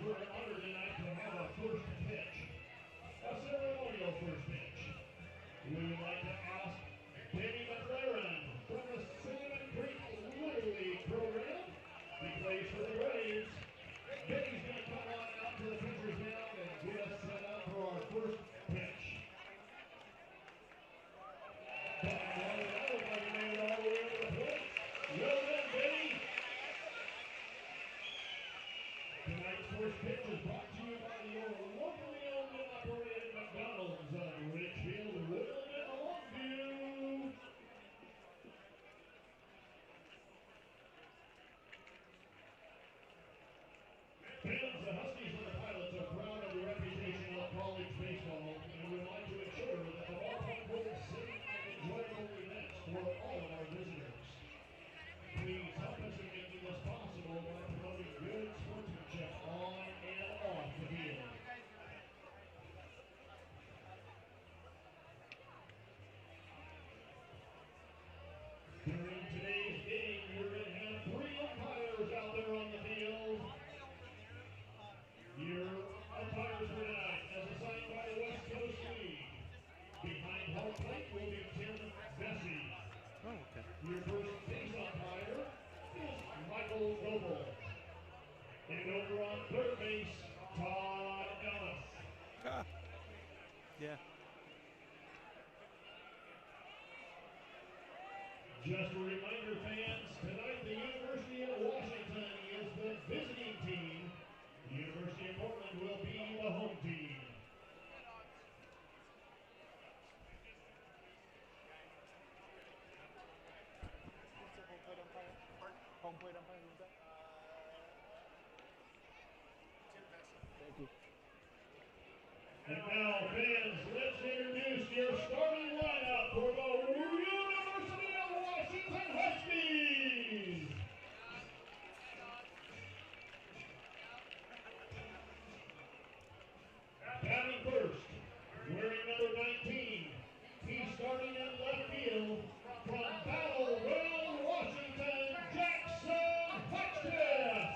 we're honored tonight to have our first pitch, a ceremonial first pitch. We would like to ask Danny McLaren from the Salmon Creek Little League program. He plays for the Braves. Danny's going to come on out to the pitcher's mound and get us set up for our first pitch. That looks like he made it all the way over the plate. Well done, Danny. Tonight's first pitch is brought to you by your locally owned and operated McDonald's of Ridgefield, Woodland, and Longview. Fans, the Huskies and the Pilots are proud of the reputation of college baseball and would like to ensure that the ballpark holds safe and enjoyable events for all of our visitors. Please help us in making this possible by promoting good sportsmanship on and off the field. During today's game, you're going to have 3 umpires out there on the field. Your umpires for tonight, as assigned by the West Coast League. Behind home plate will be Tim Bessie. Oh, okay. Your first base umpire is Michael Noble. And over on third base, Todd Ellis. Yeah. Just a reminder, fans, tonight the University of Washington is the visiting team. The University of Portland will be the home team. Home plate umpire, who's that? Thank you. And now, fans, let's introduce your starting lineup for the University of Washington Huskies. Batting first, wearing number 19. He's starting in left field from Battle Royal, Washington, Jackson Hotchkiss.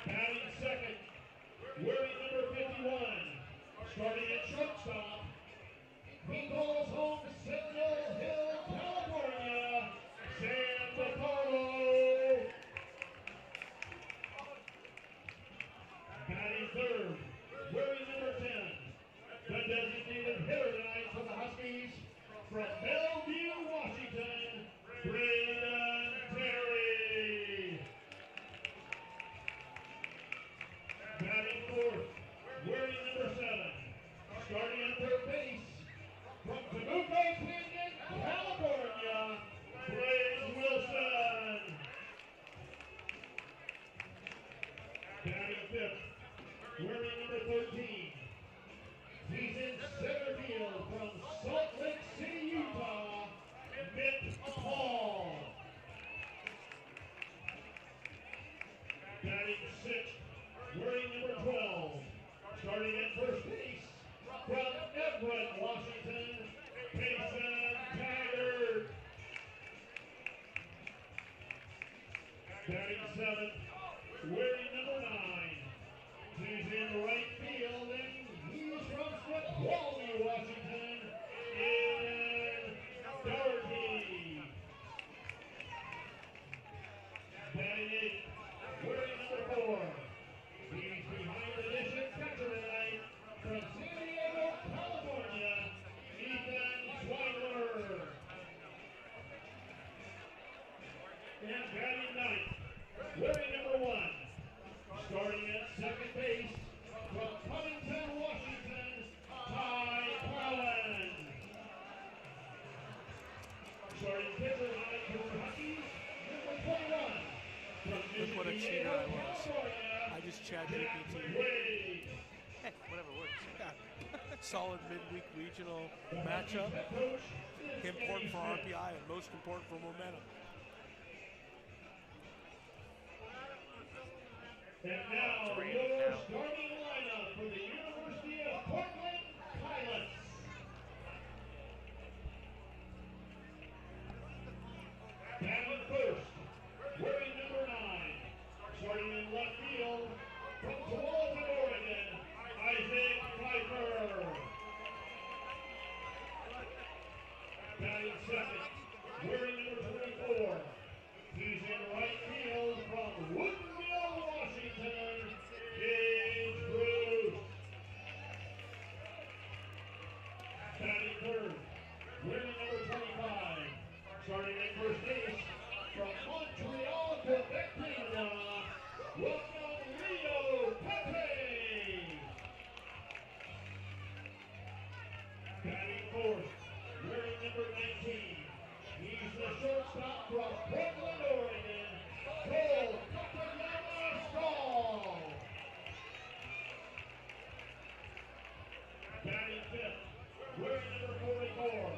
Batting second, wearing number 51. Starting at shortstop, he calls home Sentinel Hill, California, Sam DiCarlo. Batting third, wearing number 10, the designated hitter tonight for the Huskies, from Bellevue, Washington, Braden Terry. Batting fourth, wearing number 7, starting at third base, from Temuco Canyon, California, Blaze Wilson. Batting fifth, wearing number 13. He's in center field from Salt Lake City, Utah, Mick Hall. Batting sixth, wearing number 12. Starting at first base, from Everett, Washington, Payson Taggart. Batting seventh, wearing number 9. He's in right field and he's from Snoqualmie, Washington, in Doherty. Batting eighth, wearing number 4. He's behind the dish and catcher tonight from San Diego, California, Ethan Schweigler. And batting ninth, wearing number 1. Starting at second base, from Covington, Washington, Ty Cowan. Starting pitcher tonight for the Huskies, number 21. Look what a cheater I was. I just chat GPT. Hey, whatever works. Yeah. Solid midweek regional matchup. Important for RPI and most important for momentum. And now, your starting lineup for the University of Portland Pilots. Batting first, wearing number 9. wearing number 24. He's in right field from Woodville, Washington. Gage Bruce. Batting third, wearing number 25. Starting at first base from Montreal, Quebec, Canada. Welcome, Leo Pepe. Batting fourth, wearing number 19. He's the shortstop from Portland, Oregon. Cole Katayama. Batting fifth, wearing number 44.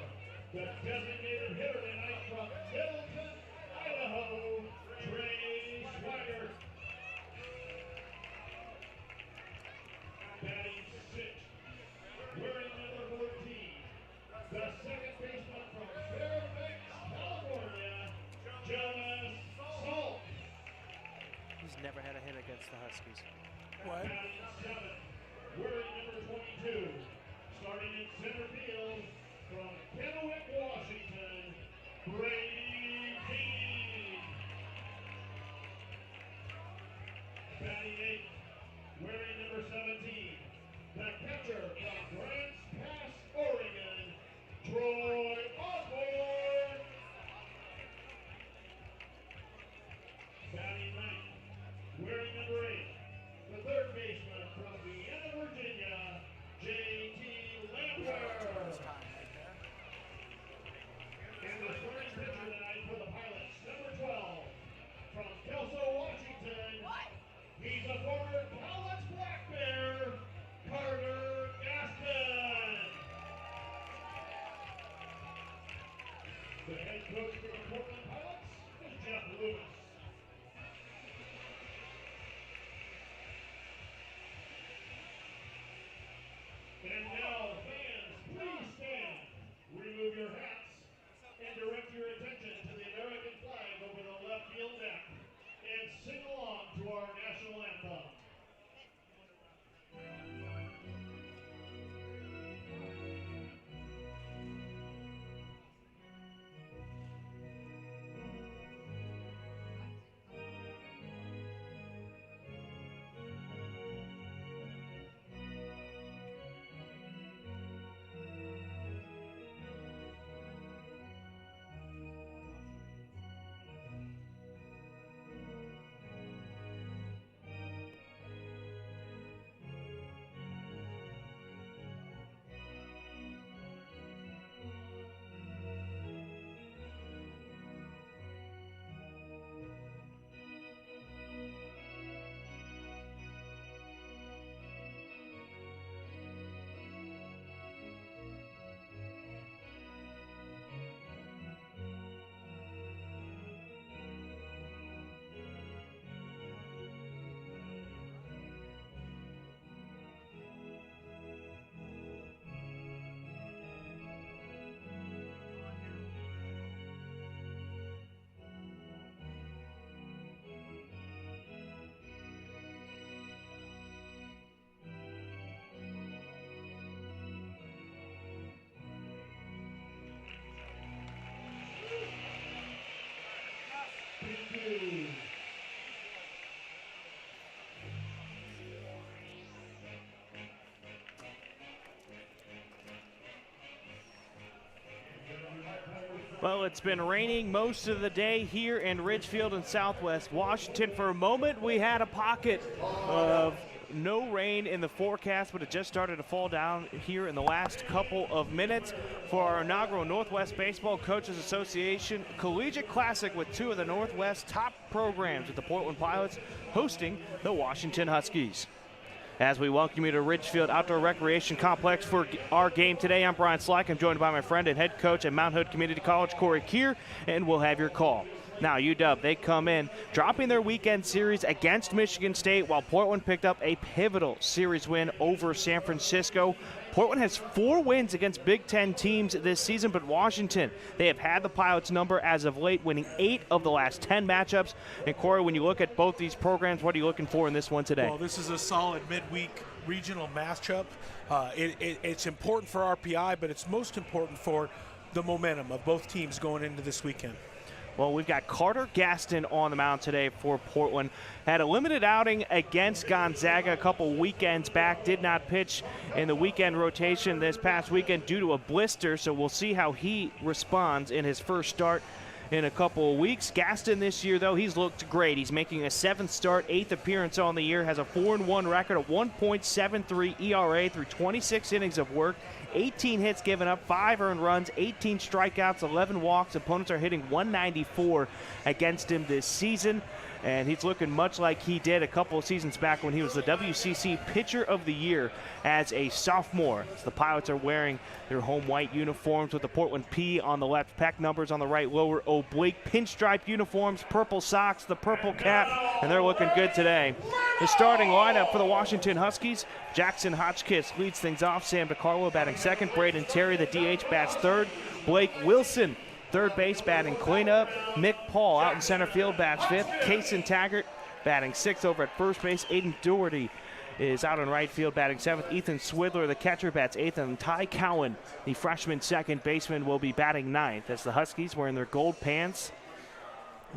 The designated hitter tonight from Middleton, Idaho, Trey Swigert. Batting sixth, wearing number 14. The second baseman from Fairfax, California, Jonas Salk. He's never had a hit against the Huskies. What? Batting seventh, wearing number 22. Starting in center field from Kennewick, Washington, Brady King. Batting eighth, wearing number 17. The catcher from Grants Pass, Oregon, Troy Osborne. Batting ninth, wearing number 8. The third baseman from Vienna, Virginia, J.T. Lambert. And the starting pitcher tonight for the Pilots, number 12, from Kelso, Washington. He's a former Pilots Black Bear, Carter Gaston. The head coach for the Portland Pilots is Jeff Lewis. And now, fans, please stand, remove your hats, and direct your attention to the American flag over the left field deck, and sing along to our national anthem. Well, it's been raining most of the day here in Ridgefield and Southwest Washington. For a moment, we had a pocket of no rain in the forecast, but it just started to fall down here in the last couple of minutes for our inaugural Northwest Baseball Coaches Association Collegiate Classic with two of the Northwest top programs with the Portland Pilots hosting the Washington Huskies. As we welcome you to Ridgefield Outdoor Recreation Complex for our game today, I'm Brian Slack. I'm joined by my friend and head coach at Mount Hood Community College, Corey Keir, and we'll have your call. Now, UW, they come in, dropping their weekend series against Michigan State, while Portland picked up a pivotal series win over San Francisco. Portland has 4 wins against Big Ten teams this season, but Washington, they have had the Pilots' number as of late, winning 8 of the last 10 matchups. And Corey, when you look at both these programs, what are you looking for in this one today? Well, this is a solid midweek regional matchup. It's important for RPI, but it's most important for the momentum of both teams going into this weekend. Well, we've got Carter Gaston on the mound today for Portland. Had a limited outing against Gonzaga a couple weekends back. Did not pitch in the weekend rotation this past weekend due to a blister, so we'll see how he responds in his first start in a couple of weeks. Gaston this year, though, he's looked great. He's making a 7th start, 8th appearance on the year, has a 4-1 record, a 1.73 ERA through 26 innings of work, 18 hits given up, 5 earned runs, 18 strikeouts, 11 walks. Opponents are hitting 194 against him this season, and he's looking much like he did a couple of seasons back when he was the WCC Pitcher of the Year as a sophomore. So the Pilots are wearing their home white uniforms with the Portland P on the left, Peck numbers on the right, lower oblique, pinstripe uniforms, purple socks, the purple cap, and they're looking good today. The starting lineup for the Washington Huskies: Jackson Hotchkiss leads things off, Sam DiCarlo batting second, Braden Terry, the DH, bats third, Blake Wilson, third base, batting cleanup, Mick Paul out in center field, bats fifth, Kaysen Taggart batting sixth over at first base, Aiden Doherty is out in right field batting seventh, Ethan Swidler, the catcher, bats eighth, and Ty Cowan, the freshman second baseman, will be batting ninth as the Huskies wearing their gold pants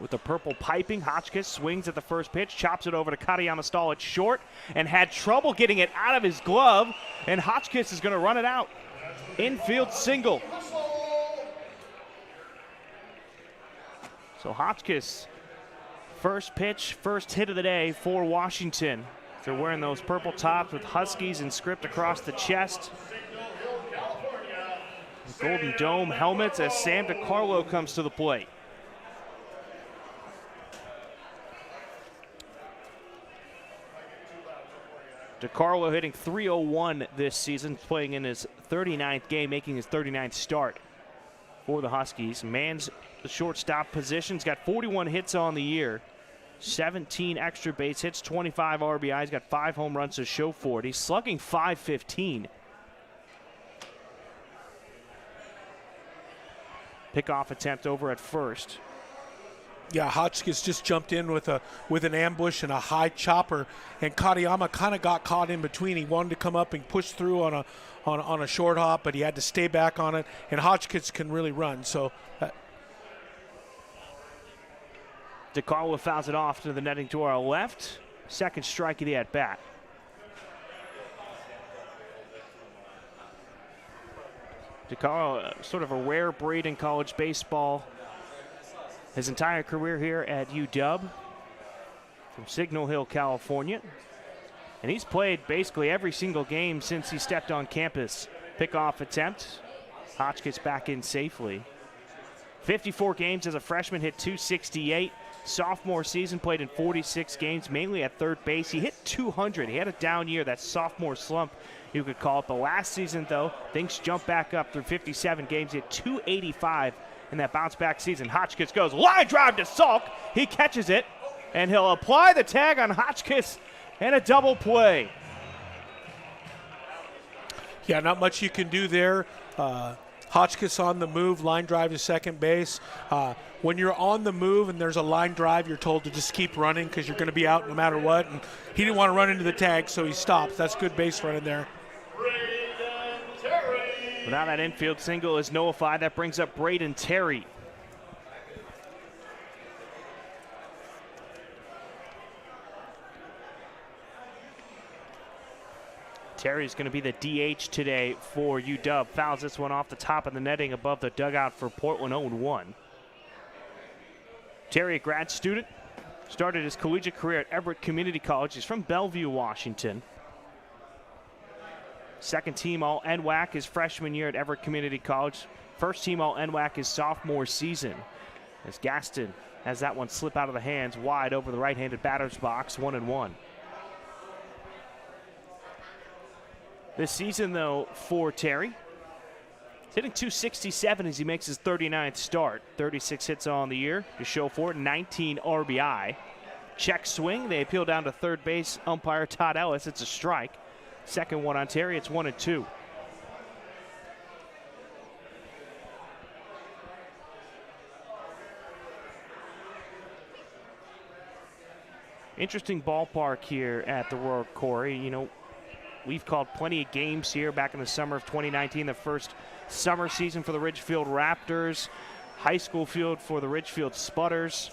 with the purple piping. Hotchkiss swings at the first pitch, chops it over to Katayama Stahl at short, and had trouble getting it out of his glove, and Hotchkiss is going to run it out. Infield single. So Hotchkiss, first pitch, first hit of the day for Washington. They're wearing those purple tops with Huskies and script across the chest. The Golden Dome helmets as Sam DiCarlo comes to the plate. DiCarlo hitting .301 this season, playing in his 39th game, making his 39th start for the Huskies. Mans the shortstop position. He's got 41 hits on the year, 17 extra base hits, 25 RBIs. He's got 5 home runs to show for it. He's slugging .515. Pickoff attempt over at first. Yeah, Hotchkiss just jumped in with an ambush and a high chopper, and Katayama kind of got caught in between. He wanted to come up and push through on a short hop, but he had to stay back on it, and Hotchkiss can really run. So DiCarlo fouls it off to the netting to our left. Second strike of the at-bat. DiCarlo, sort of a rare breed in college baseball. His entire career here at UW from Signal Hill, California. And he's played basically every single game since he stepped on campus. Pickoff attempt. Hotchkiss back in safely. 54 games as a freshman, hit .268. Sophomore season, played in 46 games, mainly at third base. He hit .200. He had a down year, that sophomore slump, you could call it. The last season, though, things jumped back up through 57 games. He hit .285 in that bounce-back season. Hotchkiss goes line drive to Salk. He catches it, and he'll apply the tag on Hotchkiss and a double play. Yeah, not much you can do there. Hotchkiss on the move, line drive to second base. When you're on the move and there's a line drive, you're told to just keep running because you're going to be out no matter what. And he didn't want to run into the tag, so he stops. That's good base running there. Now that infield single is nullified. That brings up Braden Terry. Terry's going to be the DH today for UW. Fouls this one off the top of the netting above the dugout for Portland, 0-1. Terry, a grad student, started his collegiate career at Everett Community College. He's from Bellevue, Washington. Second team All-NWAC his freshman year at Everett Community College. First team All-NWAC his sophomore season. As Gaston has that one slip out of the hands wide over the right-handed batter's box, 1-1. This season, though, for Terry, he's hitting .267 as he makes his 39th start. 36 hits on the year to show for it, 19 RBI. Check swing, they appeal down to third base umpire Todd Ellis. It's a strike. Second one on Terry, it's 1-2. Interesting ballpark here at the Royal Corey. You know, we've called plenty of games here back in the summer of 2019, the first summer season for the Ridgefield Raptors, high school field for the Ridgefield Spudders.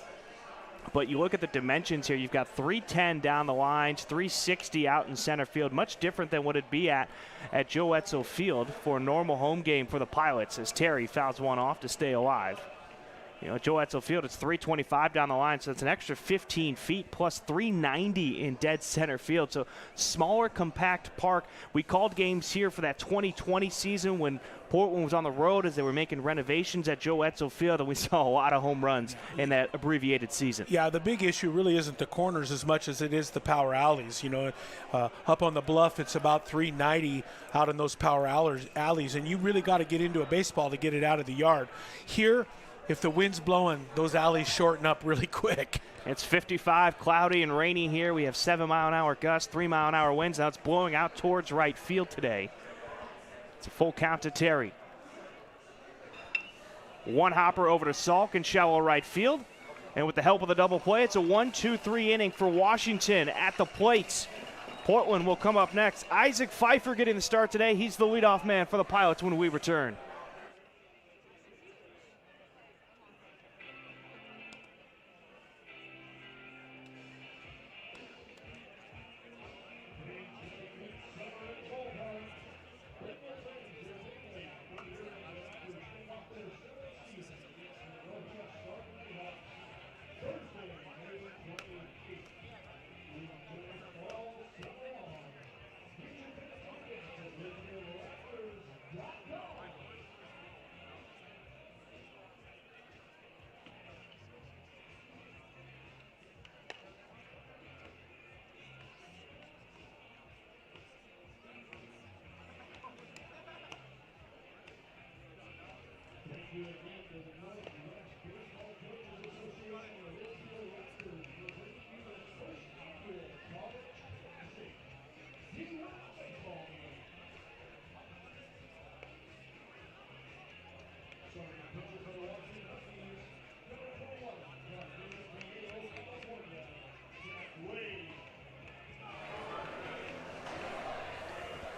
But you look at the dimensions here, you've got 310 down the lines, 360 out in center field, much different than what it'd be at Joe Etzel Field for a normal home game for the Pilots, as Terry fouls one off to stay alive. You know, Joe Etzel Field, it's 325 down the line, so it's an extra 15 feet plus 390 in dead center field. So smaller, compact park. We called games here for that 2020 season when Portland was on the road as they were making renovations at Joe Etzel Field, and we saw a lot of home runs in that abbreviated season. Yeah, the big issue really isn't the corners as much as it is the power alleys. You know, up on the bluff, it's about 390 out in those power alleys, and you really got to get into a baseball to get it out of the yard. Here, if the wind's blowing, those alleys shorten up really quick. It's 55, cloudy and rainy here. We have 7-mile-an-hour gusts, 3-mile-an-hour winds. Now it's blowing out towards right field today. It's a full count to Terry. One hopper over to Salk in shallow right field. And with the help of the double play, it's a 1-2-3 inning for Washington at the plates. Portland will come up next. Isaac Pfeiffer getting the start today. He's the leadoff man for the Pilots when we return.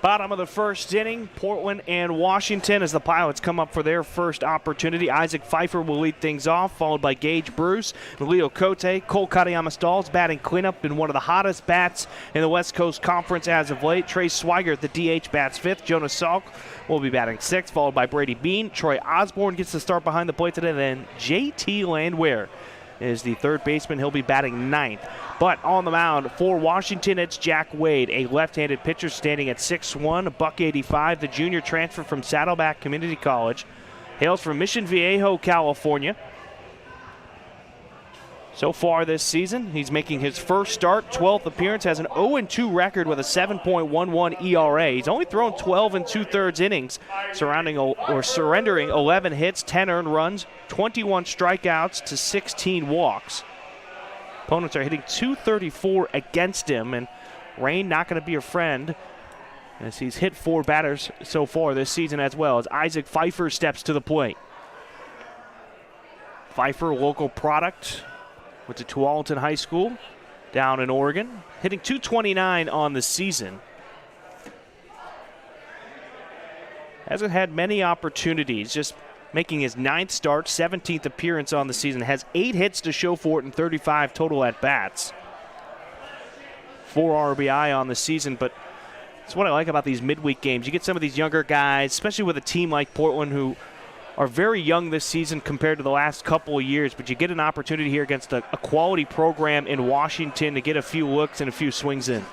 Bottom of the first inning, Portland and Washington as the Pilots come up for their first opportunity. Isaac Pfeiffer will lead things off, followed by Gage Bruce, Leo Cote. Cole Katayama-Stalls batting cleanup in one of the hottest bats in the West Coast Conference as of late. Trey Swigert, the DH, bats fifth. Jonas Salk will be batting sixth, followed by Brady Bean. Troy Osborne gets the start behind the plate today. Then J.T. Landwehr is the third baseman. He'll be batting ninth. But on the mound for Washington, it's Jack Wade, a left-handed pitcher standing at 6'1", $185. The junior transfer from Saddleback Community College. Hails from Mission Viejo, California. So far this season, he's making his first start, 12th appearance, has an 0-2 record with a 7.11 ERA. He's only thrown 12 2/3 innings, surrendering 11 hits, 10 earned runs, 21 strikeouts to 16 walks. Opponents are hitting .234 against him, and rain not going to be a friend as he's hit 4 batters so far this season as well, as Isaac Pfeiffer steps to the plate. Pfeiffer, local product, went to Tualatin High School down in Oregon, hitting .229 on the season. Hasn't had many opportunities, just making his 9th start, 17th appearance on the season. Has 8 hits to show for it and 35 total at-bats. 4 RBI on the season, but that's what I like about these midweek games. You get some of these younger guys, especially with a team like Portland, who are very young this season compared to the last couple of years, but you get an opportunity here against a quality program in Washington to get a few looks and a few swings in.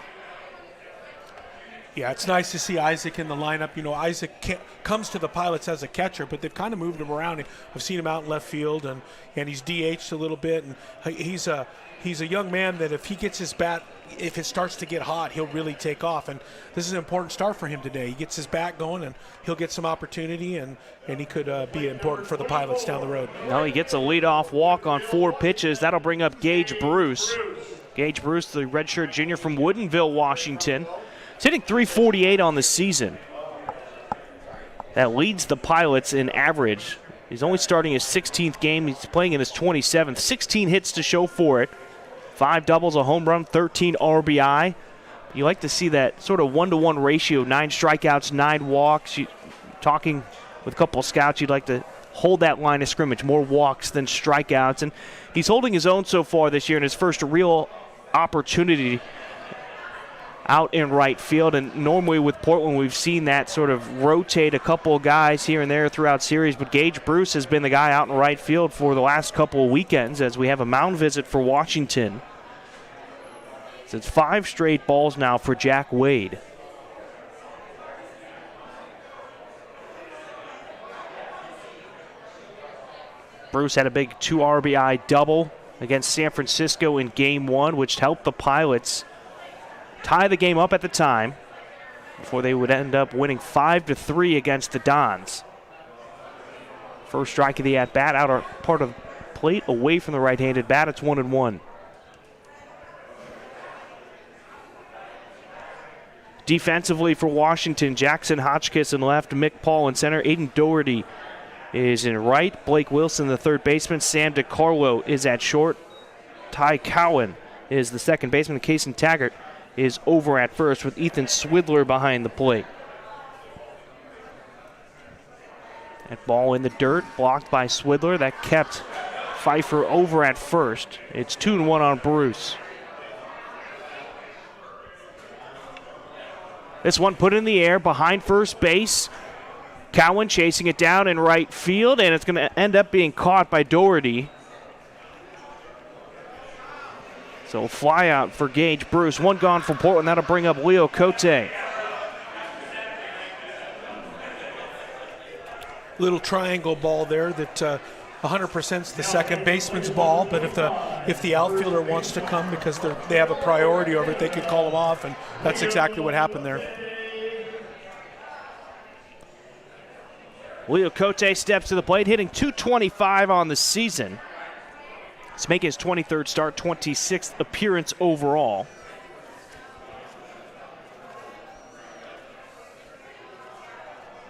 Yeah, it's nice to see Isaac in the lineup. You know, Isaac comes to the Pilots as a catcher, but they've kind of moved him around. I've seen him out in left field, and he's DH'd a little bit. And he's a young man that if he gets his bat, if it starts to get hot, he'll really take off. And this is an important start for him today. He gets his bat going, and he'll get some opportunity, and he could be important for the Pilots down the road. No, he gets a leadoff walk on 4 pitches. That'll bring up Gage Bruce. Gage Bruce, the redshirt junior from Woodinville, Washington. He's hitting .348 on the season. That leads the Pilots in average. He's only starting his 16th game. He's playing in his 27th. 16 hits to show for it. 5 doubles, a home run, 13 RBI. You like to see that sort of 1-to-1 ratio, 9 strikeouts, 9 walks. Talking with a couple of scouts, you'd like to hold that line of scrimmage, more walks than strikeouts. And he's holding his own so far this year in his first real opportunity out in right field. And normally with Portland, we've seen that sort of rotate a couple of guys here and there throughout series. But Gage Bruce has been the guy out in right field for the last couple of weekends as we have a mound visit for Washington. So it's 5 straight balls now for Jack Wade. Bruce had a big 2 RBI double against San Francisco in Game 1, which helped the Pilots tie the game up at the time before they would end up winning 5-3 against the Dons. First strike of the at-bat, outer part of the plate, away from the right-handed bat. It's 1-1. Defensively for Washington, Jackson Hotchkiss in left, Mick Paul in center, Aiden Doherty is in right, Blake Wilson, the third baseman, Sam DiCarlo is at short, Ty Cowan is the second baseman, Kason Taggart is over at first with Ethan Swidler behind the plate. That ball in the dirt, blocked by Swidler. That kept Pfeiffer over at first. It's 2-1 on Bruce. This one put in the air behind first base. Cowan chasing it down in right field, and it's going to end up being caught by Doherty. So fly out for Gage Bruce. One gone from Portland. That'll bring up Leo Cote. Little triangle ball there that 100% is the second baseman's ball, but if the outfielder wants to come because they have a priority over it, they could call him off, and that's exactly what happened there. Leo Cote steps to the plate, hitting .225 on the season. He's making his 23rd start, 26th appearance overall.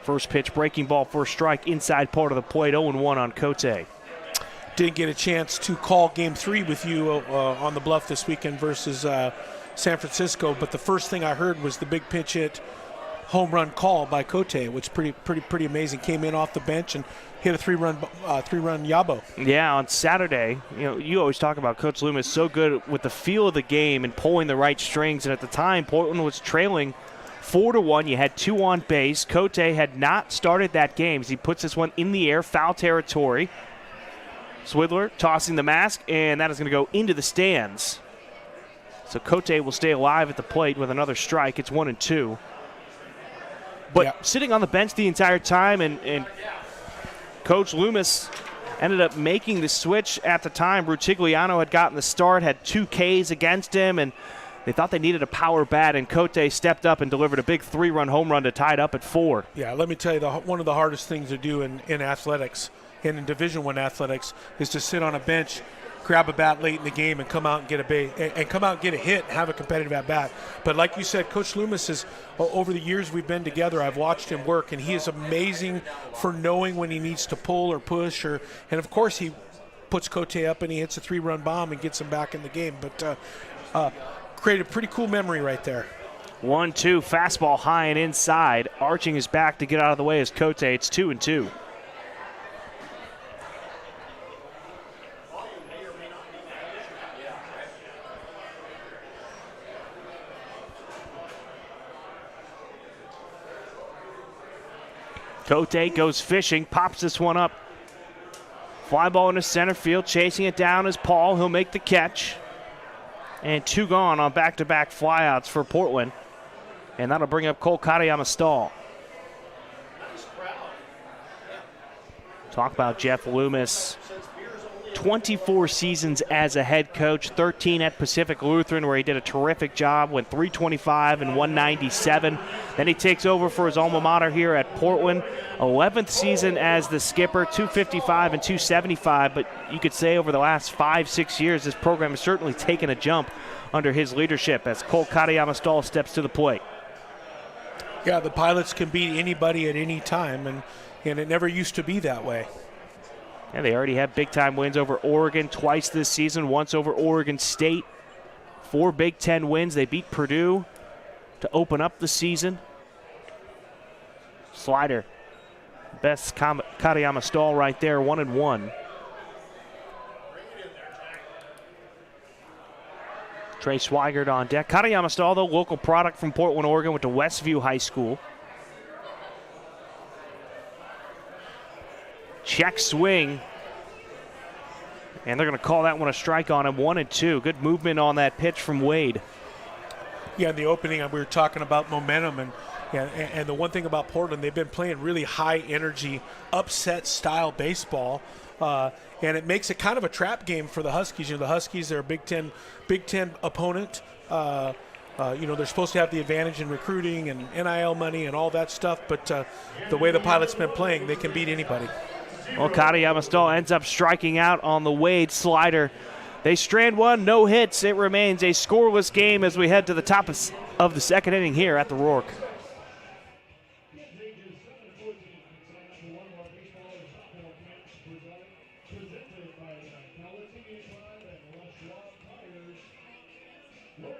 First pitch, breaking ball, first strike, inside part of the plate, 0-1 on Cote. Didn't get a chance to call Game 3 with you on the Bluff this weekend versus San Francisco, but the first thing I heard was the big pinch hit home run call by Cote, which is pretty amazing. Came in off the bench and hit a three-run Yabo. Yeah, on Saturday, you always talk about Coach Loomis so good with the feel of the game and pulling the right strings. And at the time, Portland was trailing 4-1. You had 2 on base. Cote had not started that game. He puts this one in the air, foul territory. Swidler tossing the mask, and that is going to go into the stands. So Cote will stay alive at the plate with another strike. It's 1-2. But sitting on the bench the entire time, and Coach Loomis ended up making the switch at the time. Rutigliano had gotten the start, had 2 Ks against him, and they thought they needed a power bat, and Cote stepped up and delivered a big 3-run home run to tie it up at 4. Yeah, let me tell you, one of the hardest things to do in athletics, and in Division I athletics, is to sit on a bench, grab a bat late in the game, and come out and get a hit and have a competitive at bat. But like you said, Coach Loomis is, over the years we've been together, I've watched him work, and he is amazing for knowing when he needs to pull or push, and of course he puts Cote up and he hits a 3-run bomb and gets him back in the game. But created a pretty cool memory right there. 1-2, fastball high and inside, arching his back to get out of the way as Cote. It's 2-2. Cote goes fishing, pops this one up. Fly ball into center field, chasing it down is Paul. He'll make the catch. And 2 gone on back-to-back flyouts for Portland. And that'll bring up Cole Katayama-Stahl. Talk about Jeff Loomis. 24 seasons as a head coach, 13 at Pacific Lutheran, where he did a terrific job, went .325 and 197. Then he takes over for his alma mater here at Portland. 11th season as the skipper, .255 and 275. But you could say over the last 5-6 years, this program has certainly taken a jump under his leadership as Cole Katayama-Stahl steps to the plate. Yeah, the Pilots can beat anybody at any time, and it never used to be that way. And they already have big-time wins over Oregon twice this season, once over Oregon State. 4 Big Ten wins. They beat Purdue to open up the season. Slider Best Katayama stall right there, 1-1. Trey Swigert on deck. Katayama stall, though, local product from Portland, Oregon, went to Westview High School. Check swing. And they're going to call that one a strike on him, 1-2. Good movement on that pitch from Wade. Yeah, in the opening, we were talking about momentum. And the one thing about Portland, they've been playing really high energy, upset style baseball. And it makes it kind of a trap game for the Huskies. The Huskies, they're a Big Ten opponent. They're supposed to have the advantage in recruiting and NIL money and all that stuff. But the way the Pilots been playing, they can beat anybody. Well, Katayama stall ends up striking out on the Wade slider. They strand one, no hits. It remains a scoreless game as we head to the top of the second inning here at the Rourke.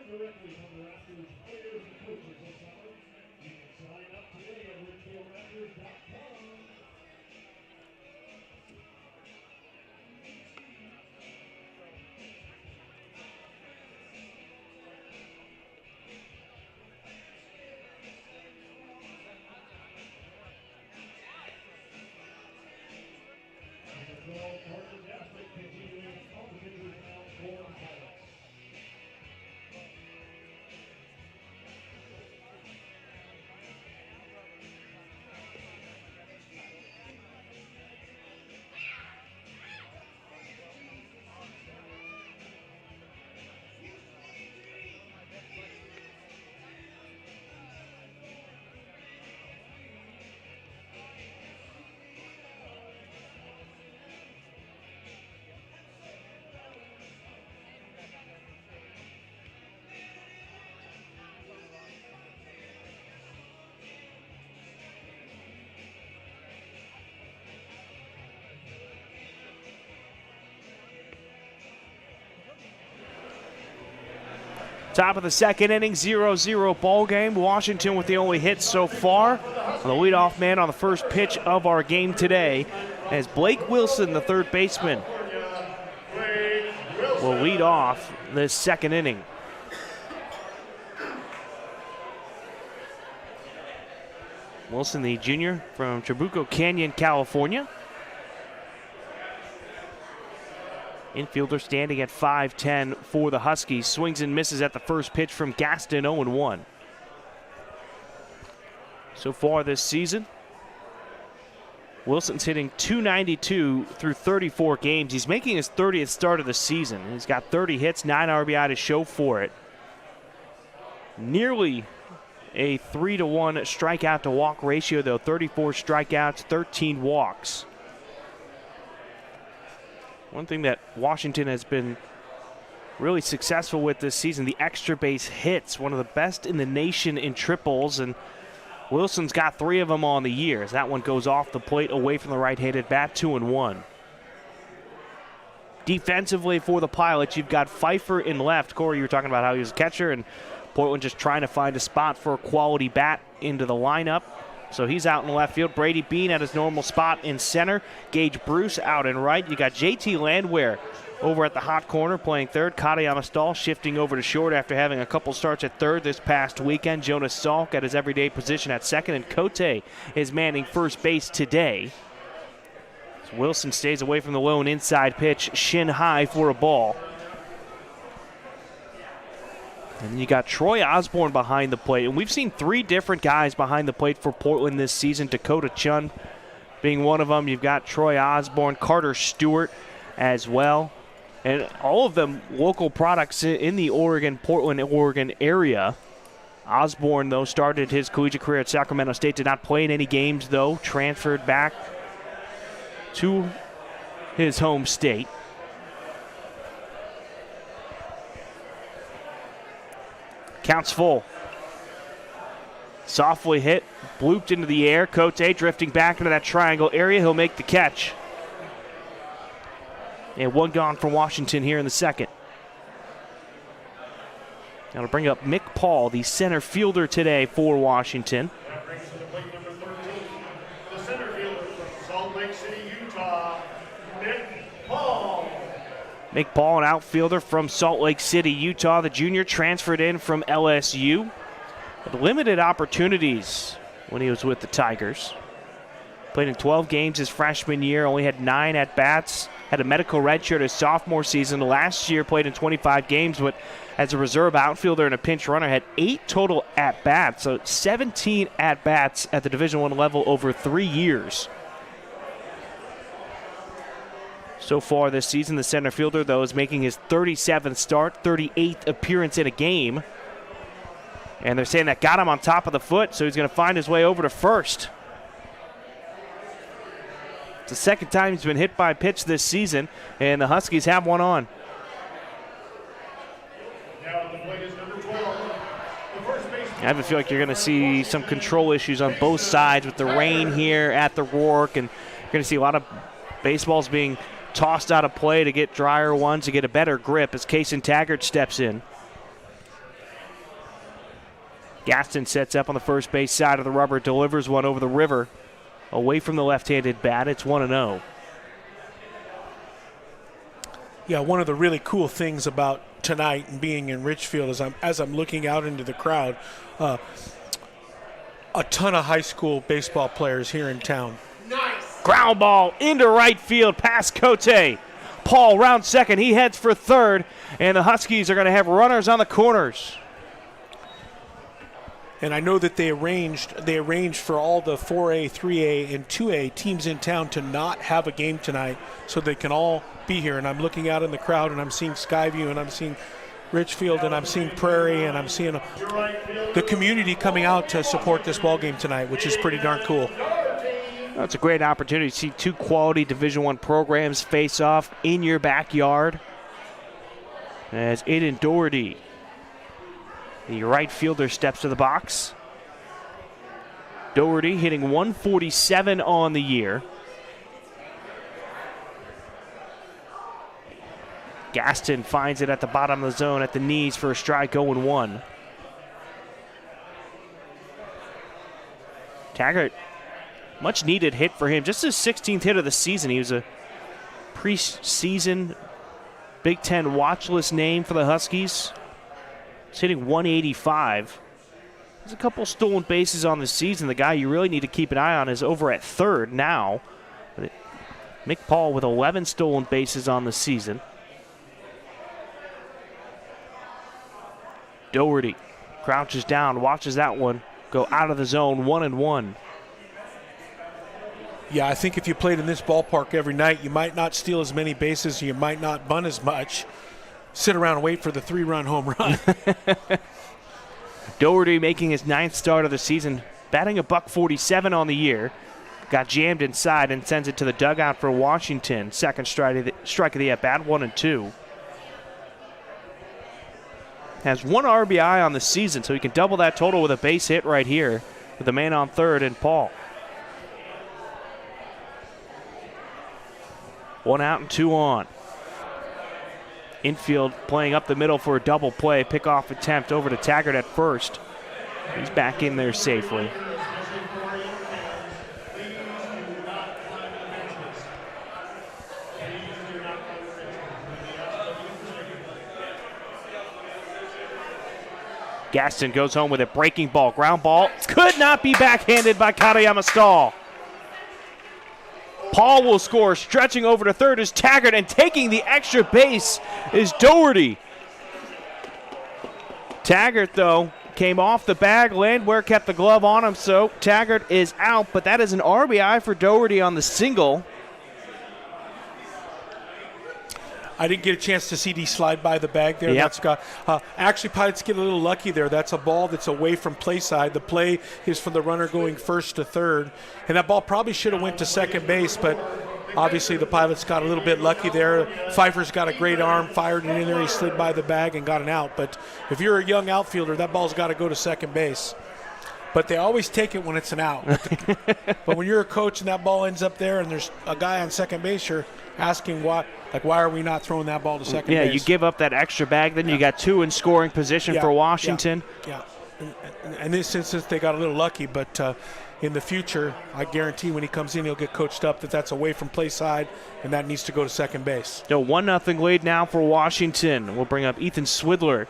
Directly from the Raptors players and coaches this summer. You can sign up today at RidgefieldRaptors.com. Top of the second inning, 0-0 ball game. Washington with the only hit so far. The leadoff man on the first pitch of our game today as Blake Wilson, the third baseman, will lead off this second inning. Wilson, the junior from Trabuco Canyon, California. Infielder standing at 5'10" for the Huskies. Swings and misses at the first pitch from Gaston, 0-1. So far this season, Wilson's hitting .292 through 34 games. He's making his 30th start of the season. He's got 30 hits, 9 RBI to show for it. Nearly a 3-to-1 strikeout to walk ratio, though. 34 strikeouts, 13 walks. One thing that Washington has been really successful with this season, the extra base hits, one of the best in the nation in triples, and Wilson's got 3 of them on the year as that one goes off the plate away from the right-handed bat, 2-1. Defensively for the Pilots, you've got Pfeiffer in left. Corey, you were talking about how he was a catcher, and Portland just trying to find a spot for a quality bat into the lineup. So he's out in left field. Brady Bean at his normal spot in center. Gage Bruce out in right. You got JT Landwehr over at the hot corner playing third. Katayama Stahl shifting over to short after having a couple starts at third this past weekend. Jonas Salk at his everyday position at second. And Cote is manning first base today. So Wilson stays away from the lone inside pitch. Shin high for a ball. And then you got Troy Osborne behind the plate. And we've seen 3 different guys behind the plate for Portland this season. Dakota Chun being one of them. You've got Troy Osborne, Carter Stewart as well. And all of them local products in the Portland, Oregon area. Osborne, though, started his collegiate career at Sacramento State. Did not play in any games, though. Transferred back to his home state. Counts full. Softly hit, blooped into the air. Cote drifting back into that triangle area. He'll make the catch. And 1 gone from Washington here in the second. Now to bring up Mick Paul, the center fielder today for Washington. That brings to the plate number 13, the center fielder Nick Paul, an outfielder from Salt Lake City, Utah. The junior transferred in from LSU. Had limited opportunities when he was with the Tigers. Played in 12 games his freshman year, only had 9 at-bats. Had a medical redshirt his sophomore season. Last year played in 25 games, but as a reserve outfielder and a pinch runner, had 8 total at-bats. So 17 at-bats at the Division I level over 3 years. So far this season, the center fielder, though, is making his 37th start, 38th appearance in a game. And they're saying that got him on top of the foot, so he's going to find his way over to first. It's the second time he's been hit by a pitch this season, and the Huskies have one on. I have a feel like you're going to see some control issues on both sides with the rain here at the Rourke, and you're going to see a lot of baseballs being tossed out of play to get drier ones, to get a better grip as Kason Taggart steps in. Gaston sets up on the first base side of the rubber, delivers one over the river. Away from the left-handed bat, it's 1-0. Yeah, one of the really cool things about tonight and being in Ridgefield is as I'm looking out into the crowd, a ton of high school baseball players here in town. Nice. Ground ball into right field past Cote. Paul round second. He heads for third, and the Huskies are going to have runners on the corners. And I know that they arranged for all the 4A, 3A, and 2A teams in town to not have a game tonight so they can all be here. And I'm looking out in the crowd, and I'm seeing Skyview, and I'm seeing Ridgefield, and I'm seeing Prairie, and I'm seeing the community coming out to support this ball game tonight, which is pretty darn cool. Well, it's a great opportunity to see 2 quality Division I programs face off in your backyard. As Aiden Doherty, the right fielder, steps to the box. Doherty hitting 147 on the year. Gaston finds it at the bottom of the zone at the knees for a strike, 0-1. Taggart, much needed hit for him. Just his 16th hit of the season. He was a preseason Big Ten watch list name for the Huskies. He's hitting 185. There's a couple stolen bases on the season. The guy you really need to keep an eye on is over at third now. Mick Paul with 11 stolen bases on the season. Doherty crouches down, watches that one go out of the zone, 1-1. Yeah, I think if you played in this ballpark every night, you might not steal as many bases, you might not bunt as much. Sit around and wait for the 3-run home run. Doherty making his 9th start of the season, batting $147 on the year. Got jammed inside and sends it to the dugout for Washington. Second strike of the at-bat, 1-2. Has 1 RBI on the season, so he can double that total with a base hit right here with the man on third and Paul. 1 out and 2 on. Infield playing up the middle for a double play. Pickoff attempt over to Taggart at first. He's back in there safely. Gaston goes home with a breaking ball. Ground ball. Could not be backhanded by Katayama Stahl. Paul will score. Stretching over to third is Taggart, and taking the extra base is Doherty. Taggart, though, came off the bag. Landwehr kept the glove on him, so Taggart is out, but that is an RBI for Doherty on the single. I didn't get a chance to see D slide by the bag there. Yep. That's got actually Pilots get a little lucky there. That's a ball that's away from play side. The play is from the runner going first to third, and that ball probably should have went to second base, but obviously the Pilots got a little bit lucky there. Pfeiffer's got a great arm, fired it in there. He slid by the bag and got an out. But if you're a young outfielder, that ball's got to go to second base. But they always take it when it's an out. But when you're a coach and that ball ends up there and there's a guy on second base, you're asking why are we not throwing that ball to second base? Yeah, you give up that extra bag, then you got 2 in scoring position for Washington. Yeah. In this instance, they got a little lucky, but in the future, I guarantee when he comes in, he'll get coached up that that's away from play side, and that needs to go to second base. So 1-0 lead now for Washington. We'll bring up Ethan Swidler.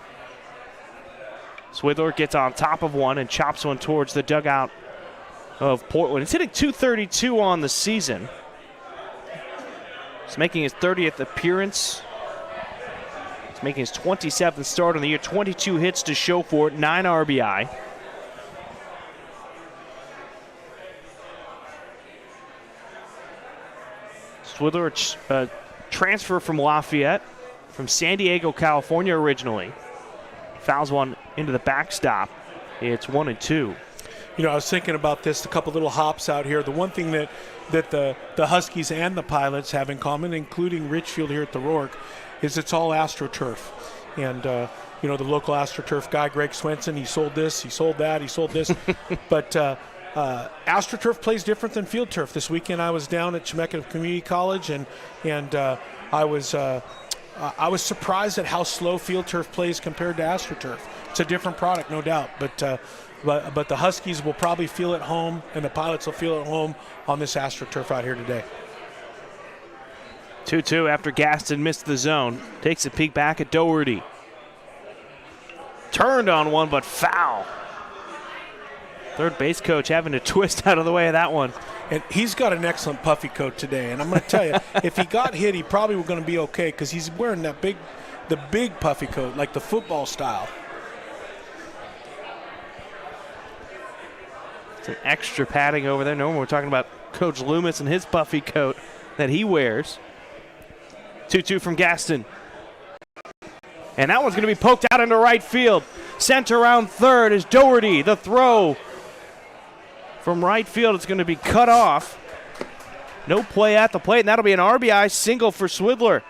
Swidler gets on top of one and chops one towards the dugout of Portland. He's hitting .232 on the season. He's making his 30th appearance. He's making his 27th start on the year. 22 hits to show for it, 9 RBI. Swidler, transfer from Lafayette, from San Diego, California originally. Fouls one into the backstop. It's 1-2. You know, I was thinking about this, a couple little hops out here. The one thing that the Huskies and the Pilots have in common, including Ridgefield here at the Rourke, is it's all AstroTurf. And, you know, the local AstroTurf guy, Greg Swenson, he sold this, he sold that, he sold this. But AstroTurf plays different than field turf. This weekend I was down at Chemeketa Community College, and I was surprised at how slow field turf plays compared to AstroTurf. It's a different product, no doubt, but the Huskies will probably feel at home, and the Pilots will feel at home on this AstroTurf out here today. 2-2 after Gaston missed the zone. Takes a peek back at Doherty. Turned on one, but foul. Third base coach having to twist out of the way of that one. And he's got an excellent puffy coat today. And I'm going to tell you, if he got hit, he probably was going to be okay because he's wearing the big puffy coat, like the football style. It's an extra padding over there. Normally we're talking about Coach Loomis and his puffy coat that he wears. 2-2 from Gaston. And that one's going to be poked out into right field. Sent around third is Doherty. The throw from right field. It's going to be cut off. No play at the plate, and that'll be an RBI single for Swidler.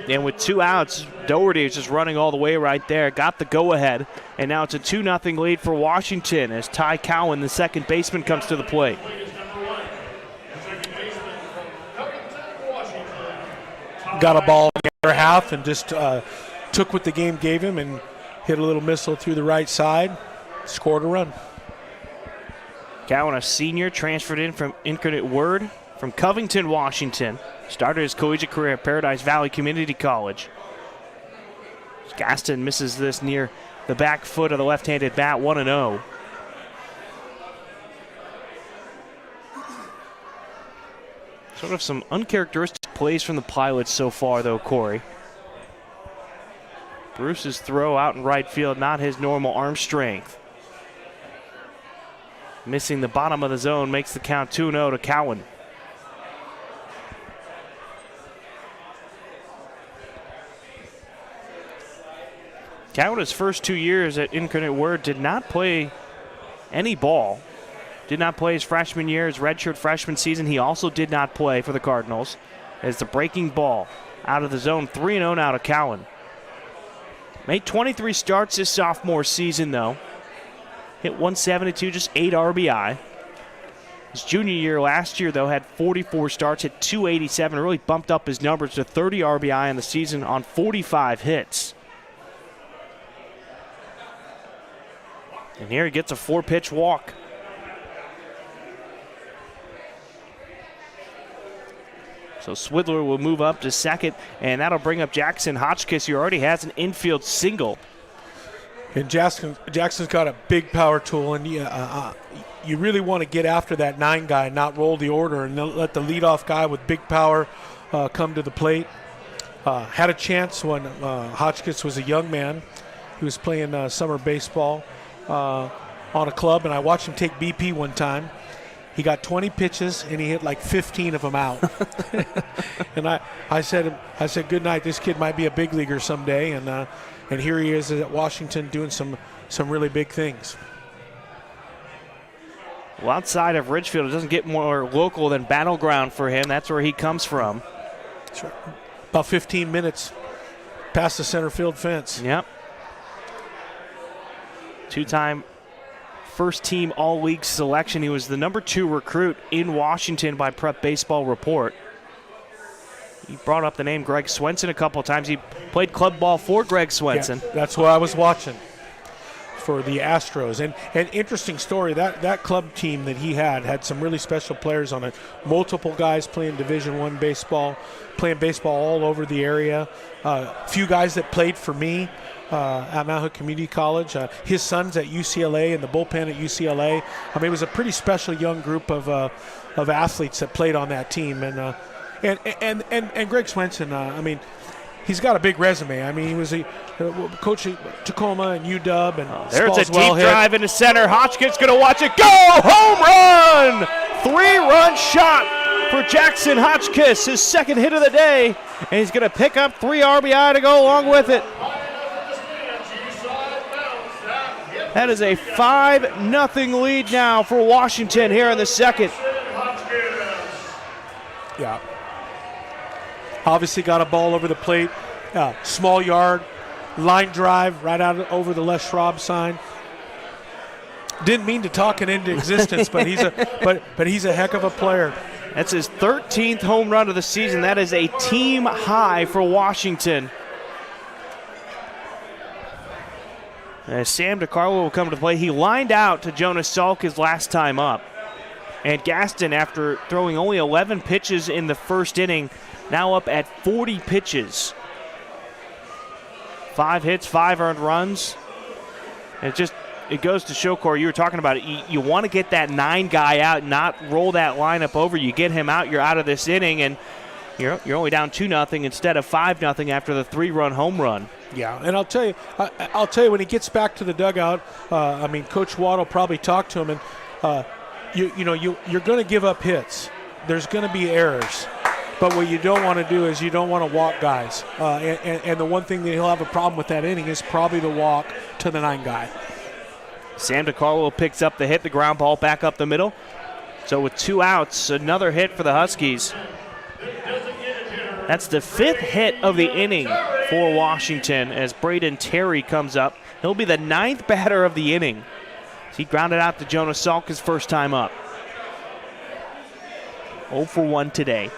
And with 2 outs, Doherty is just running all the way right there. Got the go-ahead, and now it's a 2-0 lead for Washington as Ty Cowan, the second baseman, comes to the plate. Got a ball in the other half and just took what the game gave him and hit a little missile through the right side, scored a run. Cowan, a senior, transferred in from Incarnate Word from Covington, Washington. Started his collegiate career at Paradise Valley Community College. Gaston misses this near the back foot of the left-handed bat, 1-0. Sort of some uncharacteristic plays from the Pilots so far, though, Corey. Bruce's throw out in right field, not his normal arm strength. Missing the bottom of the zone makes the count 2-0 to Cowan. Cowan, his first 2 years at Incarnate Word, did not play any ball. Did not play his freshman year, his redshirt freshman season. He also did not play for the Cardinals. As the breaking ball out of the zone, 3-0 now to Cowan. Made 23 starts his sophomore season, though. Hit 172, just 8 RBI. His junior year last year, though, had 44 starts, hit 287. Really bumped up his numbers to 30 RBI in the season on 45 hits. And here he gets a 4-pitch walk. So Swidler will move up to second, and that'll bring up Jackson Hotchkiss, who already has an infield single. And Jackson's got a big power tool, and you really want to get after that 9 guy, not roll the order, and let the leadoff guy with big power come to the plate. Had a chance when Hotchkiss was a young man. He was playing summer baseball on a club, and I watched him take BP one time. He got 20 pitches, and he hit like 15 of them out. And I said, good night. This kid might be a big leaguer someday, and here he is at Washington doing some really big things. Well, outside of Ridgefield, it doesn't get more local than Battleground for him. That's where he comes from. That's right. About 15 minutes past the center field fence. Yep. 2-time first-team all-league selection. He was the number 2 recruit in Washington by Prep Baseball Report. You brought up the name Greg Swenson a couple of times. He played club ball for Greg Swenson. Yeah, that's what I was watching for the Astros. And interesting story, that club team that he had some really special players on it. Multiple guys playing Division I baseball, playing baseball all over the area. A few guys that played for me at Mount Hood Community College. His son's at UCLA in the bullpen at UCLA. I mean, it was a pretty special young group of athletes that played on that team. And Greg Swenson, I mean, he's got a big resume. I mean, he was a coach at Tacoma and UW. And there's a deep drive into center. Hotchkiss going to watch it go. Home run! 3-run shot for Jackson Hotchkiss, his second hit of the day. And he's going to pick up 3 RBI to go along with it. That is a 5-0 lead now for Washington here in the second. Yeah. Obviously got a ball over the plate, small yard, line drive right out over the Les Schwab sign. Didn't mean to talk it into existence, but he's a heck of a player. That's his 13th home run of the season. That is a team high for Washington. As Sam DiCarlo will come to play, he lined out to Jonas Salk his last time up. And Gaston, after throwing only 11 pitches in the first inning, now up at 40 pitches. 5 hits, 5 earned runs. And it goes to show, Corey, you were talking about it. You want to get that 9 guy out, not roll that lineup over. You get him out, you're out of this inning, and you're only down 2-0 instead of 5-0 after the 3-run home run. Yeah, and I'll tell you when he gets back to the dugout, I mean, Coach Watt will probably talk to him, and you're going to give up hits. There's going to be errors. But what you don't want to do is you don't want to walk guys. And the one thing that he'll have a problem with that inning is probably the walk to the 9 guy. Sam DiCarlo picks up the hit, the ground ball back up the middle. So with 2 outs, another hit for the Huskies. That's the 5th hit of the inning for Washington as Braden Terry comes up. He'll be the 9th batter of the inning. He grounded out to Jonas Salk his first time up. 0 for 1 today.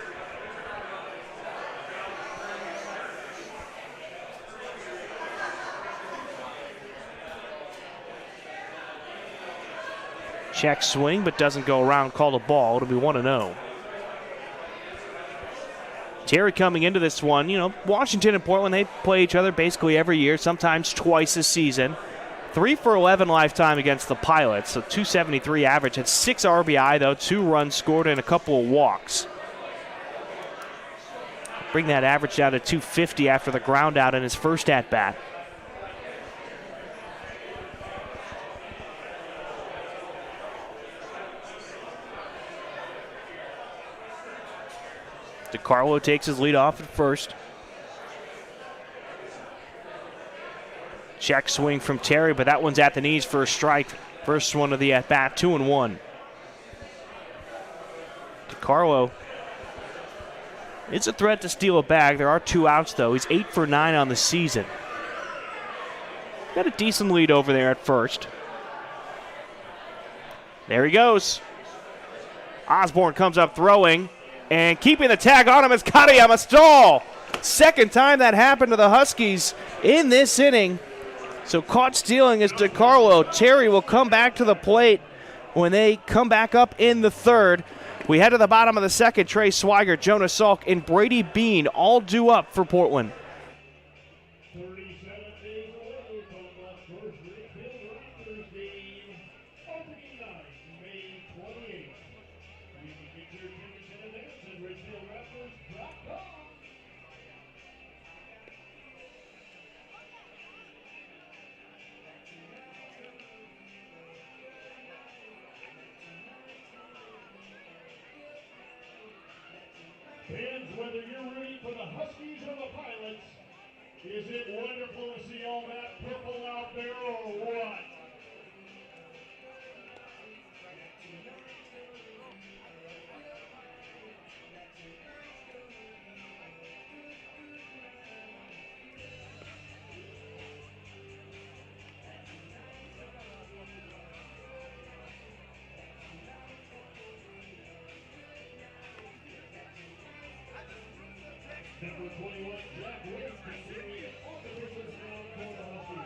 Check swing, but doesn't go around. Called a ball. It'll be 1-0. Terry coming into this one, Washington and Portland, they play each other basically every year, sometimes twice a season. 3 for 11 lifetime against the Pilots, so 273 average. Had 6 RBI, though, 2 runs scored, and a couple of walks. Bring that average down to 250 after the ground out in his first at-bat. DiCarlo takes his lead off at first. Check swing from Terry, but that one's at the knees for a strike. First one of the at-bat, 2-1. DiCarlo, it's a threat to steal a bag. There are 2 outs, though. He's 8 for 9 on the season. Got a decent lead over there at first. There he goes. Osborne comes up throwing. And keeping the tag on him is Katayama Stahl. Second time that happened to the Huskies in this inning. So caught stealing is DiCarlo. Terry will come back to the plate when they come back up in the third. We head to the bottom of the second. Trey Swigert, Jonas Salk, and Brady Bean all due up for Portland. 37 days away from the first Ridgefield Raptors game. Opening night, May 28th. You can get your tickets in advance at RidgefieldRaptors.com. Fans, whether you're rooting for the Huskies or the Pilots, is it wonderful to see all that purple out there or what? Number 21, Jack Wade, continuing on the pitcher's mound for the Huskies.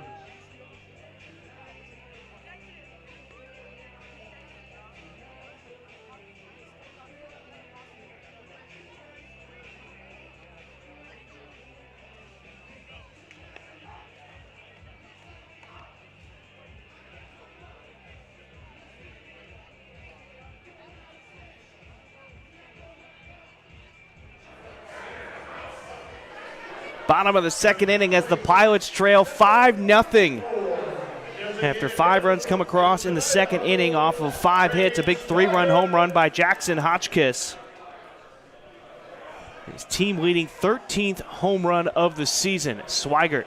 Bottom of the second inning as the Pilots trail 5-0. After 5 runs come across in the second inning off of 5 hits, a big 3-run home run by Jackson Hotchkiss. His team leading 13th home run of the season. Swigert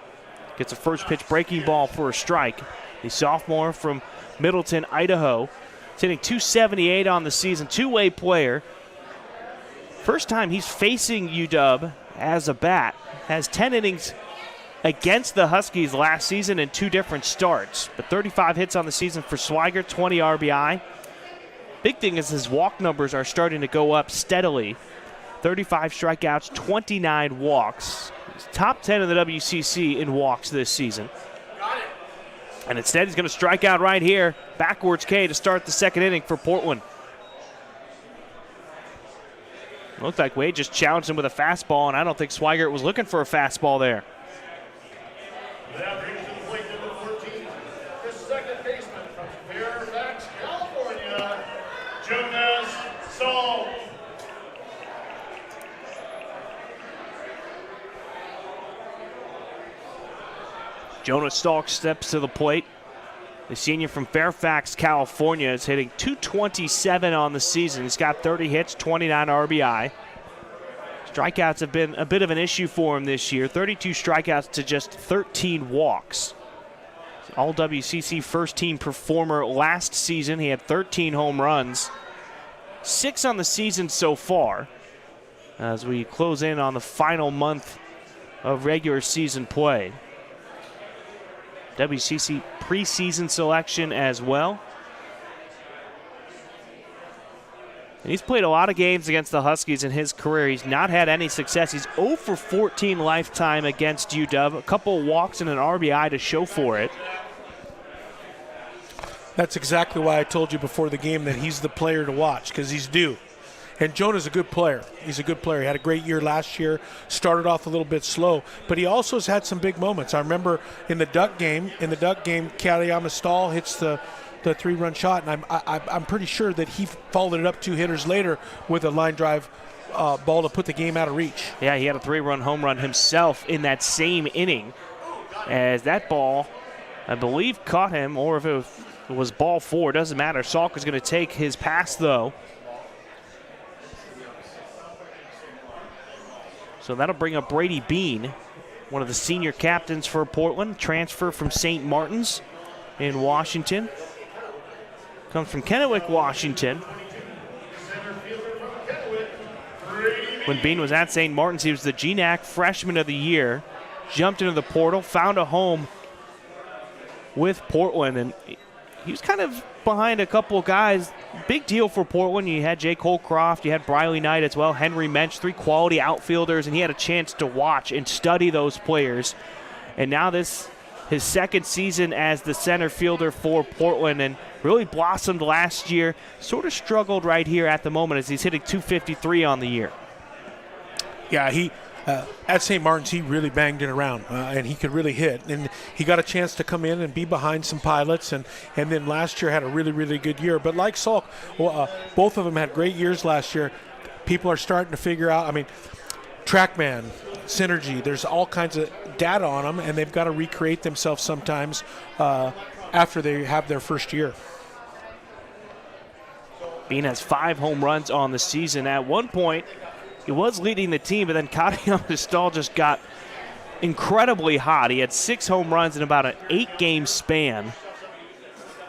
gets a first pitch breaking ball for a strike. The sophomore from Middleton, Idaho. He's hitting .278 on the season, two-way player. First time he's facing UW as a bat. Has 10 innings against the Huskies last season in 2 different starts. But 35 hits on the season for Swigert, 20 RBI. Big thing is his walk numbers are starting to go up steadily. 35 strikeouts, 29 walks. He's top 10 in the WCC in walks this season. And instead he's going to strike out right here. Backwards K to start the second inning for Portland. Looked like Wade just challenged him with a fastball, and I don't think Swigert was looking for a fastball there. That brings to the plate number 14, the second baseman from Fairfax, California, Jonas Saul. Jonas Stalk steps to the plate. The senior from Fairfax, California, is hitting .227 on the season. He's got 30 hits, 29 RBI. Strikeouts have been a bit of an issue for him this year. 32 strikeouts to just 13 walks. All WCC first team performer last season. He had 13 home runs. 6 on the season so far as we close in on the final month of regular season play. WCC preseason selection as well. And he's played a lot of games against the Huskies in his career. He's not had any success. He's 0 for 14 lifetime against UW. A couple walks and an RBI to show for it. That's exactly why I told you before the game that he's the player to watch, because he's due. And Jonah's a good player. He's a good player. He had a great year last year, started off a little bit slow, but he also has had some big moments. I remember in the Duck game, Kaliyama Stahl hits the 3-run shot, and I'm pretty sure that he followed it up 2 hitters later with a line drive ball to put the game out of reach. Yeah, he had a 3-run home run himself in that same inning, as that ball, I believe, caught him, or if it was ball 4, doesn't matter. Salk is going to take his pass, though. So that'll bring up Brady Bean, one of the senior captains for Portland, transfer from St. Martin's in Washington. Comes from Kennewick, Washington. When Bean was at St. Martin's, he was the GNAC Freshman of the Year. Jumped into the portal, found a home with Portland, and he was kind of behind a couple of guys. Big deal for Portland. You had Jake Holcroft, you had Briley Knight as well, Henry Mensch, 3 quality outfielders, and he had a chance to watch and study those players. And now this his second season as the center fielder for Portland, and really blossomed last year. Sort of struggled right here at the moment as he's hitting .253 on the year. Yeah, he at St. Martin's, he really banged it around, and he could really hit. And he got a chance to come in and be behind some pilots, and then last year had a really, really good year. But like Salk, both of them had great years last year. People are starting to figure out, TrackMan, Synergy, there's all kinds of data on them, and they've got to recreate themselves sometimes after they have their first year. Bean has 5 home runs on the season. At one point, he was leading the team, but then Kaliyama Stahl just got incredibly hot. He had 6 home runs in about an 8-game span.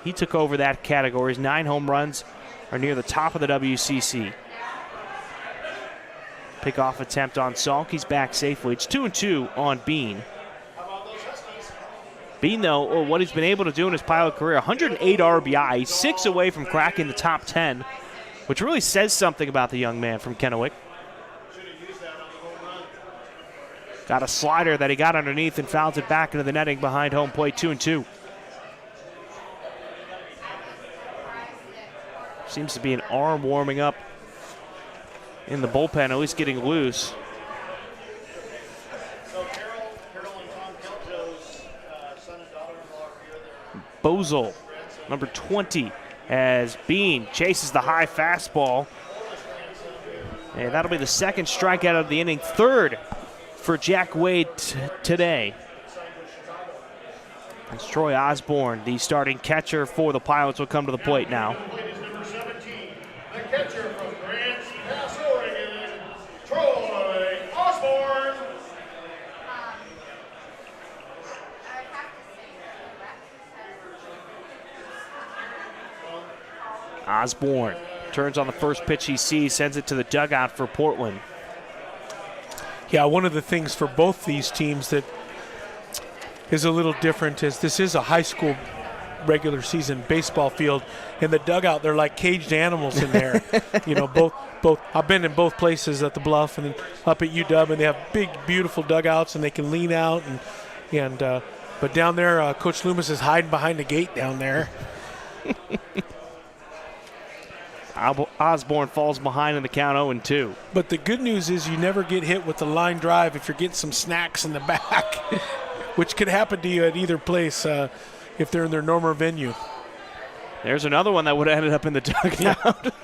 He took over that category. His 9 home runs are near the top of the WCC. Pickoff attempt on Salk. He's back safely. It's 2-2 on Bean. Bean, though, what he's been able to do in his pilot career, 108 RBI. He's 6 away from cracking the top 10, which really says something about the young man from Kennewick. Got a slider that he got underneath and fouls it back into the netting behind home plate, 2-2. Seems to be an arm warming up in the bullpen, at least getting loose. Bozel, number 20, as Bean chases the high fastball. And that'll be the second strikeout of the inning, third for Jack Wade today. As Troy Osborne, the starting catcher for the Pilots, will come to the plate now. The catcher from Grants Pass, Oregon, Troy Osborne. Osborne turns on the first pitch he sees, sends it to the dugout for Portland. Yeah, one of the things for both these teams that is a little different is this is a high school regular season baseball field. In the dugout, they're like caged animals in there. Both. I've been in both places, at the Bluff and up at UW, and they have big, beautiful dugouts, and they can lean out. But down there, Coach Loomis is hiding behind the gate down there. Osborne falls behind in the count, 0-2. But the good news is you never get hit with the line drive if you're getting some snacks in the back, which could happen to you at either place if they're in their normal venue. There's another one that would have ended up in the dugout.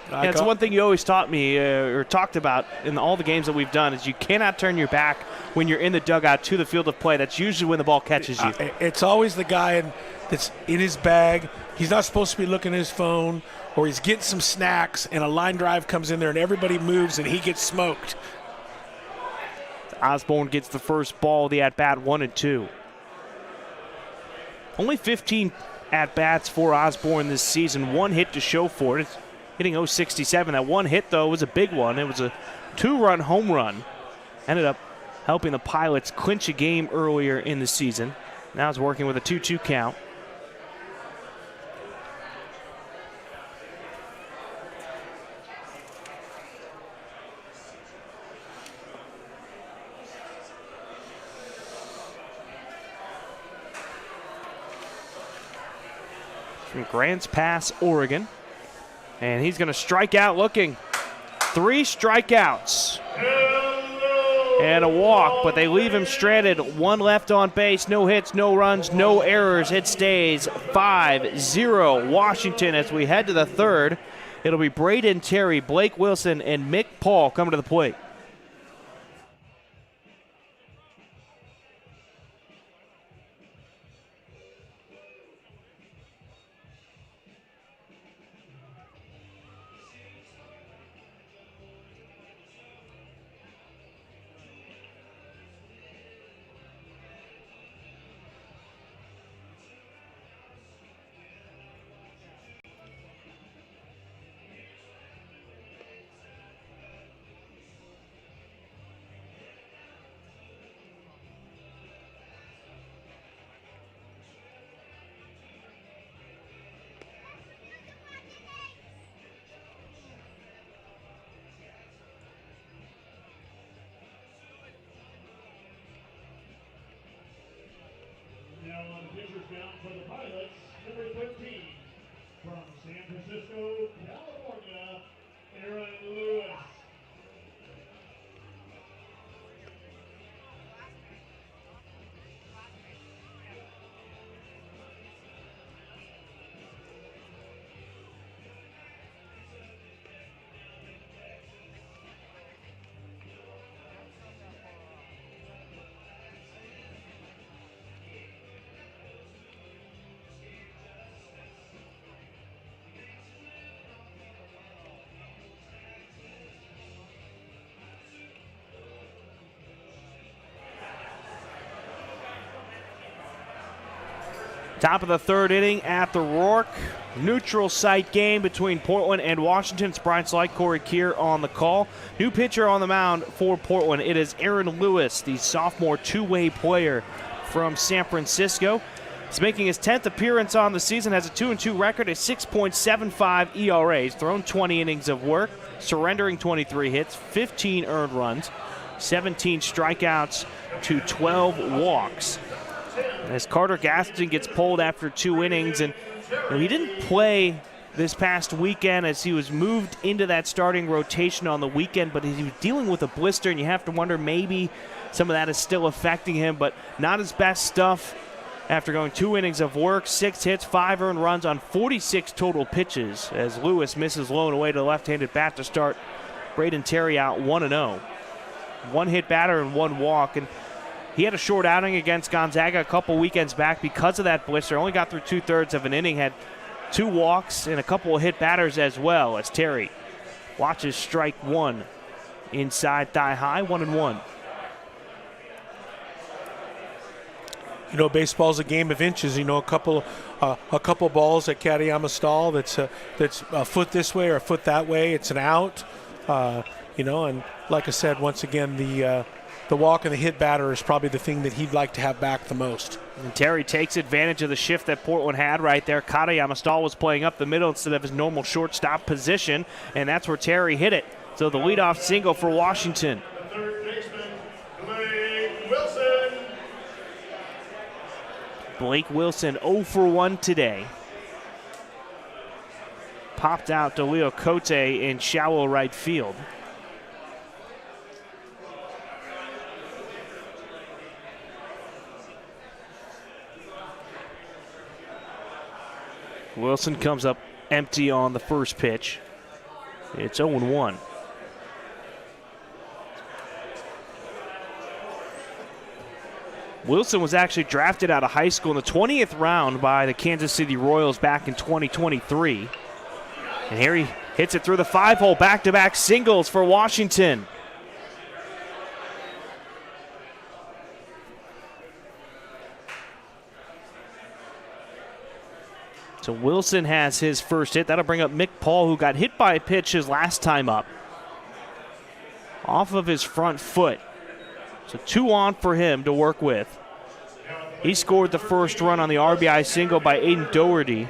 That's one thing you always taught me or talked about in all the games that we've done is you cannot turn your back when you're in the dugout to the field of play. That's usually when the ball catches you. It's always the guy that's in his bag. He's not supposed to be looking at his phone, or he's getting some snacks, and a line drive comes in there, and everybody moves, and he gets smoked. Osborne gets the first ball of the at-bat, 1-2. Only 15 at-bats for Osborne this season, one hit to show for it. It's hitting .067. That one hit, though, was a big one. It was a 2-run home run. Ended up helping the Pilots clinch a game earlier in the season. Now it's working with a 2-2 count. From Grants Pass, Oregon. And he's going to strike out looking. 3 strikeouts. And a walk, but they leave him stranded. 1 left on base, no hits, no runs, no errors. It stays 5-0 Washington as we head to the third. It'll be Braden Terry, Blake Wilson, and Mick Paul coming to the plate. Now on pitcher's mound for the Pilots, number 13, from San Francisco, California, Aaron Lewis. Top of the third inning at the Rourke. Neutral site game between Portland and Washington. It's Brian Slight, Corey Keir on the call. New pitcher on the mound for Portland. It is Aaron Lewis, the sophomore two-way player from San Francisco. He's making his 10th appearance on the season, has a 2-2 record, a 6.75 ERA. He's thrown 20 innings of work, surrendering 23 hits, 15 earned runs. 17 strikeouts to 12 walks. As Carter Gaston gets pulled after 2 innings, and he didn't play this past weekend as he was moved into that starting rotation on the weekend, but he was dealing with a blister, and you have to wonder maybe some of that is still affecting him, but not his best stuff after going 2 innings of work, 6 hits, 5 earned runs on 46 total pitches as Lewis misses low and away to the left-handed bat to start Braden Terry out 1-0. 1 hit batter and 1 walk, and he had a short outing against Gonzaga a couple weekends back because of that blister. Only got through 2/3 of an inning, had 2 walks and a couple of hit batters as well as Terry watches strike 1 inside thigh high, 1-1. You know, baseball's a game of inches. You know, a couple balls at Katayama Stall that's a foot this way or a foot that way, it's an out. You know, and like I said, once again, the walk and the hit batter is probably the thing that he'd like to have back the most. And Terry takes advantage of the shift that Portland had right there. Katayama Stall was playing up the middle instead of his normal shortstop position, and that's where Terry hit it. So the leadoff single for Washington. The third baseman, Blake Wilson. Blake Wilson 0 for 1 today. Popped out to Leo Cote in shallow right field. Wilson comes up empty on the first pitch. It's 0-1. Wilson was actually drafted out of high school in the 20th round by the Kansas City Royals back in 2023. And here he hits it through the 5-hole, back-to-back singles for Washington. So Wilson has his first hit. That'll bring up Mick Paul, who got hit by a pitch his last time up. Off of his front foot. So 2 on for him to work with. He scored the first run on the RBI single by Aiden Doherty.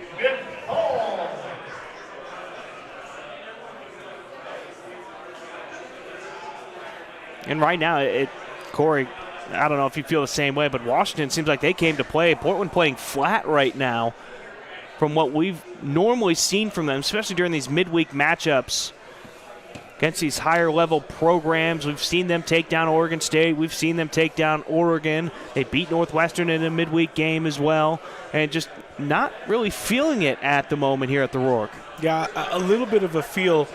And right now, Corey, I don't know if you feel the same way, but Washington seems like they came to play. Portland playing flat right now from what we've normally seen from them, especially during these midweek matchups against these higher level programs. We've seen them take down Oregon State. We've seen them take down Oregon. They beat Northwestern in a midweek game as well, and just not really feeling it at the moment here at the Rourke. Yeah, a little bit of a feel.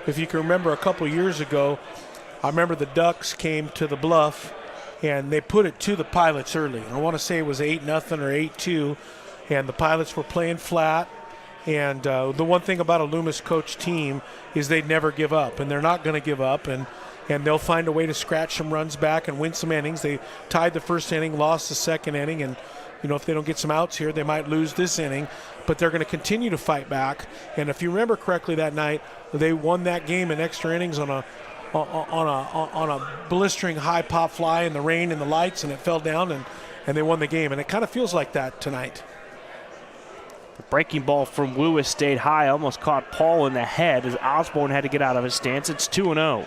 If you can remember a couple years ago, I remember the Ducks came to the Bluff and they put it to the Pilots early. I want to say it was 8-0 or 8-2, and the Pilots were playing flat. And the one thing about a Loomis coach team is they'd never give up, and they're not going to give up, and they'll find a way to scratch some runs back and win some innings. They tied the first inning, lost the second inning, and you know, if they don't get some outs here, they might lose this inning, but they're going to continue to fight back. And if you remember correctly that night, they won that game in extra innings on a blistering high pop fly in the rain and the lights, and it fell down, and they won the game. And it kind of feels like that tonight. The breaking ball from Lewis stayed high, almost caught Paul in the head as Osborne had to get out of his stance. It's 2-0.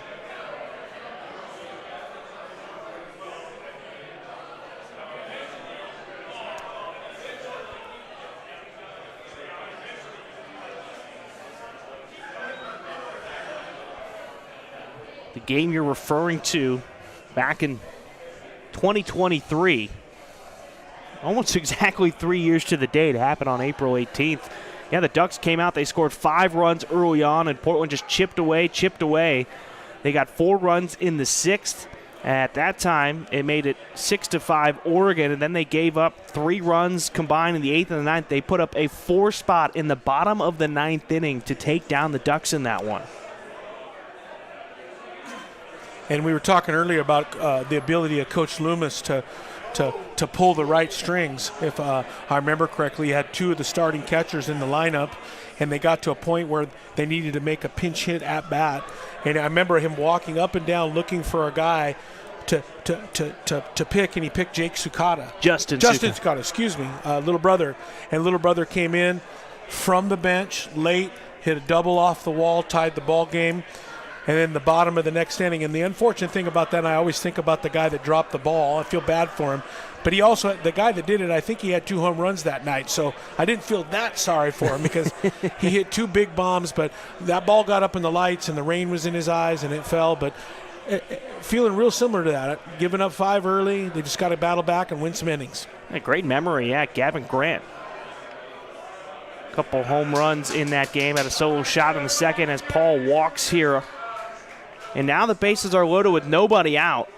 The game you're referring to back in 2023, almost exactly 3 years to the date, happened on April 18th. Yeah, the Ducks came out, they scored 5 runs early on, and Portland just chipped away. They got 4 runs in the 6th. At that time, it made it 6-5 Oregon, and then they gave up 3 runs combined in the 8th and the 9th. They put up a 4 spot in the bottom of the 9th inning to take down the Ducks in that one. And we were talking earlier about the ability of Coach Loomis to pull the right strings. If I remember correctly, he had 2 of the starting catchers in the lineup, and they got to a point where they needed to make a pinch hit at bat. And I remember him walking up and down looking for a guy to pick, and he picked Jake Sukata. Justin Sukata, excuse me, little brother. And little brother came in from the bench late, hit a double off the wall, tied the ball game. and then the bottom of the next inning. And the unfortunate thing about that, I always think about the guy that dropped the ball. I feel bad for him. But he also, the guy that did it, I think he had 2 home runs that night. So I didn't feel that sorry for him because he hit 2 big bombs. But that ball got up in the lights and the rain was in his eyes and it fell. But feeling real similar to that. Giving up 5 early, they just got to battle back and win some innings. A great memory, yeah, Gavin Grant. Couple home runs in that game, had a solo shot in the second as Paul walks here. And now the bases are loaded with nobody out.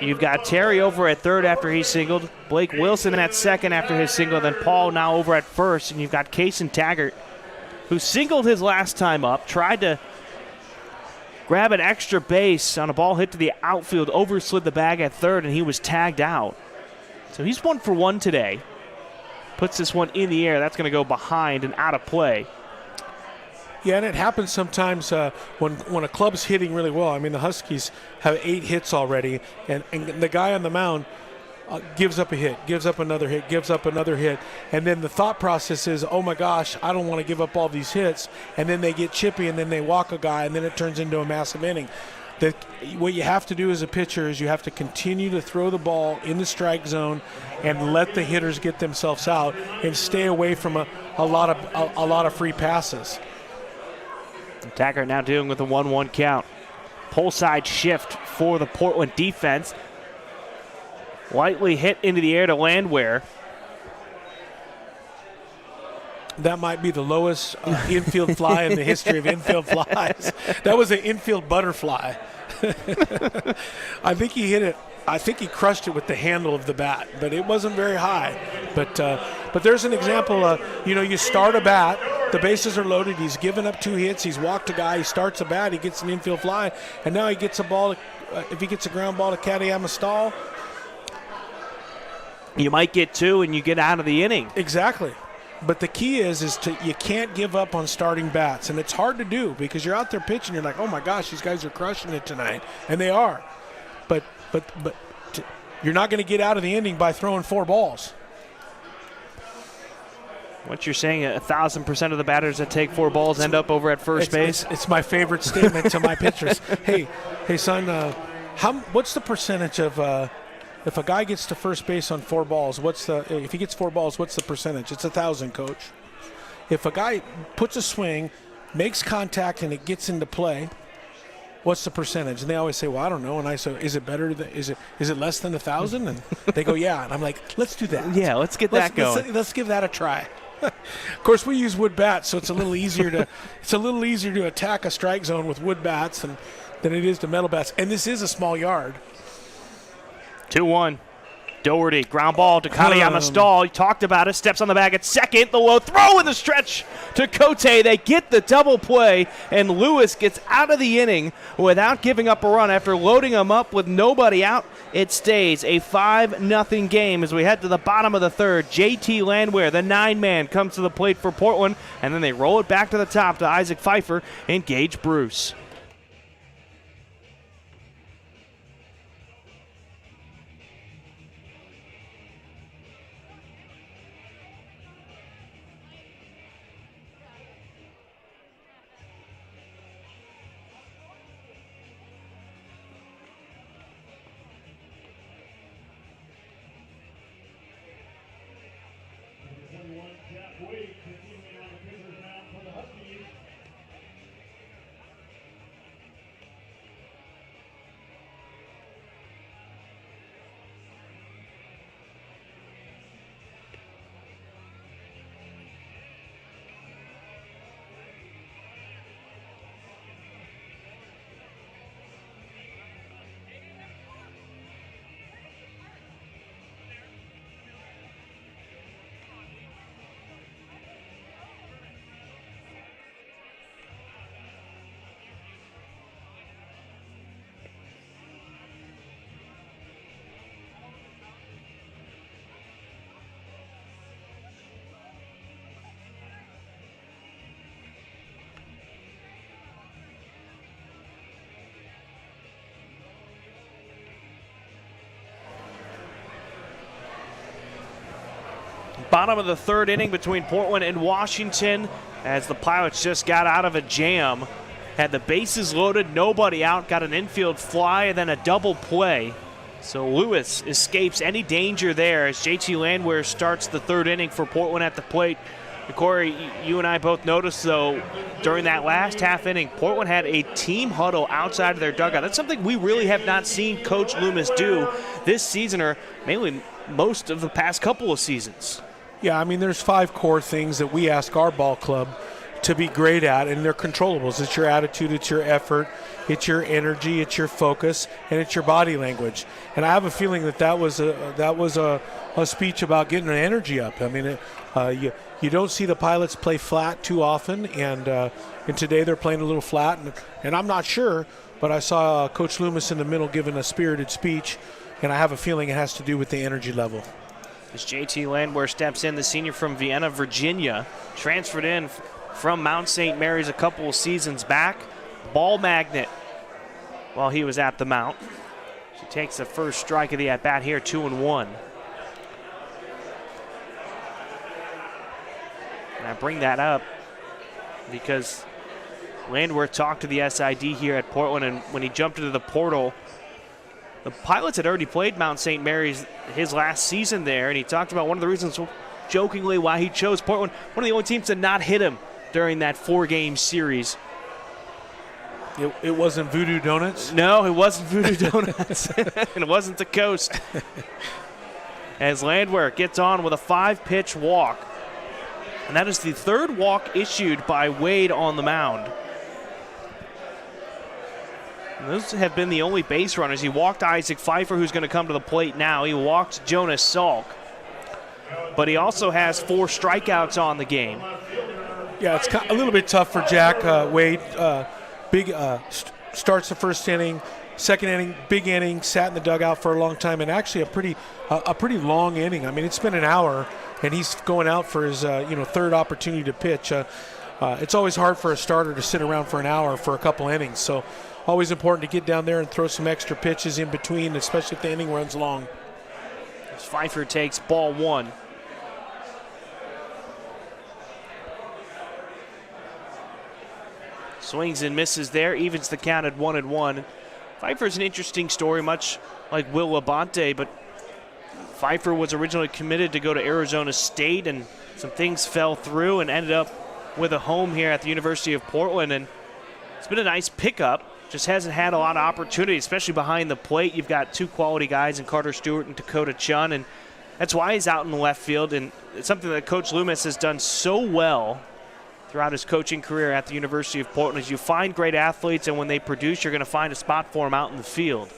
You've got Terry over at third after he singled, Blake Wilson at second after his single, then Paul now over at first, and you've got Kaysen Taggart, who singled his last time up, tried to grab an extra base on a ball hit to the outfield, overslid the bag at third, and he was tagged out. So he's 1 for 1 today. Puts this one in the air. That's going to go behind and out of play. Yeah, and it happens sometimes when a club's hitting really well. I mean, the Huskies have 8 hits already, and the guy on the mound gives up a hit, gives up another hit, gives up another hit, and then the thought process is, oh my gosh, I don't want to give up all these hits, and then they get chippy, and then they walk a guy, and then it turns into a massive inning. What you have to do as a pitcher is you have to continue to throw the ball in the strike zone and let the hitters get themselves out and stay away from a lot of free passes. Taggart now dealing with a 1-1 count. Pull side shift for the Portland defense. Lightly hit into the air to Landwehr. That might be the lowest infield fly in the history of infield flies. That was an infield butterfly. I think he hit it. I think he crushed it with the handle of the bat, but it wasn't very high. But there's an example. You start a bat, the bases are loaded. He's given up 2 hits. He's walked a guy. He starts a bat. He gets an infield fly, and now he gets a ball. If he gets a ground ball to Katayama Stahl, you might get 2 and you get out of the inning. Exactly. But the key is you can't give up on starting bats, and it's hard to do because you're out there pitching. You're like, oh my gosh, these guys are crushing it tonight, and they are. But you're not going to get out of the inning by throwing 4 balls. What you're saying, 1,000% of the batters that take 4 balls end up over at first base? It's my favorite statement to my pitchers. Hey, son, what's the percentage of if a guy gets to first base on 4 balls? If he gets 4 balls, what's the percentage? It's 1,000, coach. If a guy puts a swing, makes contact, and it gets into play, what's the percentage? And they always say, well, I don't know. And I say, is it better? Is it less than 1,000? And they go, yeah. And I'm like, let's do that. Yeah, let's get that going. Let's give that a try. Of course, we use wood bats, so it's a little easier to attack a strike zone with wood bats than it is to metal bats. And this is a small yard. 2-1. Doherty, ground ball to Katayama Stahl. He talked about it. Steps on the bag at second. The low throw in the stretch to Cote. They get the double play, and Lewis gets out of the inning without giving up a run after loading him up with nobody out. It stays a 5-0 game as we head to the bottom of the third. JT Landwehr, the 9-man, comes to the plate for Portland, and then they roll it back to the top to Isaac Pfeiffer and Gage Bruce. Bottom of the third inning between Portland and Washington. as the Pilots just got out of a jam. Had the bases loaded, nobody out, got an infield fly, and then a double play. So Lewis escapes any danger there as JT Landwehr starts the third inning for Portland at the plate. And Corey, you and I both noticed, though, during that last half inning, Portland had a team huddle outside of their dugout. That's something we really have not seen Coach Loomis do this season, or mainly most of the past couple of seasons. Yeah, I mean, there's 5 core things that we ask our ball club to be great at, and they're controllables. It's your attitude, it's your effort, it's your energy, it's your focus, and it's your body language. And I have a feeling that was a speech about getting the energy up. I mean, you don't see the Pilots play flat too often, and today they're playing a little flat. And I'm not sure, but I saw Coach Loomis in the middle giving a spirited speech, and I have a feeling it has to do with the energy level. As JT Landwehr steps in, the senior from Vienna, Virginia, transferred in from Mount St. Mary's a couple of seasons back. Ball magnet while he was at the Mount. She takes the first strike of the at-bat here, 2-1. And I bring that up because Landwehr talked to the SID here at Portland, and when he jumped into the portal, the Pilots had already played Mount St. Mary's his last season there, and he talked about one of the reasons, jokingly, why he chose Portland. One of the only teams to not hit him during that 4-game series. It wasn't Voodoo Donuts? No, it wasn't Voodoo Donuts. And it wasn't the Coast. As Landwehr gets on with a 5-pitch walk. And that is the third walk issued by Wade on the mound. And those have been the only base runners. He walked Isaac Pfeiffer, who's going to come to the plate now. He walked Jonas Salk. But he also has 4 strikeouts on the game. Yeah, it's a little bit tough for Jack Wade. Starts the first inning, second inning, big inning, sat in the dugout for a long time, and actually a pretty long inning. I mean, it's been an hour, and he's going out for his third opportunity to pitch. It's always hard for a starter to sit around for an hour for a couple innings, so always important to get down there and throw some extra pitches in between, especially if the inning runs long. As Pfeiffer takes ball 1. Swings and misses there, evens the count at 1-1. Pfeiffer's an interesting story, much like Will Labonte, but Pfeiffer was originally committed to go to Arizona State, and some things fell through and ended up with a home here at the University of Portland. And it's been a nice pickup, just hasn't had a lot of opportunity, especially behind the plate. You've got 2 quality guys in Carter Stewart and Dakota Chun, and that's why he's out in the left field. And it's something that Coach Loomis has done so well throughout his coaching career at the University of Portland. As you find great athletes, and when they produce, you're going to find a spot for them out in the field.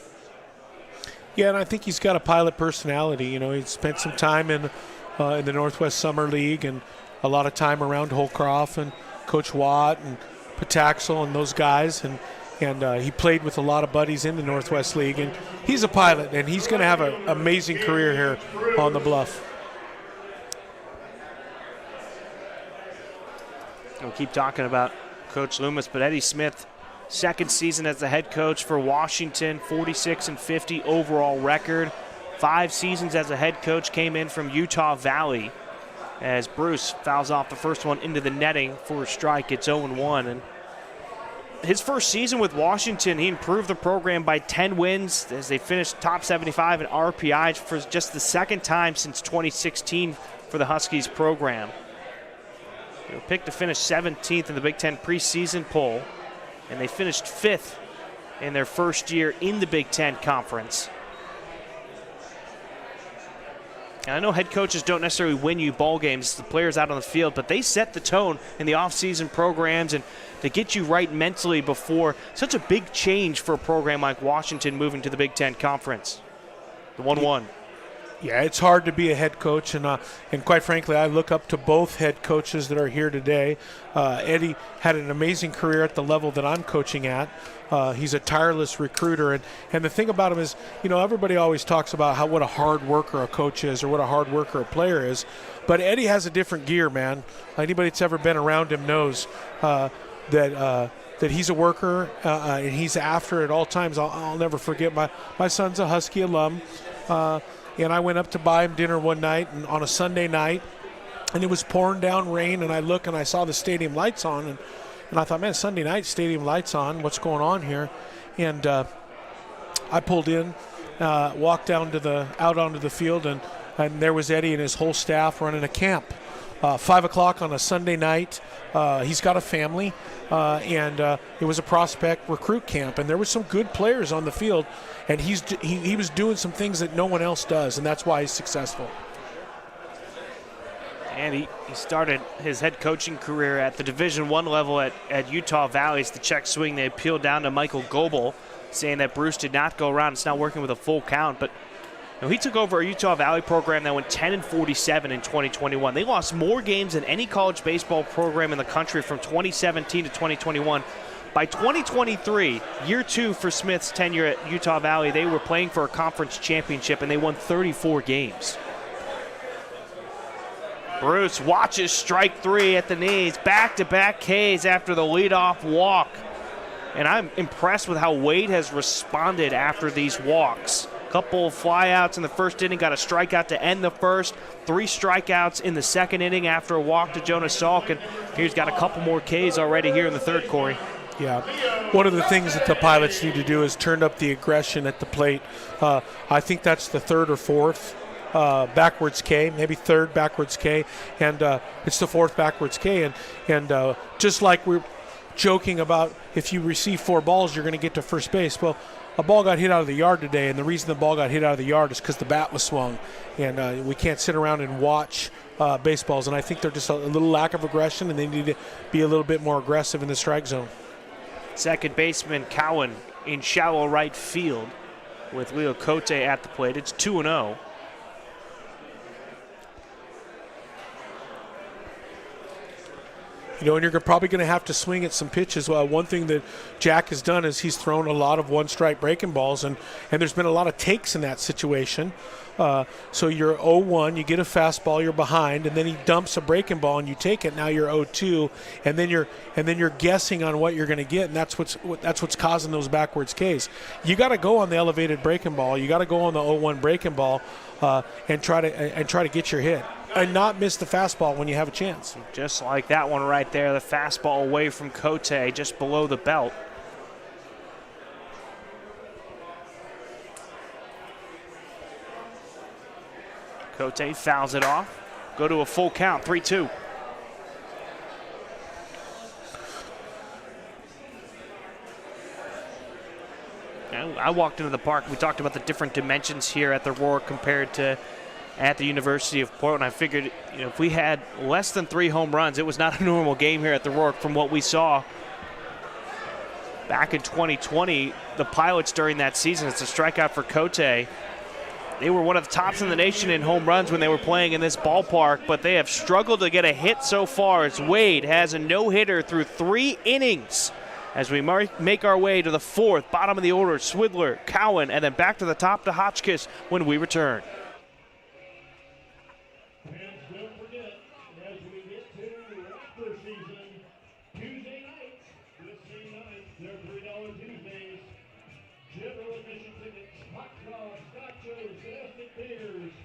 Yeah, and I think he's got a Pilot personality. You know, he spent some time in the Northwest Summer League and a lot of time around Holcroft and Coach Watt and Pataxel and those guys, and he played with a lot of buddies in the Northwest League. And he's a Pilot, and he's going to have an amazing career here on the Bluff. We'll keep talking about Coach Loomis, but Eddie Smith, second season as the head coach for Washington, 46-50 overall record. 5 seasons as a head coach, came in from Utah Valley as Bruce fouls off the first one into the netting for a strike. It's 0-1. And his first season with Washington, he improved the program by 10 wins as they finished top 75 in RPI for just the second time since 2016 for the Huskies program. They were picked to finish 17th in the Big Ten preseason poll, and they finished 5th in their first year in the Big Ten Conference. And I know head coaches don't necessarily win you ball games, the players out on the field, but they set the tone in the offseason programs and to get you right mentally before such a big change for a program like Washington moving to the Big Ten Conference. The 1-1. Yeah, it's hard to be a head coach, and quite frankly, I look up to both head coaches that are here today. Eddie had an amazing career at the level that I'm coaching at. He's a tireless recruiter, and the thing about him is, you know, everybody always talks about what a hard worker a coach is or what a hard worker a player is, but Eddie has a different gear, man. Anybody that's ever been around him knows that he's a worker and he's after at all times. I'll never forget my son's a Husky alum. And I went up to buy him dinner one night, and on a Sunday night, and it was pouring down rain, and I look and I saw the stadium lights on, and I thought, man, Sunday night, stadium lights on, what's going on here? And I pulled in, walked out onto the field, and there was Eddie and his whole staff running a camp. 5 o'clock on a Sunday night. He's got a family, and it was a prospect recruit camp, and there were some good players on the field, and he was doing some things that no one else does, and that's why he's successful. And he started his head coaching career at the Division I level at Utah Valley. It's the check swing. They appealed down to Michael Goebel, saying that Bruce did not go around. It's not working with a full count. But he took over a Utah Valley program that went 10-47 in 2021. They lost more games than any college baseball program in the country from 2017 to 2021. By 2023, year 2 for Smith's tenure at Utah Valley, they were playing for a conference championship, and they won 34 games. Bruce watches strike 3 at the knees. Back-to-back Ks after the leadoff walk. And I'm impressed with how Wade has responded after these walks. Couple of flyouts in the first inning, got a strikeout to end the first. 3 strikeouts in the second inning after a walk to Jonas Salk. And he's got a couple more Ks already here in the third, Corey. Yeah. One of the things that the Pilots need to do is turn up the aggression at the plate. I think that's the 3rd or 4th. Backwards K, maybe 3rd backwards K, and it's the 4th backwards K. And just like we're joking about if you receive 4 balls, you're going to get to first base. Well, a ball got hit out of the yard today, and the reason the ball got hit out of the yard is because the bat was swung. And we can't sit around and watch baseballs, and I think they're just a little lack of aggression, and they need to be a little bit more aggressive in the strike zone. Second baseman Cowan in shallow right field with Leo Cote at the plate. It's 2-0. You know, and you're probably going to have to swing at some pitches. Well, one thing that Jack has done is he's thrown a lot of one-strike breaking balls, and there's been a lot of takes in that situation. So you're 0-1, you get a fastball, you're behind, and then he dumps a breaking ball and you take it. Now you're 0-2, and then you're guessing on what you're going to get, and that's what's causing those backwards Ks. You got to go on the elevated breaking ball. You got to go on the 0-1 breaking ball and try to get your hit. And not miss the fastball when you have a chance. Just like that one right there, the fastball away from Cote, just below the belt. Cote fouls it off. Go to a full count, 3-2. I walked into the park. We talked about the different dimensions here at the Roar compared to at the University of Portland. I figured, if we had less than 3 home runs, it was not a normal game here at the Roar from what we saw back in 2020. The Pilots during that season, it's a strikeout for Cote. They were one of the tops in the nation in home runs when they were playing in this ballpark, but they have struggled to get a hit so far as Wade has a no-hitter through 3 innings. As we make our way to the 4th, bottom of the order, Swidler, Cowan, and then back to the top to Hotchkiss when we return. And don't forget, as we get to Raptor season, Tuesday nights, this same night, they're $3 Tuesdays. General admission tickets, hot dogs, nachos, domestic beers,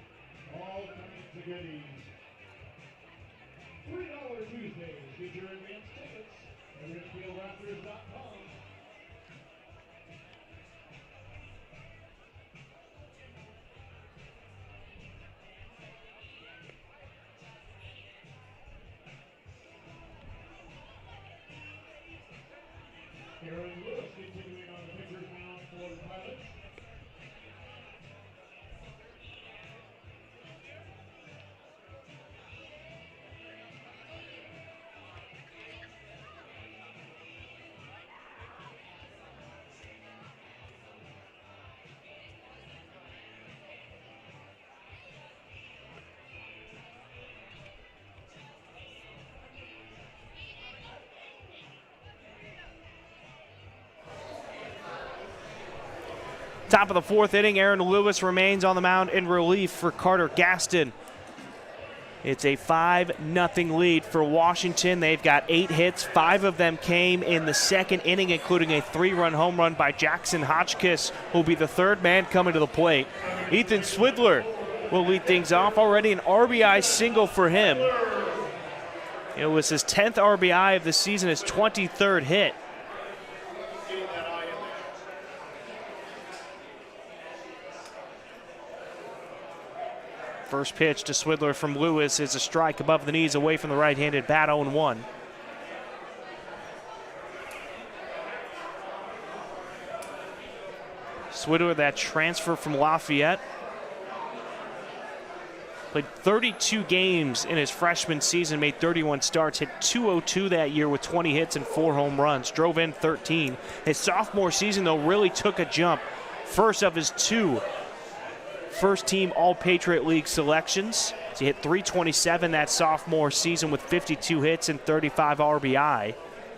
all coming to goodies. $3 Tuesdays. Get your advance tickets at RidgefieldRaptors.com. Aaron Lewis continuing on the pitcher's mound for the Pilots. Top of the 4th inning, Aaron Lewis remains on the mound in relief for Carter Gaston. It's a 5-0 lead for Washington. They've got 8 hits. 5 of them came in the second inning, including a 3-run home run by Jackson Hotchkiss, who will be the 3rd man coming to the plate. Ethan Swidler will lead things off. Already an RBI single for him. It was his 10th RBI of the season, his 23rd hit. First pitch to Swidler from Lewis is a strike above the knees away from the right-handed bat, 0-1. Swidler, that transfer from Lafayette. Played 32 games in his freshman season, made 31 starts, hit .202 that year with 20 hits and 4 home runs, drove in 13. His sophomore season, though, really took a jump. First of his 2 first-team All-Patriot League selections. So he hit .327 that sophomore season with 52 hits and 35 RBI.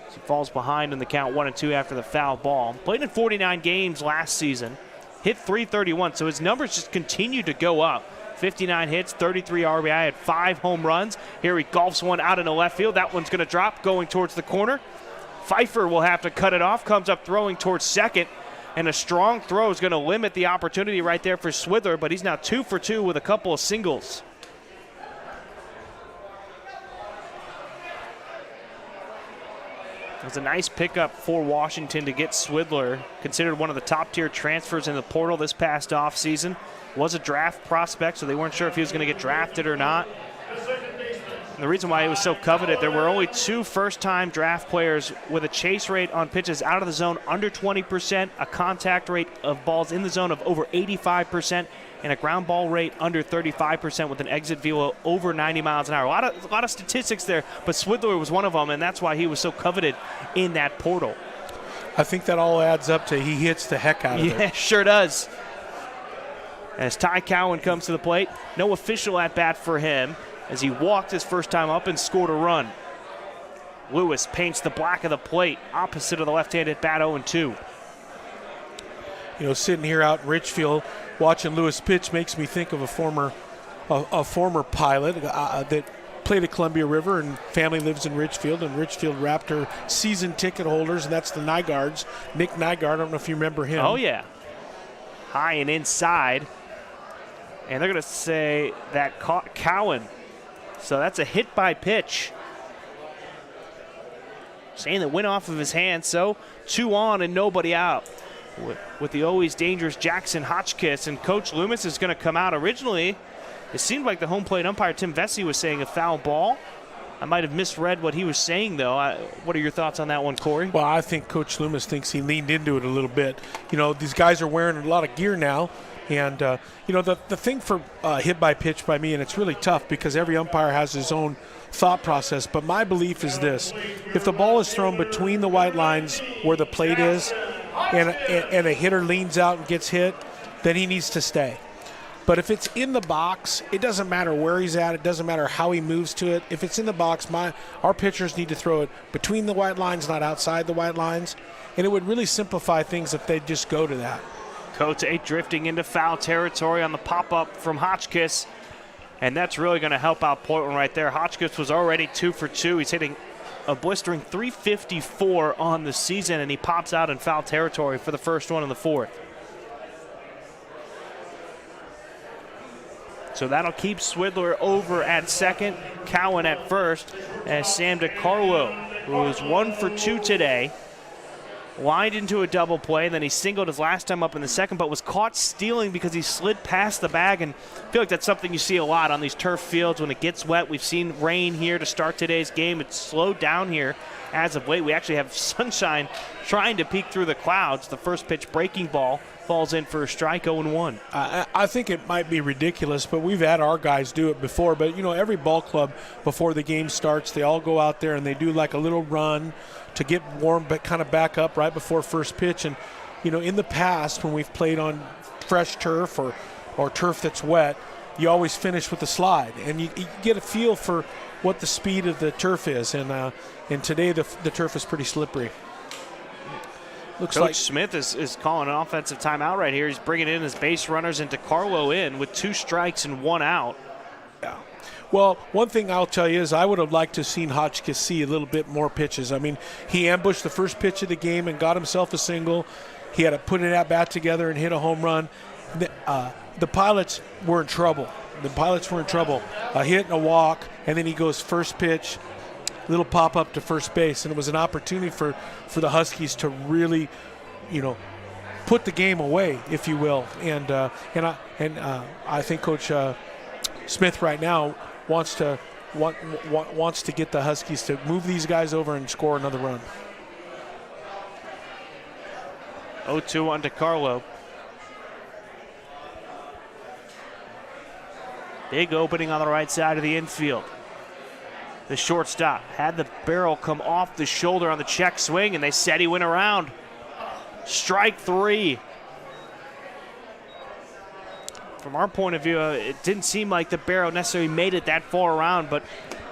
So he falls behind in the count 1-2 after the foul ball. Played in 49 games last season, hit .331, so his numbers just continue to go up. 59 hits, 33 RBI, had 5 home runs. Here he golfs one out into left field. That one's going to drop, going towards the corner. Pfeiffer will have to cut it off, comes up throwing towards second. And a strong throw is going to limit the opportunity right there for Swidler, but he's now 2 for 2 with a couple of singles. It was a nice pickup for Washington to get Swidler, considered one of the top-tier transfers in the portal this past offseason. Was a draft prospect, so they weren't sure if he was going to get drafted or not. And the reason why he was so coveted, there were only 2 first-time draft players with a chase rate on pitches out of the zone under 20%, a contact rate of balls in the zone of over 85%, and a ground ball rate under 35% with an exit velo over 90 miles an hour. A lot of statistics there, but Swidler was one of them, and that's why he was so coveted in that portal. I think that all adds up to he hits the heck out of it. Yeah, sure does. As Ty Cowan comes to the plate, no official at-bat for him, as he walked his first time up and scored a run. Lewis paints the black of the plate opposite of the left-handed bat, 0-2. You know, sitting here out in Ridgefield watching Lewis pitch makes me think of a former pilot that played at Columbia River, and family lives in Ridgefield, and Ridgefield Raptor season ticket holders, and that's the Nygaards. Nick Nygaard, I don't know if you remember him. Oh, yeah. High and inside. And they're going to say that caught Cowan. So that's a hit by pitch. Saying that went off of his hand, so 2 on and nobody out. With the always dangerous Jackson Hotchkiss, and Coach Loomis is going to come out. Originally, it seemed like the home plate umpire, Tim Vesey, was saying a foul ball. I might have misread what he was saying, though. What are your thoughts on that one, Corey? Well, I think Coach Loomis thinks he leaned into it a little bit. You know, these guys are wearing a lot of gear now. And, you know, the thing for hit by pitch by me, and it's really tough because every umpire has his own thought process, but my belief is this. If the ball is thrown between the white lines where the plate is and a hitter leans out and gets hit, then he needs to stay. But if it's in the box, it doesn't matter where he's at. It doesn't matter how he moves to it. If it's in the box, our pitchers need to throw it between the white lines, not outside the white lines. And it would really simplify things if they just go to that. Cote drifting into foul territory on the pop-up from Hotchkiss. And that's really going to help out Portland right there. Hotchkiss was already 2 for 2. He's hitting a blistering .354 on the season, and he pops out in foul territory for the first one in the 4th. So that'll keep Swidler over at second, Cowan at first, as Sam DiCarlo, who is 1 for 2 today, lined into a double play. Then he singled his last time up in the second, but was caught stealing because he slid past the bag. And I feel like that's something you see a lot on these turf fields when it gets wet. We've seen rain here to start today's game. It's slowed down here as of late. We actually have sunshine trying to peek through the clouds. The first pitch breaking ball falls in for a strike, 0-1. I think it might be ridiculous, but we've had our guys do it before. But, you know, every ball club before the game starts, they all go out there and they do like a little run to get warm but kind of back up right before first pitch. And, you know, in the past when we've played on fresh turf or turf that's wet, you always finish with a slide. And you get a feel for what the speed of the turf is. And today the turf is pretty slippery. Looks Coach like Smith is calling an offensive timeout right here. He's bringing in his base runners and DiCarlo in with 2 strikes and 1 out. Yeah. Well, one thing I'll tell you is I would have liked to have seen Hotchkiss see a little bit more pitches. I mean, he ambushed the first pitch of the game and got himself a single. He had to put an at-bat together and hit a home run. The Pilots were in trouble. A hit and a walk, and then he goes first pitch, little pop up to first base, and it was an opportunity for the Huskies to really, put the game away, if you will. And I think Coach Smith right now wants to get the Huskies to move these guys over and score another run. 0-2 on DeCarlo. Big opening on the right side of the infield. The shortstop had the barrel come off the shoulder on the check swing, and they said he went around. Strike 3. From our point of view, it didn't seem like the barrel necessarily made it that far around, but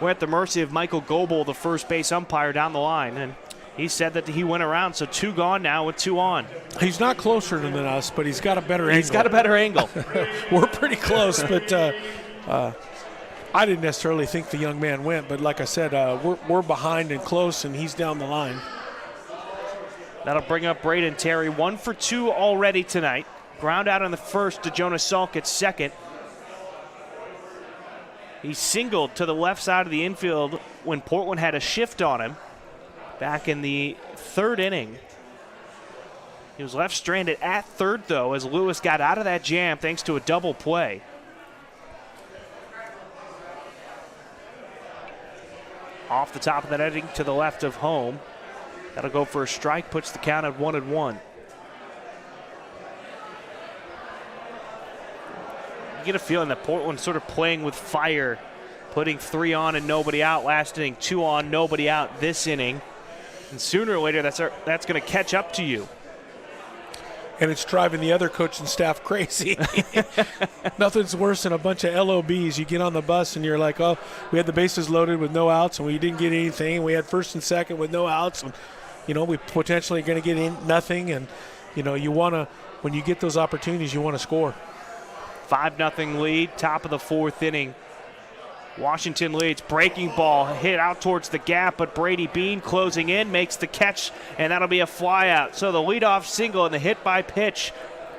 we're at the mercy of Michael Goebel, the first base umpire down the line, and he said that he went around, so 2 gone now with 2 on. He's not closer than us, but he's got a better angle. He's got a better angle. We're pretty close, but I didn't necessarily think the young man went, but like I said, we're behind and close, and he's down the line. That'll bring up Braden Terry. 1 for 2 already tonight. Ground out on the first to Jonas Salk at second. He singled to the left side of the infield when Portland had a shift on him back in the 3rd inning. He was left stranded at third, though, as Lewis got out of that jam thanks to a double play. Off the top of that inning to the left of home. That'll go for a strike, puts the count at 1-1. You get a feeling that Portland's sort of playing with fire, putting 3 on and nobody out last inning, 2 on, nobody out this inning. And sooner or later, that's going to catch up to you. And it's driving the other coaching staff crazy. Nothing's worse than a bunch of LOBs. You get on the bus and you're like, oh, we had the bases loaded with no outs and we didn't get anything. We had first and second with no outs. And, we potentially going to get in nothing. And, you want to, when you get those opportunities, you want to score. 5-0 lead, top of the 4th inning. Washington leads, breaking ball hit out towards the gap, but Brady Bean closing in, makes the catch, and that'll be a fly out. So the leadoff single and the hit by pitch,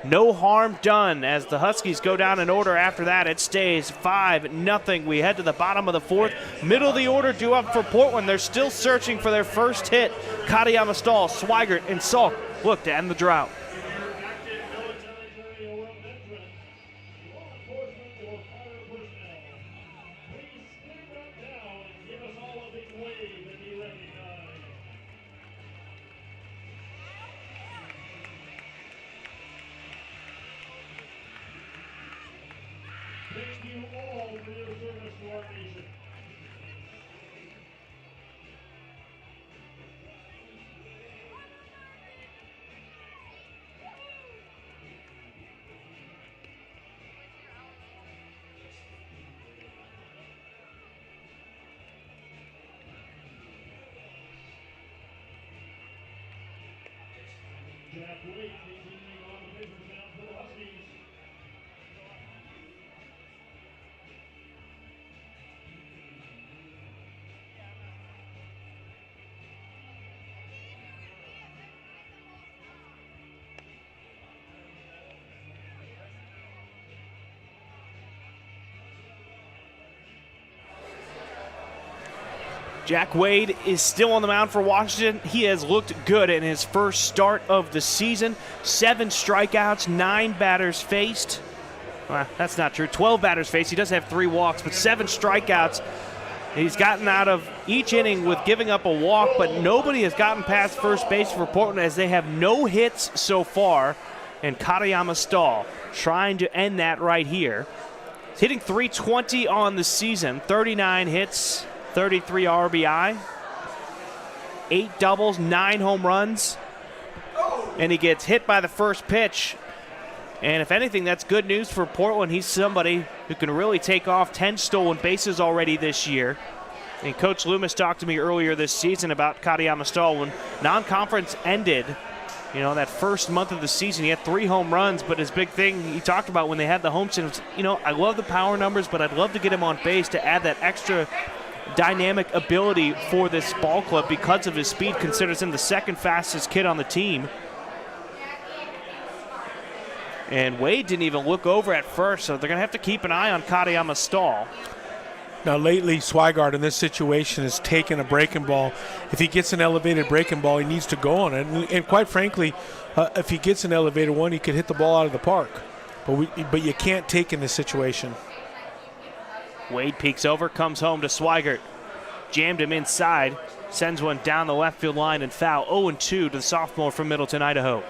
no harm done as the Huskies go down in order. After that, it stays 5-0. We head to the bottom of the 4th. Middle of the order due up for Portland. They're still searching for their first hit. Katayama Stahl, Swigert, and Salk look to end the drought. Thank you all for your service to our nation. Jack Wade continuing on the paper down for the Huskies. Jack Wade is still on the mound for Washington. He has looked good in his first start of the season. 7 strikeouts, 9 batters faced. Well, that's not true. 12 batters faced. He does have 3 walks, but 7 strikeouts. He's gotten out of each inning with giving up a walk, but nobody has gotten past first base for Portland as they have no hits so far. And Katayama Stahl trying to end that right here. He's hitting .320 on the season, 39 hits, 33 RBI, 8 doubles, 9 home runs, and he gets hit by the first pitch. And if anything, that's good news for Portland. He's somebody who can really take off 10 stolen bases already this year. And Coach Loomis talked to me earlier this season about Katayama Stahl. When non-conference ended, that first month of the season, he had 3 home runs, but his big thing he talked about when they had the homestand was, I love the power numbers, but I'd love to get him on base to add that extra dynamic ability for this ball club because of his speed. Considers him the 2nd fastest kid on the team. And Wade didn't even look over at first, so they're going to have to keep an eye on Katayama Stahl. Now, lately, Swigart in this situation has taken a breaking ball. If he gets an elevated breaking ball, he needs to go on it. And quite frankly, if he gets an elevated one, he could hit the ball out of the park. But you can't take in this situation. Wade peeks over, comes home to Swigart. Jammed him inside, sends one down the left field line and foul. 0-2 to the sophomore from Middleton, Idaho.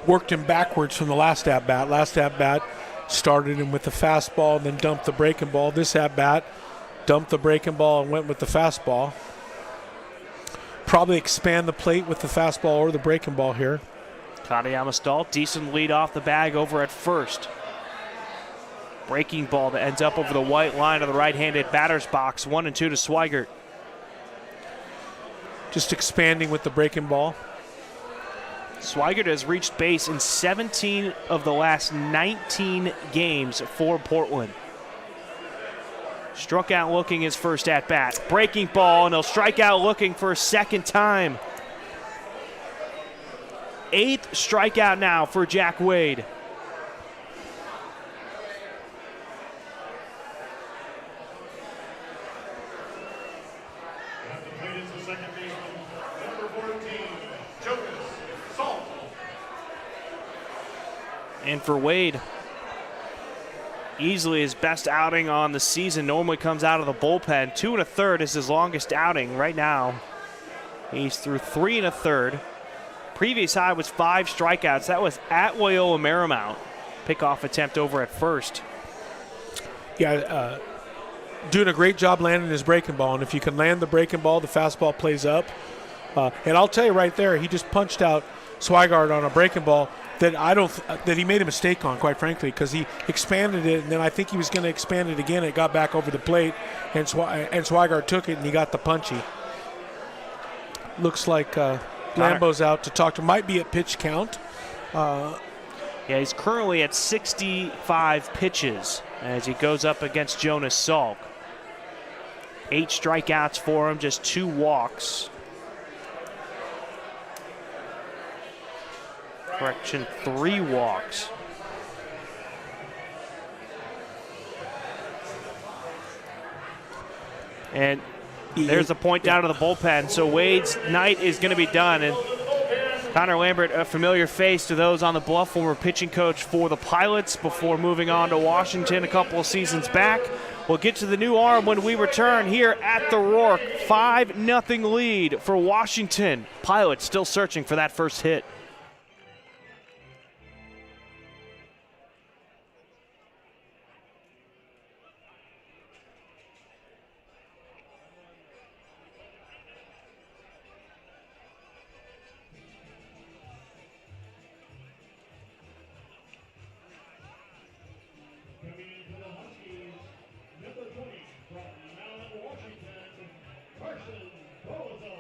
Worked him backwards from the last at-bat. Last at-bat started him with the fastball and then dumped the breaking ball. This at-bat dumped the breaking ball and went with the fastball. Probably expand the plate with the fastball or the breaking ball here. Katayama Stahl, decent lead off the bag over at first. Breaking ball that ends up over the white line of the right-handed batter's box. 1-2 to Swigart. Just expanding with the breaking ball. Swigart has reached base in 17 of the last 19 games for Portland. Struck out looking his first at-bat. Breaking ball, and he'll strike out looking for a second time. 8th strikeout now for Jack Wade. And for Wade, easily his best outing on the season. Normally comes out of the bullpen. 2 1/3 is his longest outing right now. He's through 3 1/3. Previous high was 5 strikeouts. That was at Loyola Marymount. Pickoff attempt over at first. Yeah, doing a great job landing his breaking ball. And if you can land the breaking ball, the fastball plays up. And I'll tell you right there, he just punched out Swigart on a breaking ball that he made a mistake on, quite frankly, because he expanded it, and then I think he was going to expand it again. It got back over the plate, and Swigart took it, and he got the punchy. Looks like Lambo's out to talk to. Might be at pitch count. Yeah, he's currently at 65 pitches as he goes up against Jonas Salk. 8 strikeouts for him, just 2 walks. Correction, 3 walks. And there's a point down to the bullpen. So Wade's night is going to be done. And Connor Lambert, a familiar face to those on the bluff, former pitching coach for the Pilots before moving on to Washington a couple of seasons back. We'll get to the new arm when we return here at the Rourke. 5-0 lead for Washington. Pilots still searching for that first hit. Coming into the Huskies, number 20 from Mount Washington, Carson Bozo.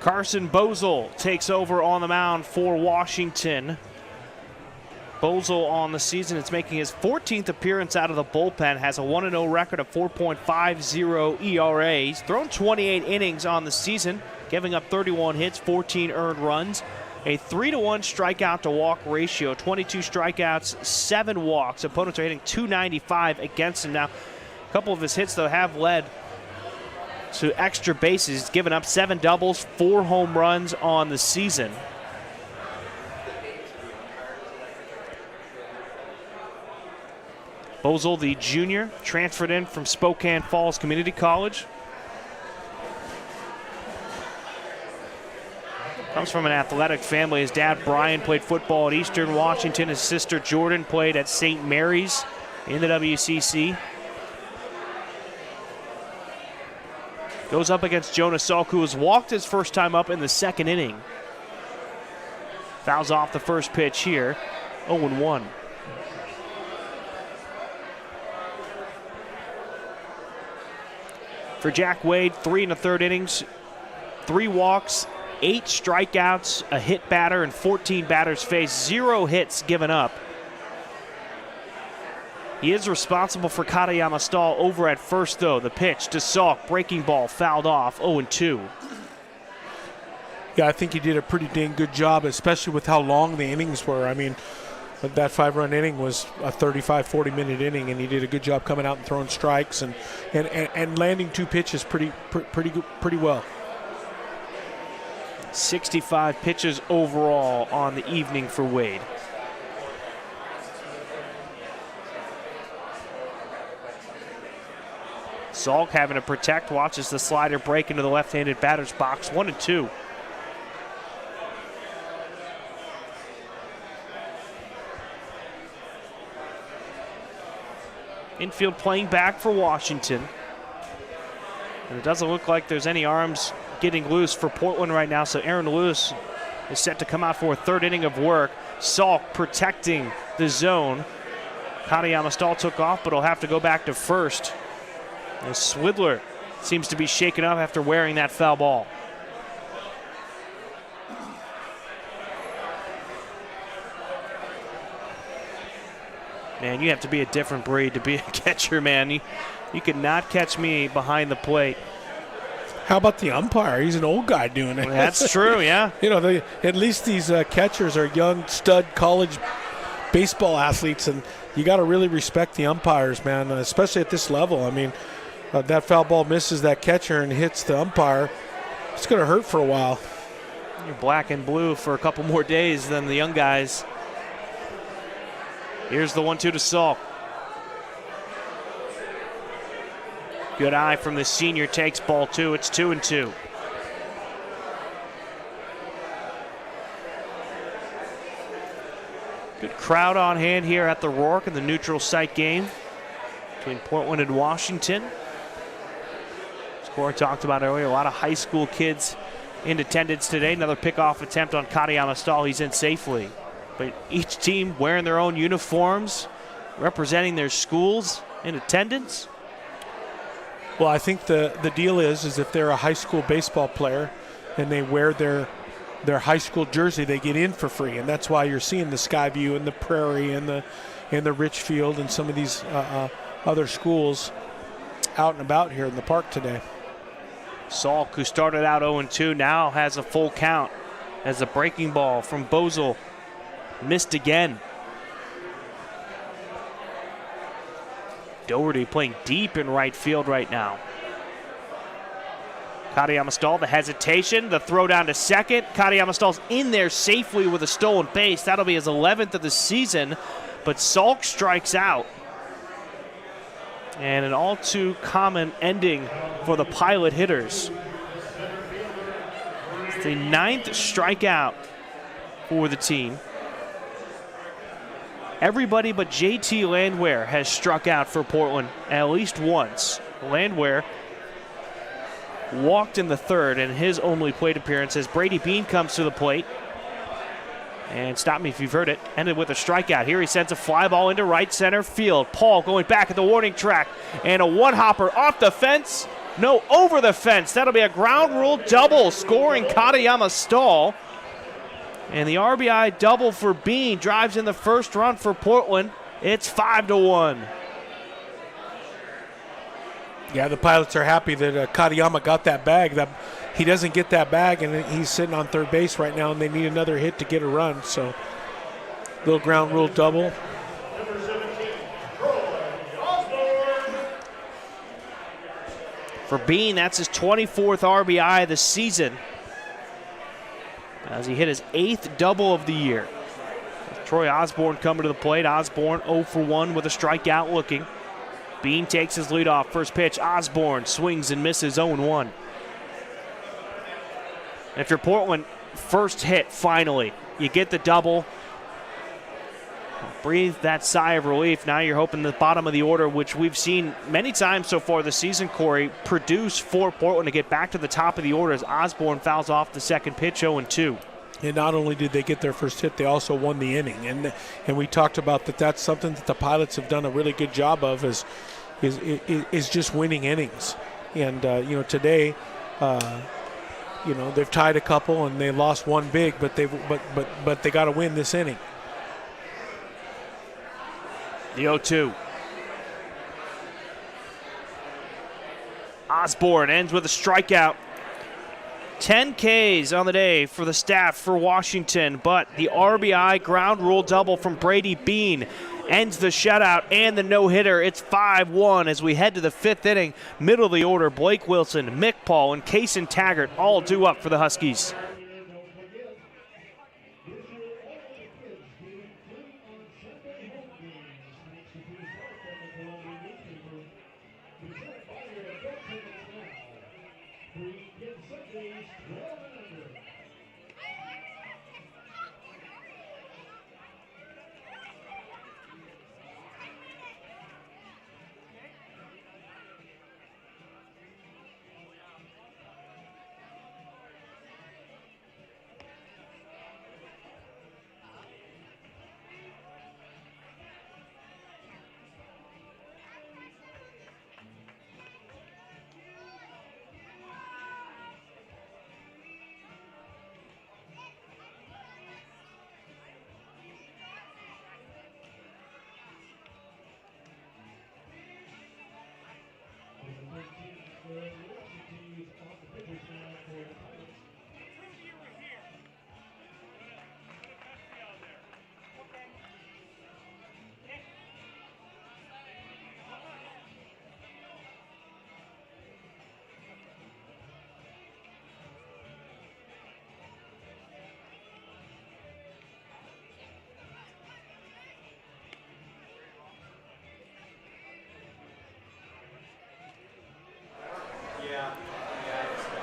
Carson Bozel takes over on the mound for Washington. Bozel on the season is making his 14th appearance out of the bullpen, has a 1-0 record of 4.50 ERA. He's thrown 28 innings on the season, giving up 31 hits, 14 earned runs. a 3-to-1 strikeout to walk ratio, 22 strikeouts, 7 walks. Opponents are hitting .295 against him. Now, a couple of his hits, though, have led to extra bases. He's given up 7 doubles, 4 home runs on the season. Bozel, the junior, transferred in from Spokane Falls Community College. Comes from an athletic family. His dad, Brian, played football at Eastern Washington. His sister, Jordan, played at St. Mary's in the WCC. Goes up against Jonas Salk, who has walked his first time up in the second inning. Fouls off the first pitch here, 0-1. For Jack Wade, 3 1/3 innings, 3 walks, 8 strikeouts, a hit batter, and 14 batters faced, 0 hits given up. He is responsible for Katayama Stahl over at first, though. The pitch to Salk, breaking ball, fouled off, 0-2. Yeah, I think he did a pretty dang good job, especially with how long the innings were. I mean, that 5-run inning was a 35, 40-minute inning, and he did a good job coming out and throwing strikes and landing 2 pitches pretty well. 65 pitches overall on the evening for Wade. Salk having to protect, watches the slider break into the left-handed batter's box, 1-2. Infield playing back for Washington. And it doesn't look like there's any arms getting loose for Portland right now, so Aaron Lewis is set to come out for a 3rd inning of work. Salk protecting the zone. Katayama Stahl took off, but he'll have to go back to first. And Swidler seems to be shaken up after wearing that foul ball. Man, you have to be a different breed to be a catcher, man. You could not catch me behind the plate. How about the umpire? He's an old guy doing it. Well, that's true, yeah. You know, at least these catchers are young stud college baseball athletes, and you got to really respect the umpires, man, especially at this level. I mean, that foul ball misses that catcher and hits the umpire. It's going to hurt for a while. You're black and blue for a couple more days than the young guys. Here's the 1-2 to Salk. Good eye from the senior, takes ball 2. It's 2-2. Good crowd on hand here at the Rourke in the neutral site game between Portland and Washington. Score I talked about earlier, a lot of high school kids in attendance today. Another pickoff attempt on Katayama Stahl. He's in safely. But each team wearing their own uniforms, representing their schools in attendance. Well, I think the deal is if they're a high school baseball player and they wear their high school jersey, they get in for free, and that's why you're seeing the Skyview and the Prairie and the Ridgefield and some of these other schools out and about here in the park today. Salk, who started out 0-2, now has a full count as a breaking ball from Bozel missed again. Doherty playing deep in right field right now. Katayama Stahl, the hesitation, the throw down to second. Katayama Stahl's in there safely with a stolen base. That'll be his 11th of the season, but Salk strikes out. And an all too common ending for the Pilot hitters. It's the 9th strikeout for the team. Everybody but JT Landwehr has struck out for Portland at least once. Landwehr walked in the 3rd in his only plate appearance as Brady Bean comes to the plate. And stop me if you've heard it. Ended with a strikeout. Here he sends a fly ball into right center field. Paul going back at the warning track. And a one-hopper off the fence. No, over the fence. That'll be a ground rule double, scoring Katayama Stahl. And the RBI double for Bean drives in the first run for Portland. It's 5-1. Yeah, the Pilots are happy that Katayama got that bag. That he doesn't get that bag, and he's sitting on third base right now, and they need another hit to get a run. So, little ground rule double. For Bean, that's his 24th RBI of the season, as he hit his 8th double of the year. Troy Osborne coming to the plate. Osborne 0 for 1 with a strikeout looking. Bean takes his lead off. First pitch, Osborne swings and misses 0-1. If you're Portland, first hit finally. You get the double. Breathe that sigh of relief. Now you're hoping the bottom of the order, which we've seen many times so far this season, Corey, produce for Portland to get back to the top of the order as Osborne fouls off the second pitch 0-2. And not only did they get their first hit, they also won the inning. And we talked about that. That's something that the Pilots have done a really good job of is just winning innings. And today, they've tied a couple and they lost one big, but they got to win this inning. The 0-2. Osborne ends with a strikeout. 10 Ks on the day for the staff for Washington, but the RBI ground rule double from Brady Bean ends the shutout and the no-hitter. It's 5-1 as we head to the 5th inning. Middle of the order, Blake Wilson, Mick Paul, and Kaysen Taggart all due up for the Huskies.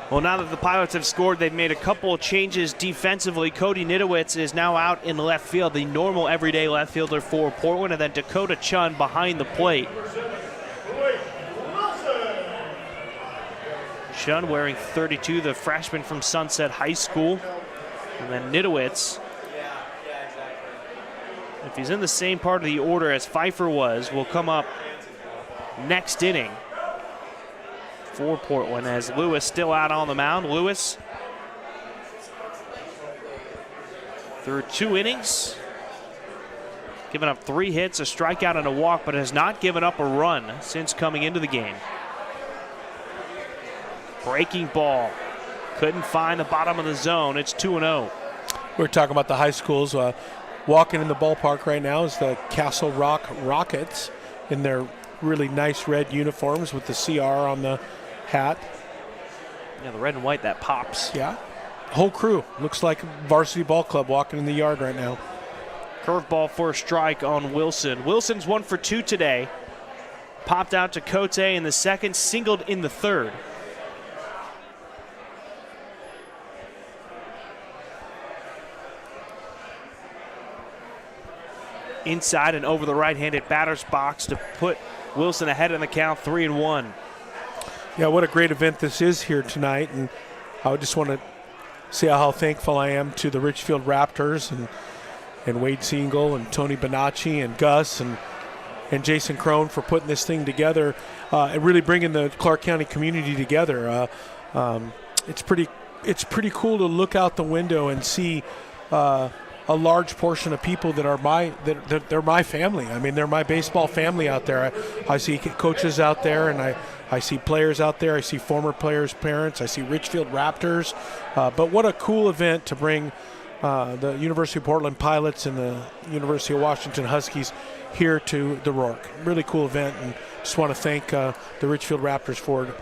Well, now that the Pilots have scored, they've made a couple of changes defensively. Cody Nidowitz is now out in left field, the normal everyday left fielder for Portland, and then Dakota Chun behind the plate. Chun wearing 32, the freshman from Sunset High School. And then Nidowitz, if he's in the same part of the order as Pfeiffer was, will come up next inning for Portland as Lewis still out on the mound. Lewis through 2 innings, given up 3 hits, a strikeout, and a walk, but has not given up a run since coming into the game. Breaking ball. Couldn't find the bottom of the zone. It's 2-0. We're talking about the high schools. Walking in the ballpark right now is the Castle Rock Rockets in their really nice red uniforms with the CR on the hat. Yeah, the red and white, that pops. Yeah. Whole crew. Looks like varsity ball club walking in the yard right now. Curveball for a strike on Wilson. Wilson's 1 for 2 today. Popped out to Cote in the second, singled in the third. Inside and over the right-handed batter's box to put Wilson ahead in the count, 3-1. Yeah, what a great event this is here tonight, and I just want to say how thankful I am to the Ridgefield Raptors and Wade Single and Tony Bonacci and Gus and Jason Crone for putting this thing together and really bringing the Clark County community together. It's pretty cool to look out the window and see a large portion of people that are they're my family. I mean, they're my baseball family out there. I see coaches out there, and I see players out there. I see former players' parents. I see Ridgefield Raptors. But what a cool event to bring the University of Portland Pilots and the University of Washington Huskies here to the Rourke. Really cool event, and just want to thank the Ridgefield Raptors for it.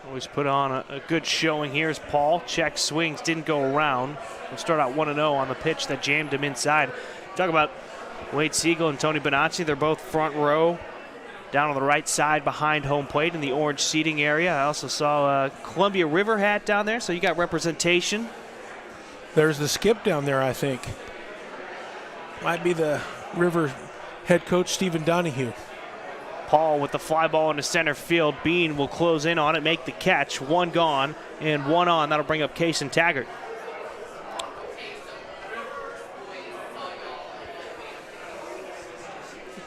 Always put on a good showing. Here's Paul. Check swings, didn't go around. We'll start out 1-0 on the pitch that jammed him inside. Talk about Wade Siegel and Tony Bonacci. They're both front row, down on the right side behind home plate in the orange seating area. I also saw a Columbia River hat down there, so you got representation. There's the skip down there, I think. Might be the River head coach, Stephen Donahue. Paul with the fly ball into center field. Bean will close in on it, make the catch. One gone and one on. That'll bring up Case and Taggart.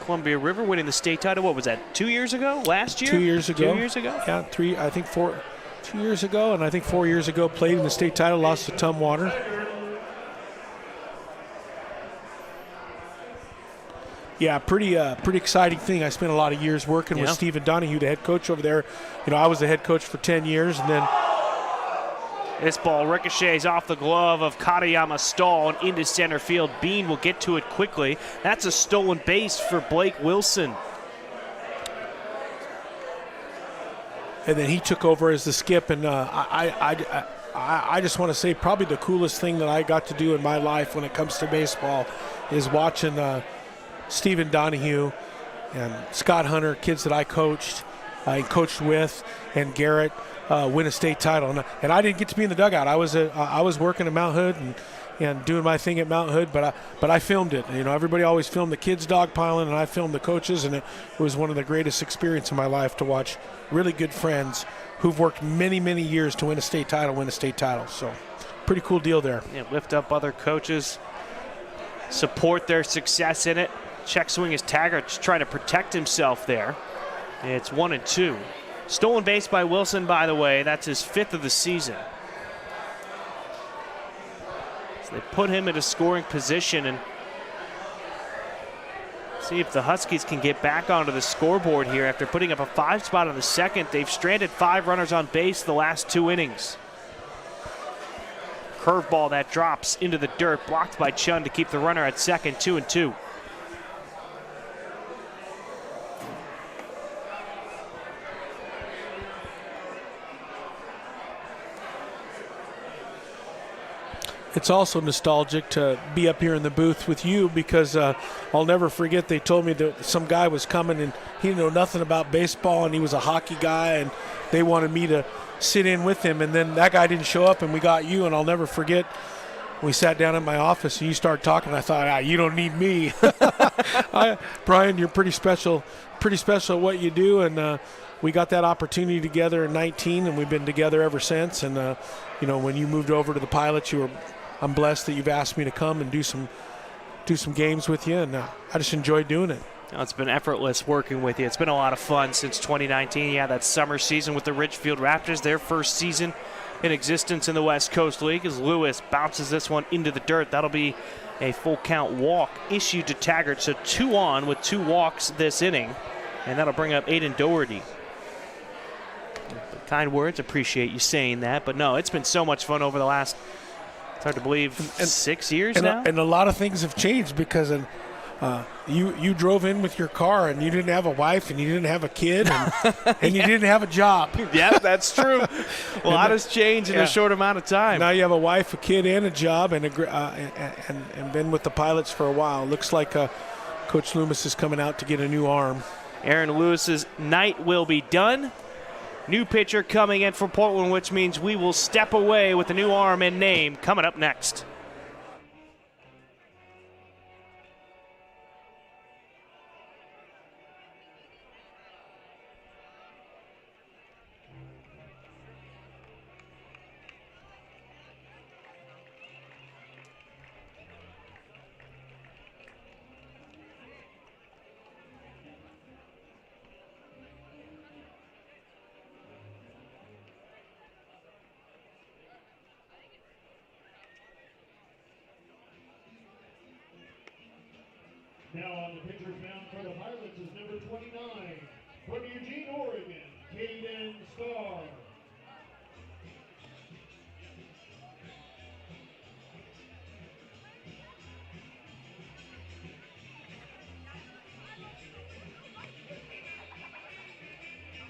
Columbia River winning the state title. What was that, 2 years ago? Last year? 2 years ago. 2 years ago? Yeah, 2 years ago, and I think 4 years ago played in the state title, lost to Tumwater. Yeah, pretty exciting thing. I spent a lot of years working with Stephen Donahue, the head coach over there. You know, I was the head coach for 10 years, and then this ball ricochets off the glove of Katayama Stahl and into center field. Bean will get to it quickly. That's a stolen base for Blake Wilson. And then he took over as the skip, and I just want to say probably the coolest thing that I got to do in my life when it comes to baseball is watching Stephen Donahue and Scott Hunter, kids that I coached with, and Garrett win a state title. And I didn't get to be in the dugout. I was working at Mount Hood and doing my thing at Mount Hood, but I filmed it. You know, everybody always filmed the kids dogpiling, and I filmed the coaches, and it was one of the greatest experiences of my life to watch really good friends who've worked many, many years to win a state title. So pretty cool deal there. Yeah, lift up other coaches, support their success in it. Check swing is Taggart just trying to protect himself there. It's 1-2. Stolen base by Wilson, by the way. That's his 5th of the season. So they put him in a scoring position and see if the Huskies can get back onto the scoreboard here. After putting up a 5 spot in the second, they've stranded 5 runners on base the last 2 innings. Curveball that drops into the dirt, blocked by Chun to keep the runner at second, 2-2. It's also nostalgic to be up here in the booth with you because I'll never forget they told me that some guy was coming and he didn't know nothing about baseball and he was a hockey guy and they wanted me to sit in with him, and then that guy didn't show up and we got you, and I'll never forget we sat down in my office and you started talking. I thought, you don't need me. Brian, you're pretty special at what you do, and we got that opportunity together in 19 and we've been together ever since. And you know, when you moved over to the Pilots, I'm blessed that you've asked me to come and do some games with you, and I just enjoyed doing it. It's been effortless working with you. It's been a lot of fun since 2019. Yeah, that summer season with the Ridgefield Raptors, their first season in existence in the West Coast League, as Lewis bounces this one into the dirt. That'll be a full count walk issued to Taggart. So 2 on with 2 walks this inning, and that'll bring up Aiden Doherty. Kind words, appreciate you saying that. But no, it's been so much fun over the last, it's hard to believe, 6 years now. And a lot of things have changed because you drove in with your car and you didn't have a wife and you didn't have a kid and you didn't have a job. Yeah, that's true. A lot has changed in a short amount of time. Now you have a wife, a kid, and a job, and been with the Pilots for a while. Looks like Coach Loomis is coming out to get a new arm. Aaron Lewis's night will be done. New pitcher coming in for Portland, which means we will step away with the new arm and name coming up next. Now on the pitcher's mound for the Pilots is number 29, From Eugene, Oregon, Caden Starr.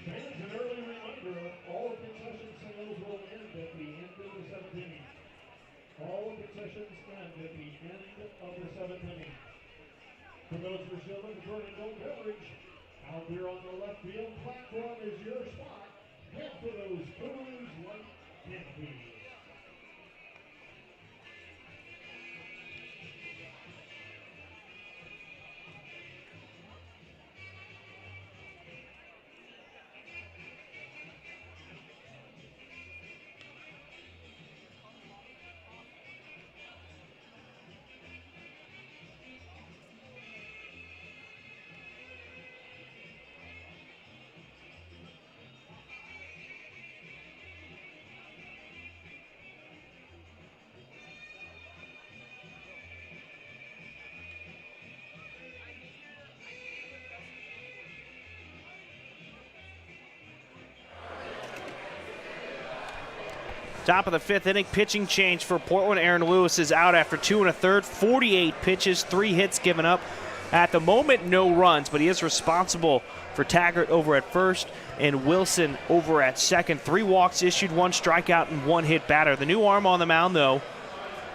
Fans, an early reminder, all concession sales will end at the end of the 7th inning. All concessions end at the end of the 7th inning. For those who are still looking for an adult beverage, out there on the left field platform is your spot. Head for those Coors Light canopies. Top of the 5th inning, pitching change for Portland. Aaron Lewis is out after 2 1/3, 48 pitches, 3 hits given up. At the moment, no runs, but he is responsible for Taggart over at first and Wilson over at second. 3 walks issued, 1 strikeout, and 1 hit batter. The new arm on the mound, though,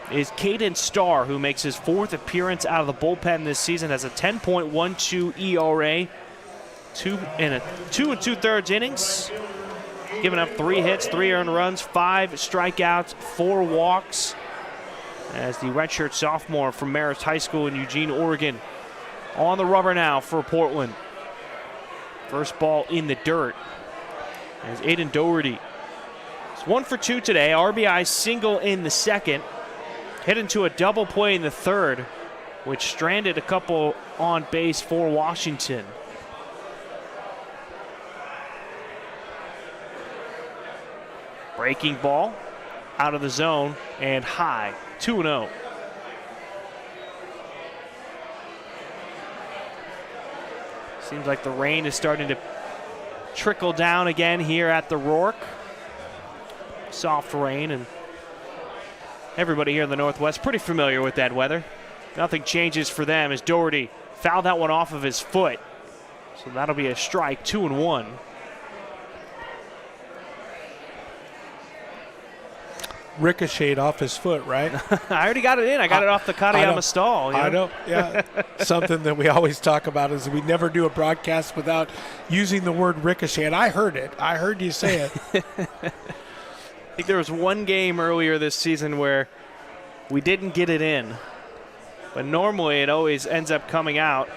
is Caden Starr, who makes his 4th appearance out of the bullpen this season, has a 10.12 ERA, 2 2/3 innings. Giving up 3 hits, 3 earned runs, 5 strikeouts, 4 walks. As the redshirt sophomore from Marist High School in Eugene, Oregon, on the rubber now for Portland. First ball in the dirt. As Aiden Doherty is 1 for 2 today. RBI single in the second. Hit into a double play in the third, which stranded a couple on base for Washington. Breaking ball out of the zone and high, 2-0. Seems like the rain is starting to trickle down again here at the Rourke. Soft rain, and everybody here in the Northwest pretty familiar with that weather. Nothing changes for them as Doherty fouled that one off of his foot. So that'll be a strike, 2-1. Ricocheted off his foot, right? I already got it in. I got it off the Katayama stall. I know, yeah. Something that we always talk about is we never do a broadcast without using the word ricochet. And I heard it. I heard you say it. I think there was one game earlier this season where we didn't get it in. But normally it always ends up coming out.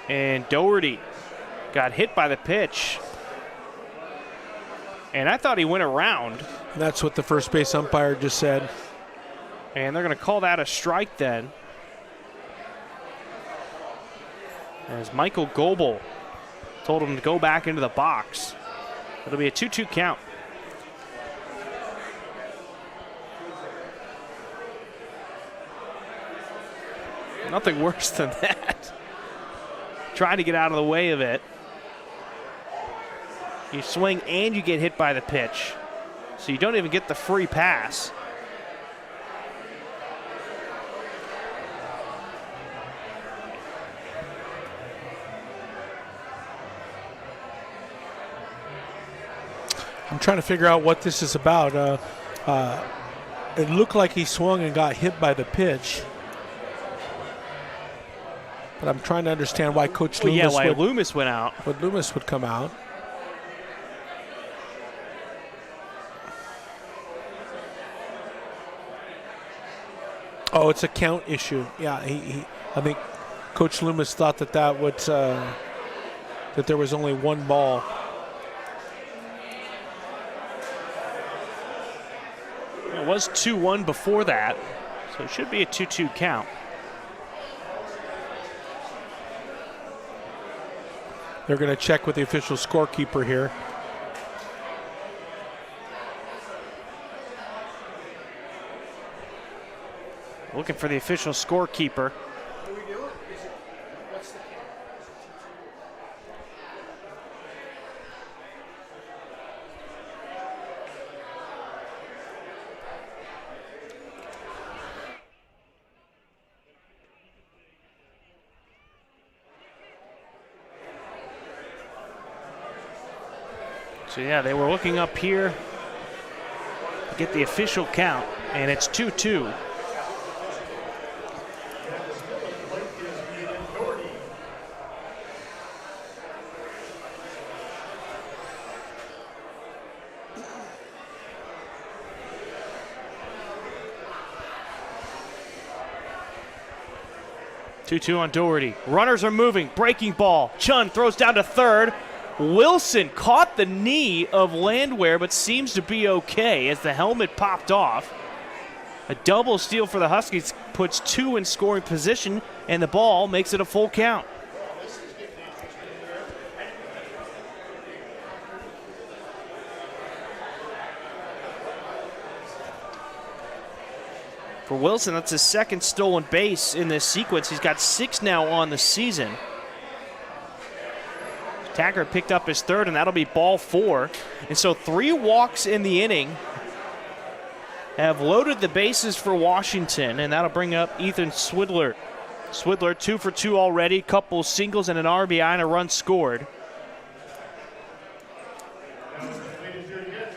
And Doherty got hit by the pitch. And I thought he went around. That's what the first base umpire just said. And they're going to call that a strike then. As Michael Goebel told him to go back into the box. It'll be a 2-2 count. Nothing worse than that. Trying to get out of the way of it. You swing and you get hit by the pitch. So you don't even get the free pass. I'm trying to figure out what this is about. It looked like he swung and got hit by the pitch. But I'm trying to understand why Coach Loomis Loomis went out. What Loomis would come out. Oh, it's a count issue. Yeah, I think Coach Loomis thought that that there was only one ball. It was 2-1 before that, so it should be a 2-2 count. They're going to check with the official scorekeeper here. Looking for the official scorekeeper. So yeah, they were looking up here to get the official count, and it's 2-2. Two on Doherty. Runners are moving. Breaking ball. Chun throws down to third. Wilson caught the knee of Landwehr, but seems to be okay as the helmet popped off. A double steal for the Huskies puts 2 in scoring position, and the ball makes it a full count. For Wilson, that's his second stolen base in this sequence. He's got 6 now on the season. Taggart picked up his third, and that'll be ball 4. And so 3 walks in the inning have loaded the bases for Washington, and that'll bring up Ethan Swidler. Swidler 2 for 2 already, couple singles and an RBI and a run scored.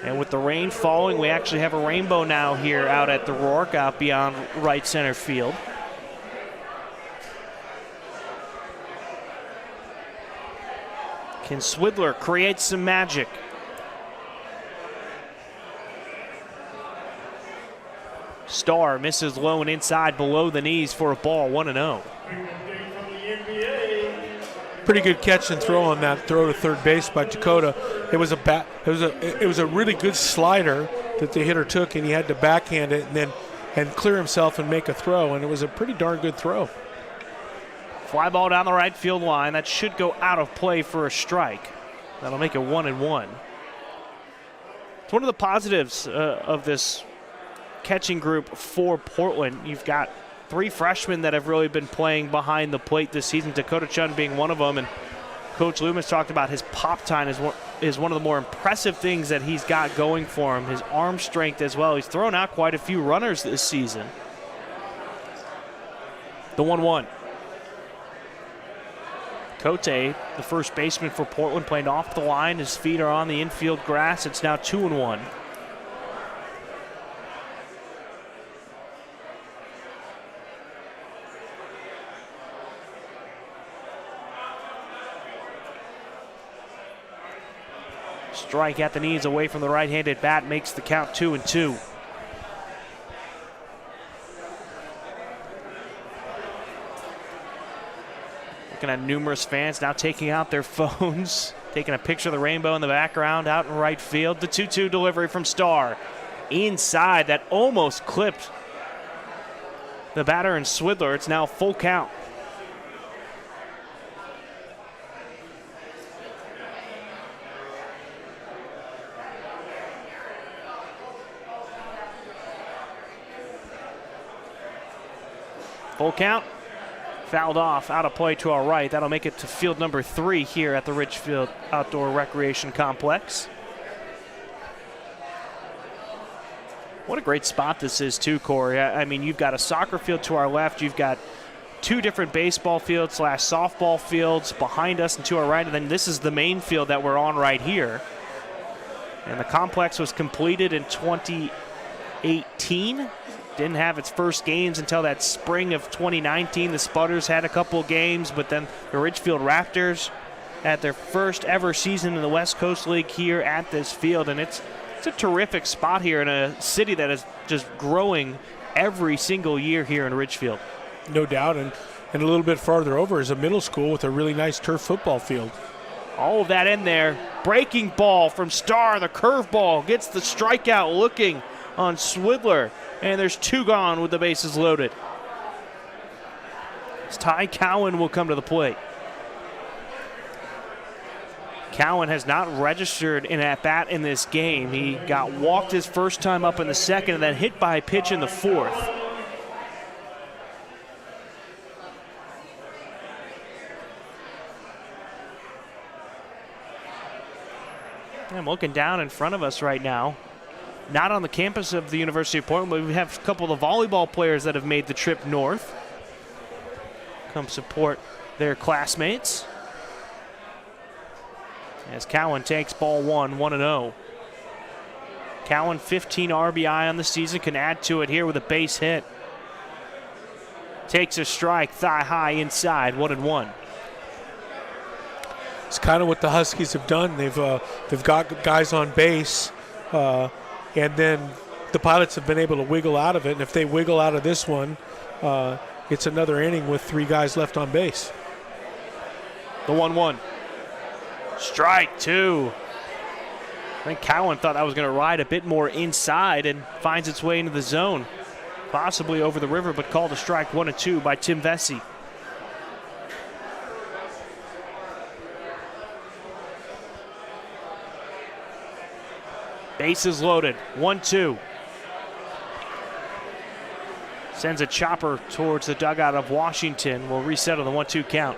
And with the rain falling, we actually have a rainbow now here out at the Rourke, out beyond right center field. Can Swidler create some magic? Starr misses low and inside below the knees for a ball, 1-0. Pretty good catch and throw on that throw to third base by Dakota. It was a really good slider that the hitter took, and he had to backhand it and clear himself and make a throw, and it was a pretty darn good throw. Fly ball down the right field line. That should go out of play for a strike. That'll make it 1-1. It's one of the positives of this catching group for Portland. You've got 3 freshmen that have really been playing behind the plate this season, Dakota Chun being one of them, and Coach Loomis talked about his pop time is one of the more impressive things that he's got going for him, his arm strength as well. He's thrown out quite a few runners this season. The 1-1. Cote, the first baseman for Portland, playing off the line. His feet are on the infield grass. It's now 2-1. Strike at the knees away from the right-handed bat makes the count 2-2. Looking at numerous fans now taking out their phones, taking a picture of the rainbow in the background out in right field. The 2-2 delivery from Starr. Inside, that almost clipped the batter and Swidler. It's now full count. Full count, fouled off, out of play to our right. That'll make it to field number 3 here at the Ridgefield Outdoor Recreation Complex. What a great spot this is too, Corey. I mean, you've got a soccer field to our left. You've got 2 different baseball fields / softball fields behind us and to our right. And then this is the main field that we're on right here. And the complex was completed in 2018. Didn't have its first games until that spring of 2019. The Spudders had a couple games, but then the Ridgefield Raptors had their first ever season in the West Coast League here at this field. And it's a terrific spot here in a city that is just growing every single year here in Ridgefield. No doubt, and a little bit farther over is a middle school with a really nice turf football field. All of that in there. Breaking ball from Starr. The curveball gets the strikeout looking on Swidler. And there's 2 gone with the bases loaded. Ty Cowan will come to the plate. Cowan has not registered an at-bat in this game. He got walked his first time up in the second and then hit by a pitch in the 4th. I'm looking down in front of us right now. Not on the campus of the University of Portland, but we have a couple of the volleyball players that have made the trip north. Come support their classmates. as Cowan takes ball 1-0. Cowan, 15 RBI on the season, can add to it here with a base hit. Takes a strike, thigh high inside, 1-1. It's kind of what the Huskies have done. They've got guys on base, and then the Pilots have been able to wiggle out of it. And if they wiggle out of this one, it's another inning with 3 guys left on base. The 1-1. Strike 2. I think Cowan thought that was going to ride a bit more inside and finds its way into the zone. Possibly over the river, but called a strike 1-2 by Tim Vesey. Bases loaded, 1-2. Sends a chopper towards the dugout of Washington. Will reset on the 1-2 count.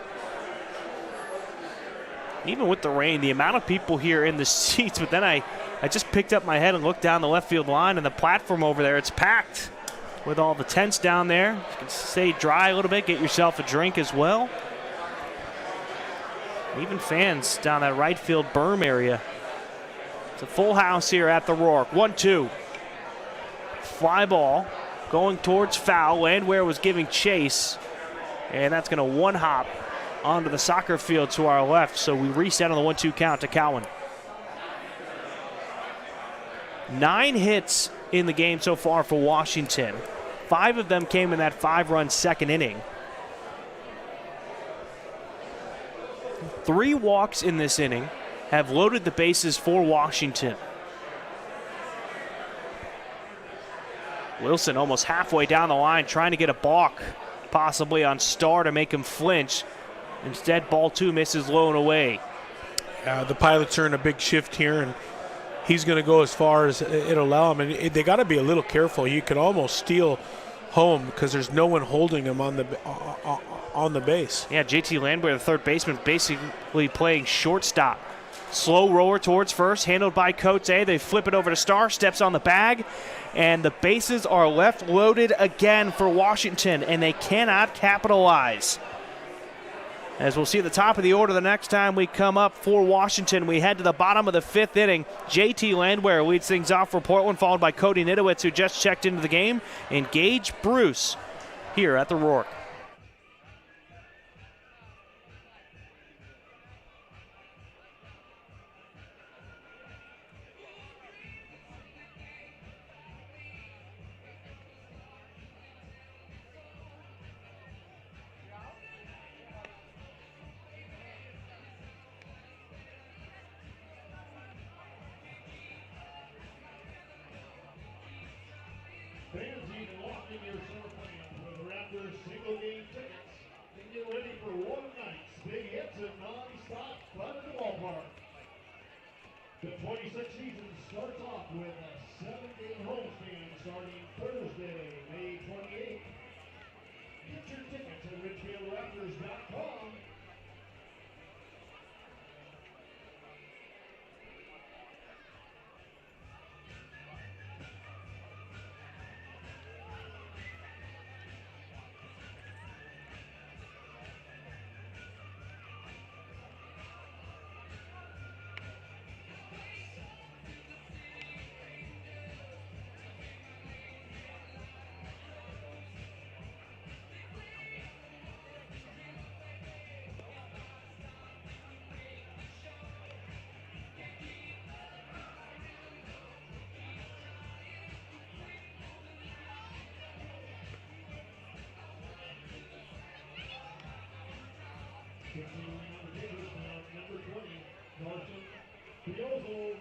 Even with the rain, the amount of people here in the seats, but then I just picked up my head and looked down the left field line, and the platform over there, it's packed with all the tents down there. You can stay dry a little bit, get yourself a drink as well. Even fans down that right field berm area. It's a full house here at the Rourke. 1-2. Fly ball going towards foul. Landwehr was giving chase, and that's going to one-hop onto the soccer field to our left, so we reset on the 1-2 count to Cowan. 9 hits in the game so far for Washington. 5 of them came in that 5-run second inning. 3 walks in this inning have loaded the bases for Washington. Wilson almost halfway down the line trying to get a balk, possibly on Starr to make him flinch. Instead, ball 2 misses low and away. The Pilots are in a big shift here, and he's going to go as far as it'll allow him. And they got to be a little careful. You could almost steal home because there's no one holding him on the base. Yeah, JT Landwehr, the third baseman, basically playing shortstop. Slow roller towards first, handled by Coates. They flip it over to Starr, steps on the bag, and the bases are left loaded again for Washington, and they cannot capitalize. As we'll see at the top of the order the next time we come up for Washington, we head to the bottom of the 5th inning. JT Landwehr leads things off for Portland, followed by Cody Nidowitz, who just checked into the game, and Gage Bruce here at the Rourke. Fans, you can walk in your surf plans with Raptors single game tickets and get ready for one night's big hits and non-stop fun at the ballpark. The 26th season starts off with a 7-game homestand starting Thursday, May 28th. Get your tickets at RidgefieldRaptors.com. Continuing on the digits now, number 20, Carson Piozo.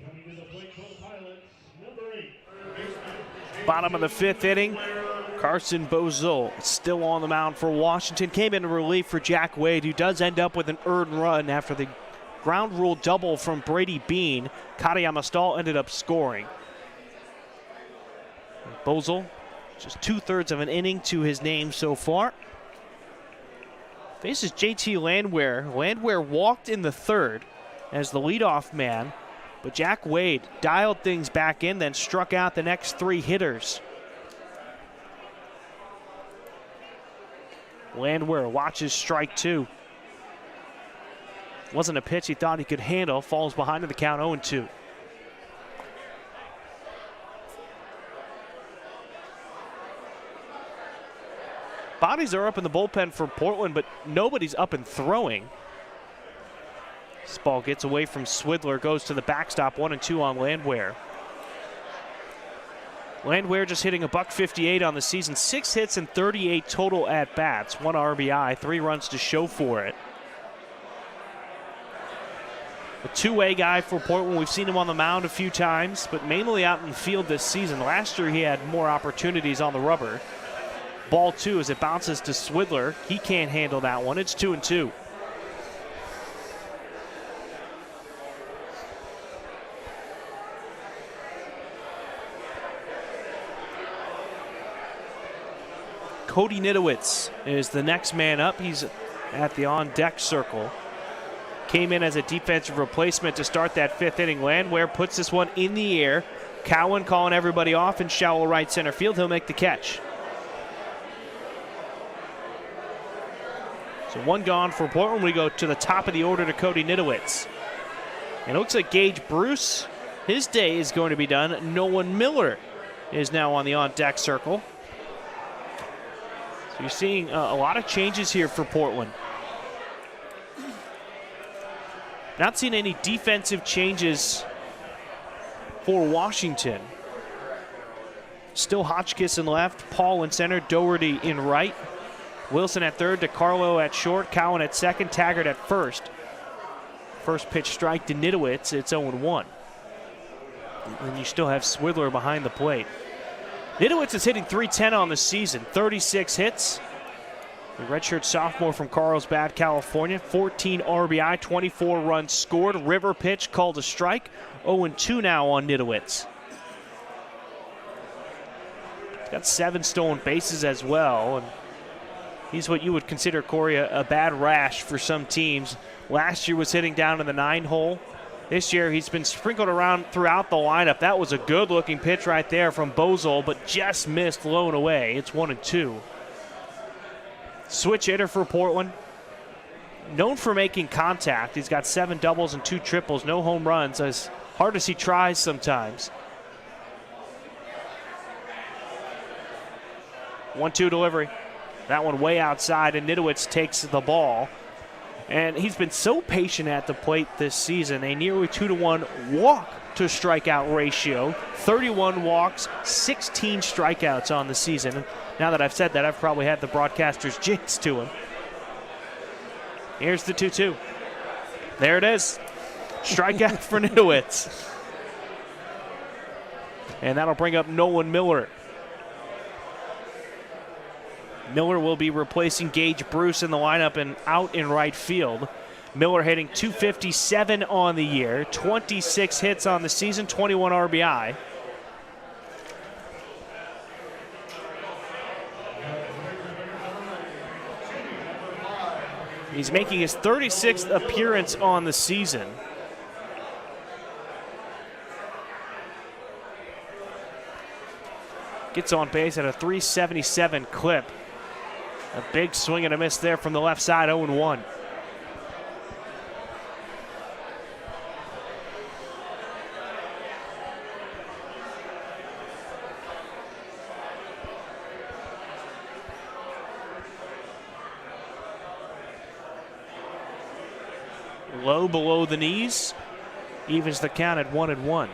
Coming to the plate for the Pilots, number 8. Bottom of the 5th inning. Carson Bozol still on the mound for Washington. Came into relief for Jack Wade, who does end up with an earned run after the ground rule double from Brady Bean. Katayama Stahl ended up scoring. Bozol, just 2/3 of an inning to his name so far. faces JT Landwehr. Landwehr walked in the third as the leadoff man, but Jack Wade dialed things back in, then struck out the next 3 hitters. Landwehr watches strike 2. Wasn't a pitch he thought he could handle. Falls behind in the count, 0-2. Bodies are up in the bullpen for Portland, but nobody's up and throwing. This ball gets away from Swidler, goes to the backstop, 1-2 on Landwehr. Landwehr just hitting $158 on the season, 6 hits and 38 total at-bats, 1 RBI, 3 runs to show for it. A two-way guy for Portland. We've seen him on the mound a few times, but mainly out in the field this season. Last year he had more opportunities on the rubber. Ball 2 as it bounces to Swidler. He can't handle that one. It's 2-2. Cody Nitowitz is the next man up. He's at the on-deck circle. Came in as a defensive replacement to start that 5th inning. Landwehr puts this one in the air. Cowan calling everybody off in shallow right center field. He'll make the catch. So 1 gone for Portland. We go to the top of the order to Cody Nitowitz. And it looks like Gage Bruce, his day is going to be done. Nolan Miller is now on the on-deck circle. So you're seeing a lot of changes here for Portland. Not seeing any defensive changes for Washington. Still Hotchkiss in left, Paul in center, Doherty in right. Wilson at third, DeCarlo at short, Cowan at second, Taggart at first. First pitch strike to Nitowitz, it's 0-1. And you still have Swidler behind the plate. Nitowitz is hitting .310 on the season, 36 hits. The redshirt sophomore from Carlsbad, California, 14 RBI, 24 runs scored. River pitch called a strike. 0-2 now on Nitowitz. He's got 7 stolen bases as well. And he's what you would consider, Corey, a bad rash for some teams. Last year was hitting down in the 9-hole. This year he's been sprinkled around throughout the lineup. That was a good-looking pitch right there from Bozol, but just missed low and away. It's 1-2. Switch hitter for Portland. Known for making contact. He's got 7 doubles and 2 triples, no home runs, as hard as he tries sometimes. 1-2 delivery. That one way outside, and Nitowitz takes the ball. And he's been so patient at the plate this season. A nearly 2-to-1 walk to strikeout ratio. 31 walks, 16 strikeouts on the season. And now that I've said that, I've probably had the broadcaster's jinx to him. Here's the 2-2. There it is. Strikeout for Nitowitz. And that'll bring up Nolan Miller. Miller will be replacing Gage Bruce in the lineup and out in right field. Miller hitting .257 on the year, 26 hits on the season, 21 RBI. He's making his 36th appearance on the season. Gets on base at a .377 clip. A big swing and a miss there from the left side, 0-1. Low below the knees, evens the count at 1-1.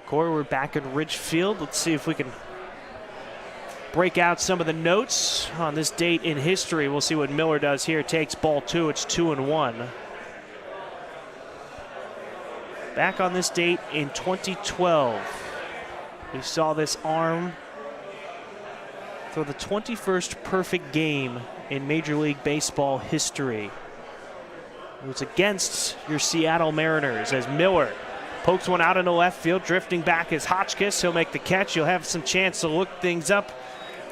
Corey, we're back at Ridgefield. Let's see if we can break out some of the notes on this date in history. We'll see what Miller does here. Takes ball 2. It's 2-1. Back on this date in 2012, we saw this arm throw the 21st perfect game in Major League Baseball history. It was against your Seattle Mariners as Miller Pokes one out into left field. Drifting back is Hotchkiss. He'll make the catch. You'll have some chance to look things up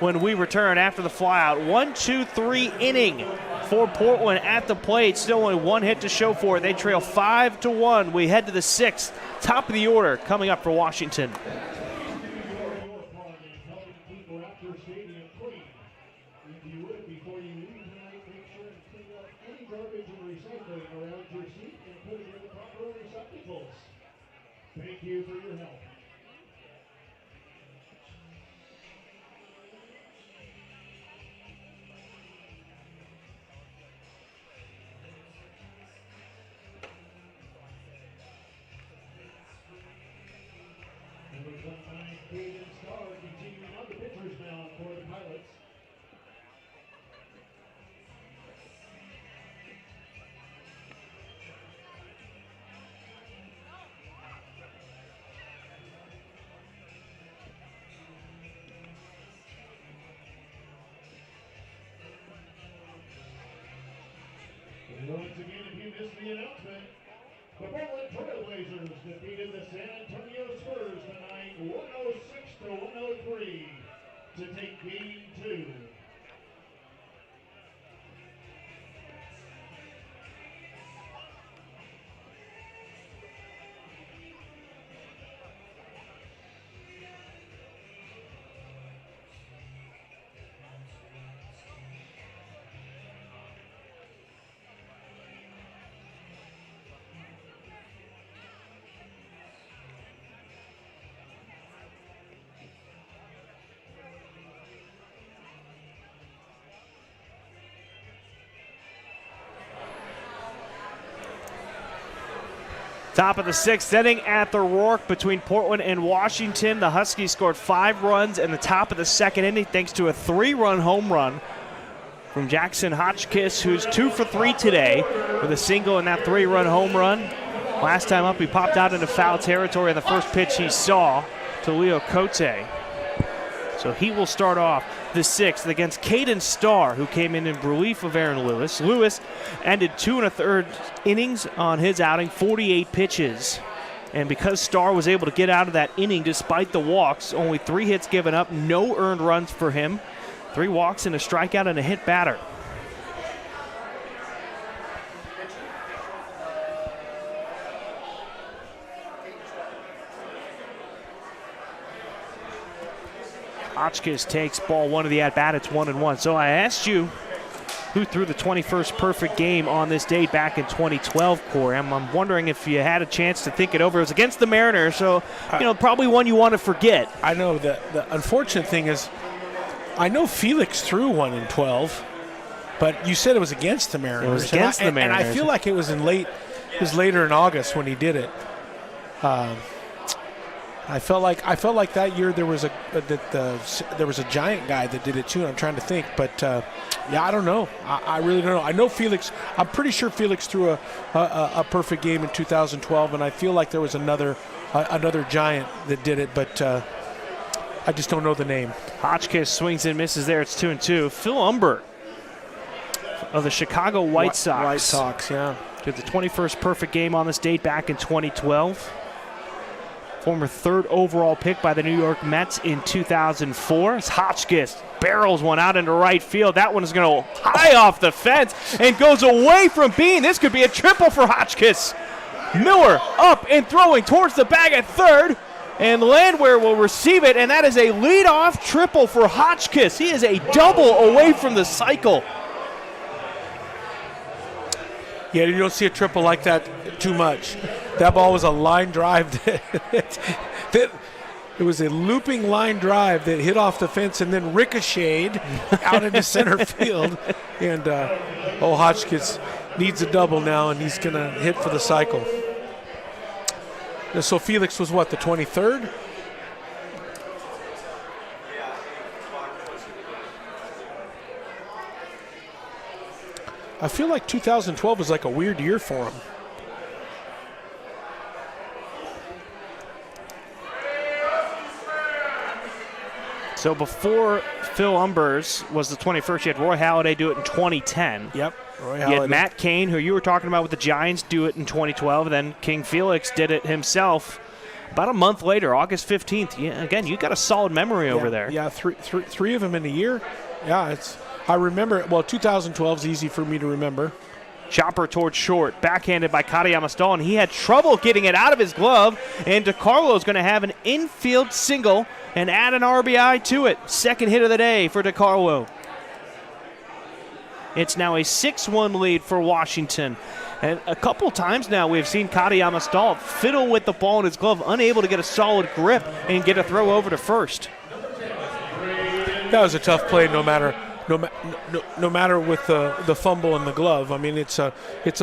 when we return after the flyout. 1-2-3 inning for Portland at the plate. Still only one hit to show for it. They trail 5-1. We head to the 6th. Top of the order coming up for Washington. Thank you for your help. Number 29, Caden Starr, continuing on the pitcher's mound for the Pilots. Once again, if you missed the announcement, the Portland Trailblazers defeated the San Antonio Spurs tonight 106-103 to take Game 2. Top of the 6th inning at the Rourke between Portland and Washington. The Huskies scored 5 runs in the top of the 2nd inning thanks to a 3-run home run from Jackson Hotchkiss, who's 2 for 3 today with a single in that 3-run home run. Last time up, he popped out into foul territory on the first pitch he saw to Leo Cote. So he will start off the 6th against Caden Starr, who came in relief of Aaron Lewis. Lewis ended 2 1/3 innings on his outing, 48 pitches. And because Starr was able to get out of that inning despite the walks, only 3 hits given up, no earned runs for him. 3 walks and a strikeout and a hit batter. Hotchkiss takes ball 1 of the at-bat. It's 1-1. So I asked you who threw the 21st perfect game on this date back in 2012, Corey. I'm wondering if you had a chance to think it over. It was against the Mariners, so probably one you want to forget. I know the unfortunate thing is I know Felix threw one in 12, but you said it was against the Mariners. It was against the Mariners. And I feel like it was later in August when he did it. I felt like that year there was a giant guy that did it too. And I'm trying to think, but I don't know. I really don't know. I know Felix. I'm pretty sure Felix threw a perfect game in 2012, and I feel like there was another giant that did it, but I just don't know the name. Hotchkiss swings and misses there. It's 2-2. Phil Umber of the Chicago White Sox. White Sox, yeah. Did the 21st perfect game on this date back in 2012. Former 3rd overall pick by the New York Mets in 2004. As Hotchkiss barrels one out into right field. That one is going to go high off the fence and goes away from Bean. This could be a triple for Hotchkiss. Miller up and throwing towards the bag at 3rd. And Landwehr will receive it, and that is a leadoff triple for Hotchkiss. He is a double away from the cycle. Yeah, you don't see a triple like that too much. That ball was a line drive. It was a looping line drive that hit off the fence and then ricocheted out into center field. And Hotchkiss needs a double now, and he's going to hit for the cycle. So Felix was what, the 23rd? I feel like 2012 was like a weird year for him. So before Phil Umbers was the 21st, you had Roy Halladay do it in 2010. Yep, Roy You Halladay. had Matt Cain, who you were talking about with the Giants, do it in 2012. And then King Felix did it himself about a month later, August 15th. Yeah, again, you got a solid memory over there. Yeah, three of them in a year. Yeah, I remember. Well, 2012 is easy for me to remember. Chopper towards short, backhanded by Katayama Stahl, and he had trouble getting it out of his glove. And DeCarlo's going to have an infield single and add an RBI to it. Second hit of the day for DeCarlo. It's now a 6-1 lead for Washington. And a couple times now we've seen Katayama Stahl fiddle with the ball in his glove, unable to get a solid grip and get a throw over to first. That was a tough play, no matter with the fumble in the glove. I mean, it's a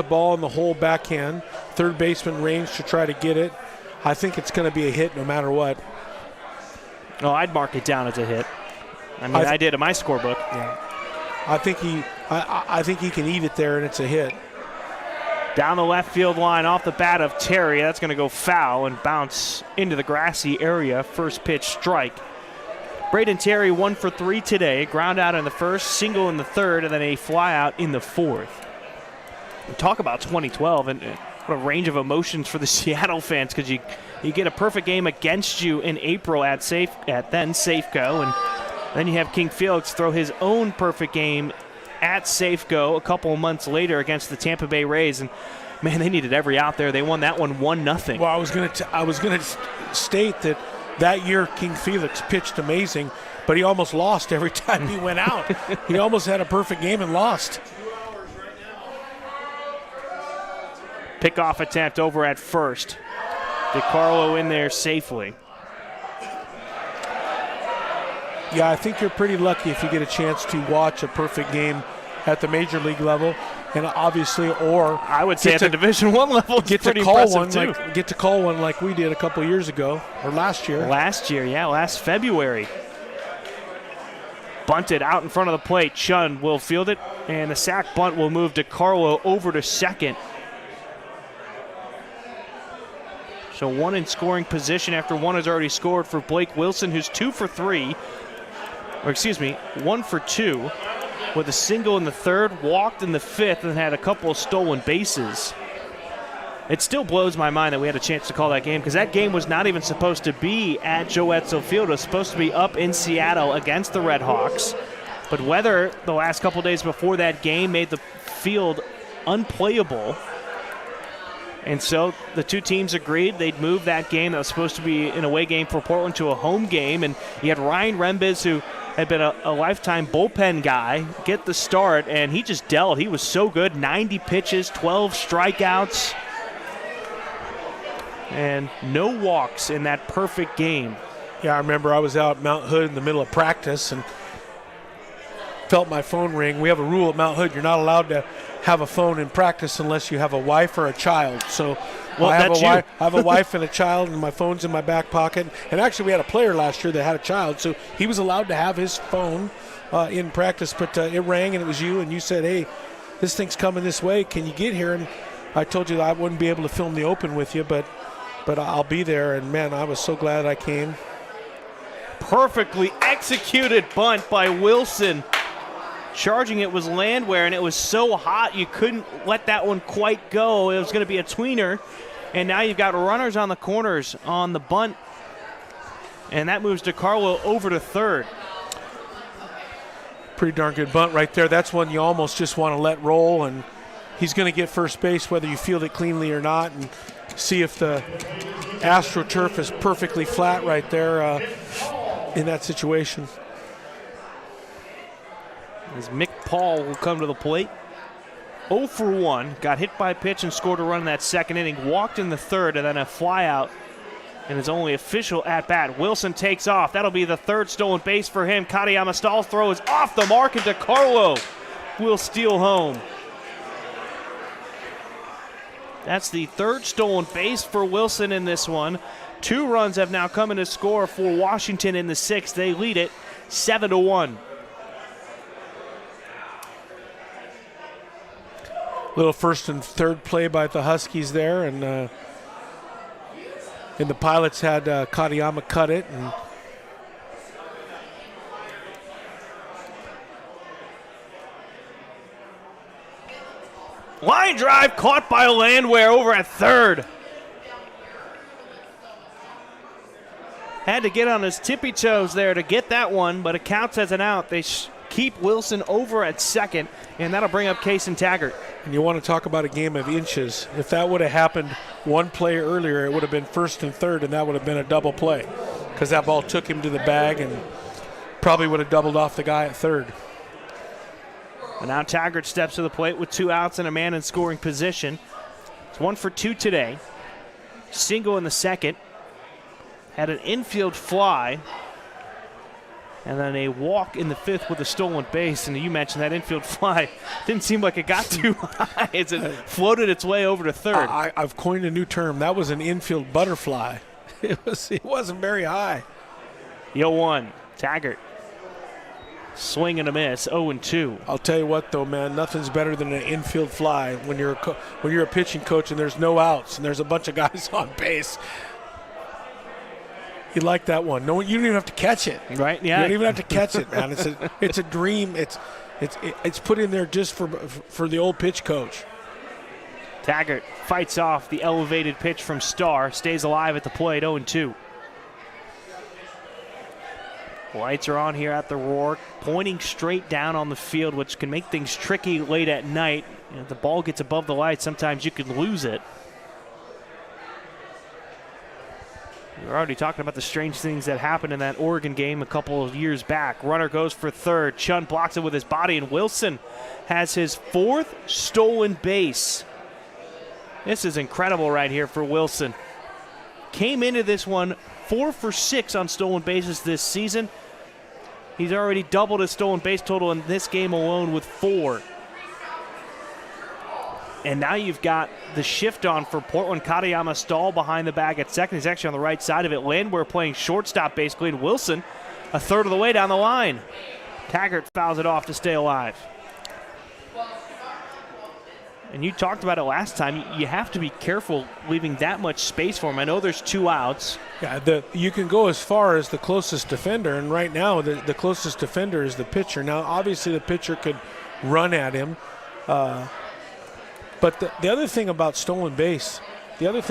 ball in the hole backhand, third baseman range to try to get it. I think it's going to be a hit no matter what. Oh, I'd mark it down as a hit. I mean, I did in my scorebook. Yeah, I think he can eat it there, and it's a hit. Down the left field line off the bat of Terry. That's going to go foul and bounce into the grassy area. First pitch strike. Braden Terry 1 for 3 today. Ground out in the first, single in the third, and then a fly out in the fourth. And talk about 2012 and what a range of emotions for the Seattle fans, because you get a perfect game against you in April at then Safeco, and then you have King Felix throw his own perfect game at Safeco a couple of months later against the Tampa Bay Rays, and man, they needed every out there. They won that one 1-0. Well, I was going to state that year King Felix pitched amazing, but he almost lost every time he went out. He almost had a perfect game and lost. Pickoff attempt over at first. DeCarlo in there safely. Yeah, I think you're pretty lucky if you get a chance to watch a perfect game at the major league level, and obviously, or I would say at the Division I level, it's get pretty to call impressive one too. get to call one like we did a couple years ago or last year. Last February. Bunted out in front of the plate. Chun will field it, and the sac bunt will move DeCarlo over to second. So one in scoring position after one has already scored for Blake Wilson, who's 2 for 3. Or excuse me, 1 for 2 with a single in the third, walked in the fifth, and had a couple of stolen bases. It still blows my mind that we had a chance to call that game, because that game was not even supposed to be at Joe Edsel Field. It was supposed to be up in Seattle against the Red Hawks. But weather the last couple days before that game made the field unplayable. And so the two teams agreed they'd move that game that was supposed to be an away game for Portland to a home game. And you had Ryan Rembiz, who had been a lifetime bullpen guy, get the start, and he just dealt. He was so good. 90 pitches, 12 strikeouts, and no walks in that perfect game. Yeah, I remember I was out at Mount Hood in the middle of practice and felt my phone ring. We have a rule at Mount Hood: you're not allowed to have a phone in practice unless you have a wife or a child. So I have a wife and a child, and my phone's in my back pocket. And actually, we had a player last year that had a child, so he was allowed to have his phone in practice. But it rang, and it was you, and you said, "Hey, this thing's coming this way. Can you get here?" And I told you that I wouldn't be able to film the Open with you, but I'll be there. And man, I was so glad I came. Perfectly executed bunt by Wilson. Charging it was Landwehr, and it was so hot you couldn't let that one quite go. It was going to be a tweener, and now you've got runners on the corners on the bunt, and that moves DeCarlo over to third. Pretty darn good bunt right there. That's one you almost just want to let roll, and he's going to get first base whether you field it cleanly or not, and see if the AstroTurf is perfectly flat right there in that situation. As Mick Paul will come to the plate. 0 for 1. Got hit by a pitch and scored a run in that second inning. Walked in the third, and then a fly out in his only official at-bat. Wilson takes off. That'll be the third stolen base for him. Katayama Stahl's throw is off the mark, and DeCarlo will steal home. That's the third stolen base for Wilson in this one. 2 runs have now come in to score for Washington in the sixth. They lead it 7-1. Little first and third play by the Huskies there, and the Pilots had Katayama cut it, and Line drive caught by Landwehr over at third. Had to get on his tippy toes there to get that one, but it counts as an out. They keep Wilson over at second, and that'll bring up Kason Taggart. And you want to talk about a game of inches. If that would have happened one play earlier, it would have been first and third, and that would have been a double play because that ball took him to the bag and probably would have doubled off the guy at third. And now Taggart steps to the plate with 2 outs and a man in scoring position. It's 1 for 2 today. Single in the second. Had an infield fly. And then a walk in the 5th with a stolen base. And you mentioned that infield fly didn't seem like it got too high as it floated its way over to third. I've coined a new term. That was an infield butterfly. It wasn't very high. 0-1. Taggart. Swing and a miss, 0-2. I'll tell you what, though, man, nothing's better than an infield fly when you're a pitching coach and there's no outs and there's a bunch of guys on base. You like that one? No, you don't even have to catch it. Right? Yeah. You don't even have to catch it, man. It's a dream. It's put in there just for the old pitch coach. Taggart fights off the elevated pitch from Starr, stays alive at the plate, 0-2. Lights are on here at the Rourke, pointing straight down on the field, which can make things tricky late at night. If the ball gets above the lights, sometimes you can lose it. We're already talking about the strange things that happened in that Oregon game a couple of years back. Runner goes for third. Chun blocks it with his body, and Wilson has his 4th stolen base. This is incredible right here for Wilson. Came into this one 4 for 6 on stolen bases this season. He's already doubled his stolen base total in this game alone with 4. And now you've got the shift on for Portland. Katayama Stahl behind the bag at second. He's actually on the right side of it. Landwehr playing shortstop basically, and Wilson a third of the way down the line. Taggart fouls it off to stay alive. And you talked about it last time. You have to be careful leaving that much space for him. I know there's 2 outs. Yeah, you can go as far as the closest defender, and right now the closest defender is the pitcher. Now, obviously, the pitcher could run at him. But the other thing about stolen base, in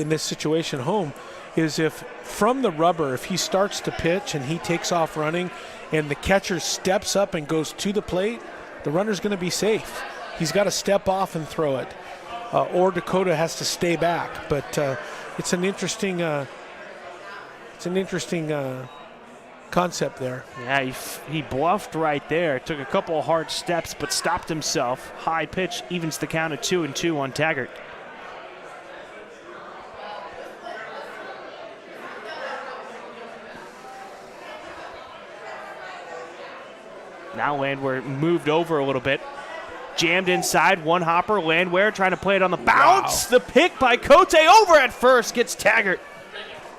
this situation home, is if from the rubber, if he starts to pitch and he takes off running and the catcher steps up and goes to the plate, the runner's going to be safe. He's got to step off and throw it, or Dakota has to stay back. But it's an interesting concept there. Yeah, he bluffed right there. Took a couple of hard steps, but stopped himself. High pitch evens the count at 2-2 on Taggart. Now Landwehr moved over a little bit. Jammed inside, one hopper. Landwehr trying to play it on the bounce. Wow. The pick by Cote over at first gets Taggart.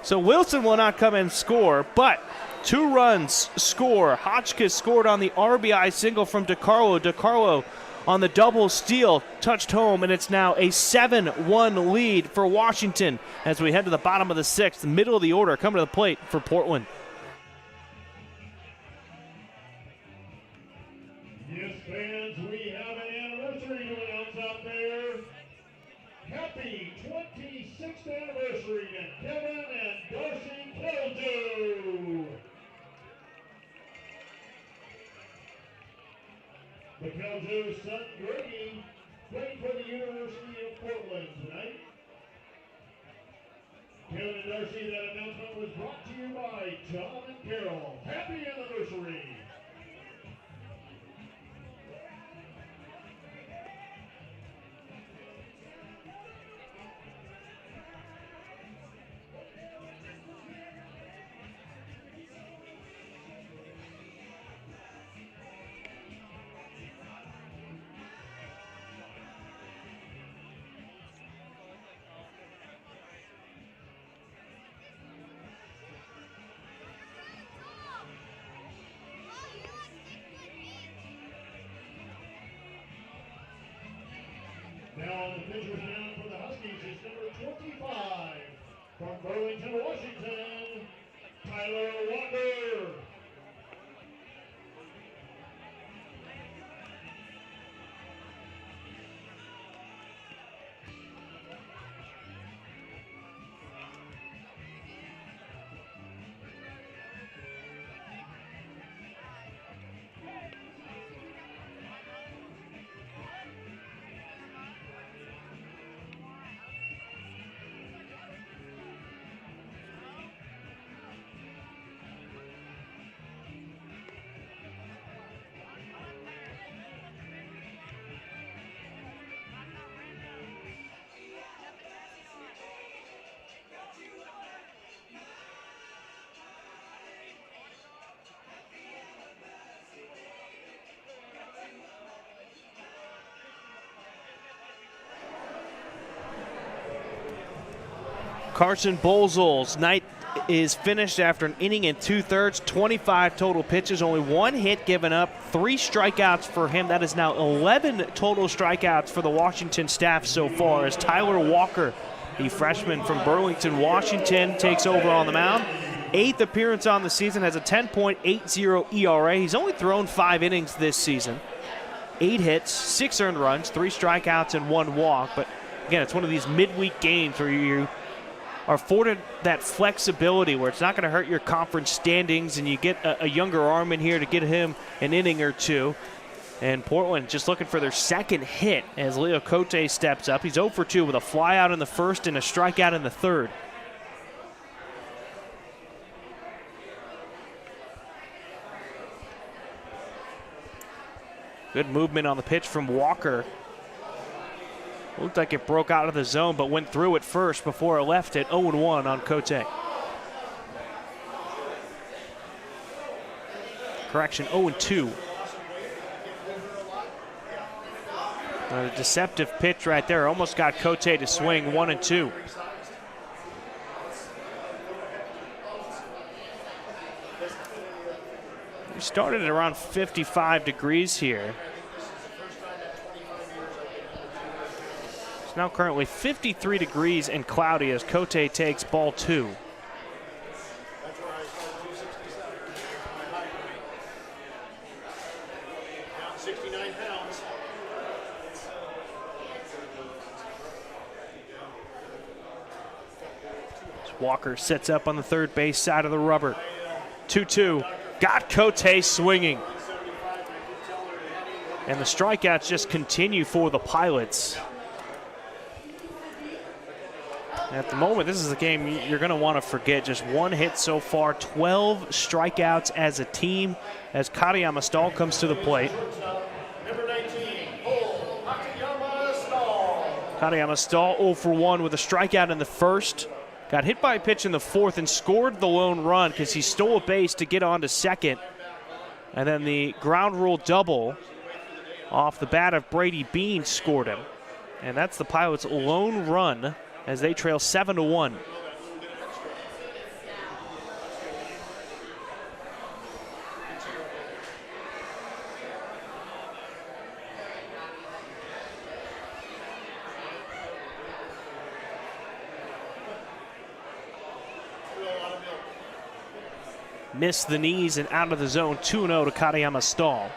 So Wilson will not come and score, but 2 runs score. Hotchkiss scored on the RBI single from DeCarlo. DeCarlo on the double steal touched home, and it's now a 7-1 lead for Washington as we head to the bottom of the 6th, middle of the order, coming to the plate for Portland. Yes, fans, we have an anniversary to announce out there. Happy 26th anniversary to Kevin and Darcy Keljo. The Keljo's son Grady played for the University of Portland tonight. Kevin and Darcy, that announcement was brought to you by Tom and Carol. Happy anniversary. Now the pitcher's mound for the Huskies is number 25 from Burlington, Washington, Tyler Walker. Carson Bolzel's night is finished after an inning and 2/3, 25 total pitches, only 1 hit given up, 3 strikeouts for him. That is now 11 total strikeouts for the Washington staff so far, as Tyler Walker, the freshman from Burlington, Washington, takes over on the mound. 8th appearance on the season, has a 10.80 ERA. He's only thrown 5 innings this season. 8 hits, 6 earned runs, 3 strikeouts, and 1 walk. But again, it's one of these midweek games where you are afforded that flexibility where it's not going to hurt your conference standings, and you get a younger arm in here to get him an inning or 2. And Portland just looking for their 2nd hit as Leo Cote steps up. He's 0 for 2 with a fly out in the 1st and a strikeout in the 3rd. Good movement on the pitch from Walker. Looked like it broke out of the zone, but went through it first before it left it. 0-1 on Cote. Correction, 0-2. A deceptive pitch right there. Almost got Cote to swing. 1-2. We started at around 55 degrees here. It's now currently 53 degrees and cloudy as Cote takes ball 2. Walker sets up on the third base side of the rubber. 2-2. Got Cote swinging. And the strikeouts just continue for the Pilots. At the moment, this is a game you're going to want to forget. Just 1 hit so far, 12 strikeouts as a team as Katayama Stahl comes to the plate. Katayama Stahl 0 for 1 with a strikeout in the 1st. Got hit by a pitch in the 4th and scored the lone run because he stole a base to get on to 2nd. And then the ground rule double off the bat of Brady Bean scored him. And that's the Pilots' lone run as they trail 7-1. Missed the knees and out of the zone. 2-0 to Katayama Stahl.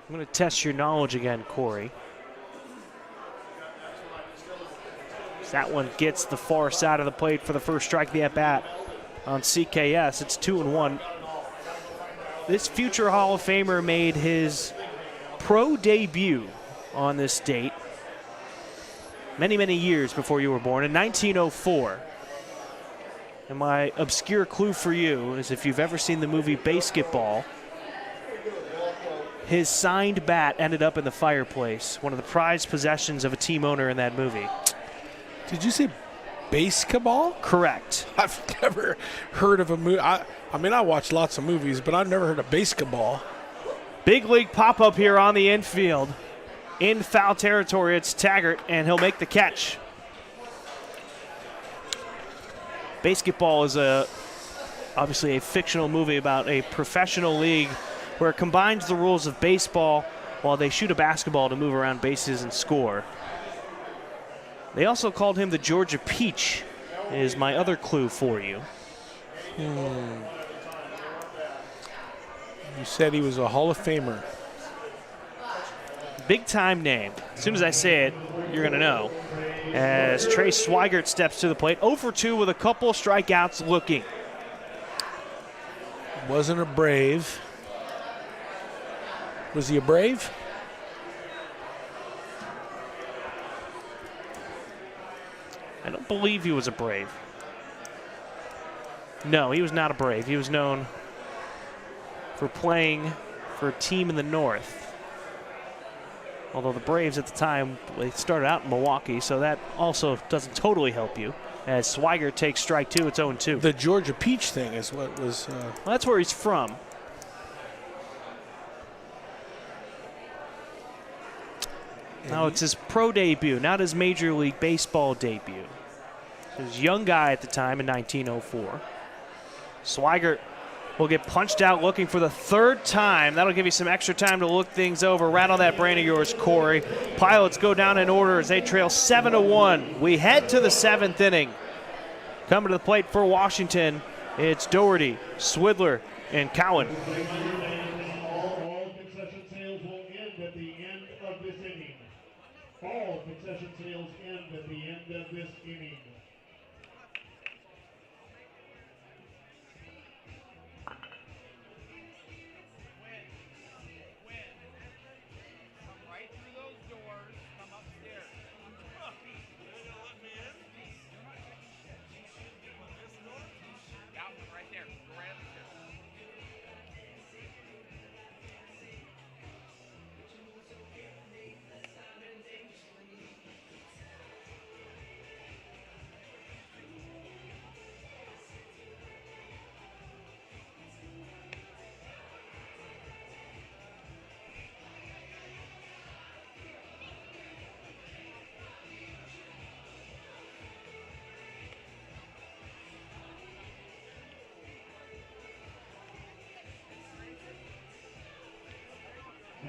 I'm going to test your knowledge again, Corey. That one gets the far side of the plate for the first strike of the at-bat on CKS. It's 2-1. This future Hall of Famer made his pro debut on this date many, many years before you were born, in 1904. And my obscure clue for you is if you've ever seen the movie Basketball, his signed bat ended up in the fireplace, one of the prized possessions of a team owner in that movie. Did you say basketball? Correct. I've never heard of a movie. I mean, I watch lots of movies, but I've never heard of basketball. Big league pop-up here on the infield. In foul territory, it's Taggart, and he'll make the catch. Basketball is obviously a fictional movie about a professional league where it combines the rules of baseball while they shoot a basketball to move around bases and score. They also called him the Georgia Peach, is my other clue for you. You said he was a Hall of Famer. Big time name. As soon as I say it, you're going to know. As Trey Swigert steps to the plate, 0 for 2 with a couple strikeouts looking. Wasn't a Brave. Was he a Brave? I don't believe he was a Brave. No, he was not a Brave. He was known for playing for a team in the North. Although the Braves at the time, they started out in Milwaukee, so that also doesn't totally help you. As Swigert takes strike 2, it's 0-2. The Georgia Peach thing is what was... Well, that's where he's from. No, it's his pro debut, not his Major League Baseball debut. He was a young guy at the time in 1904. Swigert will get punched out looking for the third time. That'll give you some extra time to look things over. Rattle that brain of yours, Corey. Pilots go down in order as they trail 7-1. We head to the 7th inning. Coming to the plate for Washington, it's Doherty, Swidler, and Cowan. All concession sales will end at the end of this inning. All concession sales end at the end of this inning.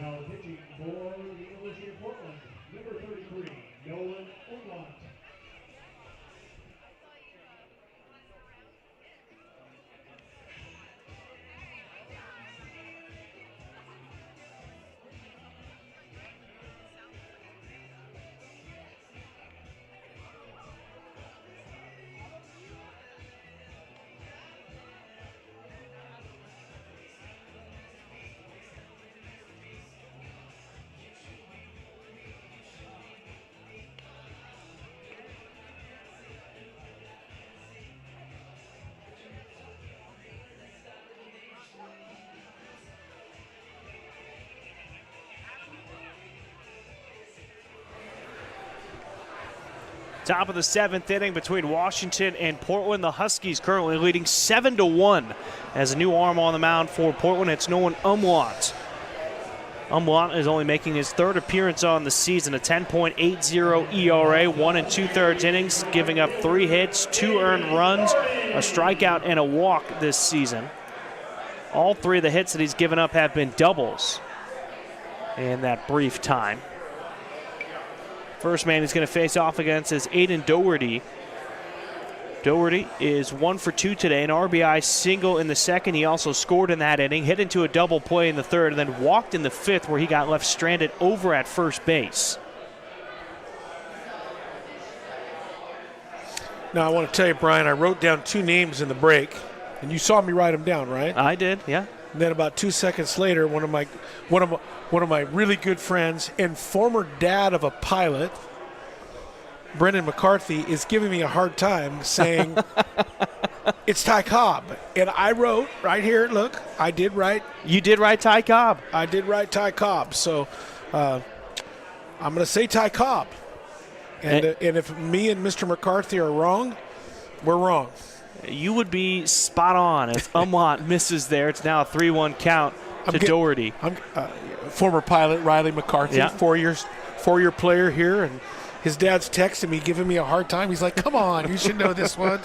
Now pitching for the University of Portland, number 33, Nolan Umlaut. Top of the 7th inning between Washington and Portland. The Huskies currently leading 7-1 as a new arm on the mound for Portland. It's Nolan Umlaut. Umlaut is only making his 3rd appearance on the season, a 10.80 ERA, 1 2/3 innings, giving up 3 hits, 2 earned runs, a strikeout, and a walk this season. All 3 of the hits that he's given up have been doubles in that brief time. First man he's going to face off against is Aiden Doherty. Doherty is 1 for 2 today, an RBI single in the 2nd. He also scored in that inning, hit into a double play in the 3rd, and then walked in the 5th where he got left stranded over at first base. Now, I want to tell you, Brian, I wrote down 2 names in the break, and you saw me write them down, right? I did, yeah. And then about 2 seconds later, one of my really good friends and former dad of a pilot, Brendan McCarthy, is giving me a hard time saying it's Ty Cobb. And I wrote right here, look, I did write. You did write Ty Cobb. I did write Ty Cobb. So I'm going to say Ty Cobb. And if me and Mr. McCarthy are wrong, we're wrong. You would be spot on if Umlaut misses there. It's now a 3-1 count to Doherty. Former pilot Riley McCarthy, yeah. 4-year player here, and his dad's texting me, giving me a hard time. He's like, come on, you should know this one.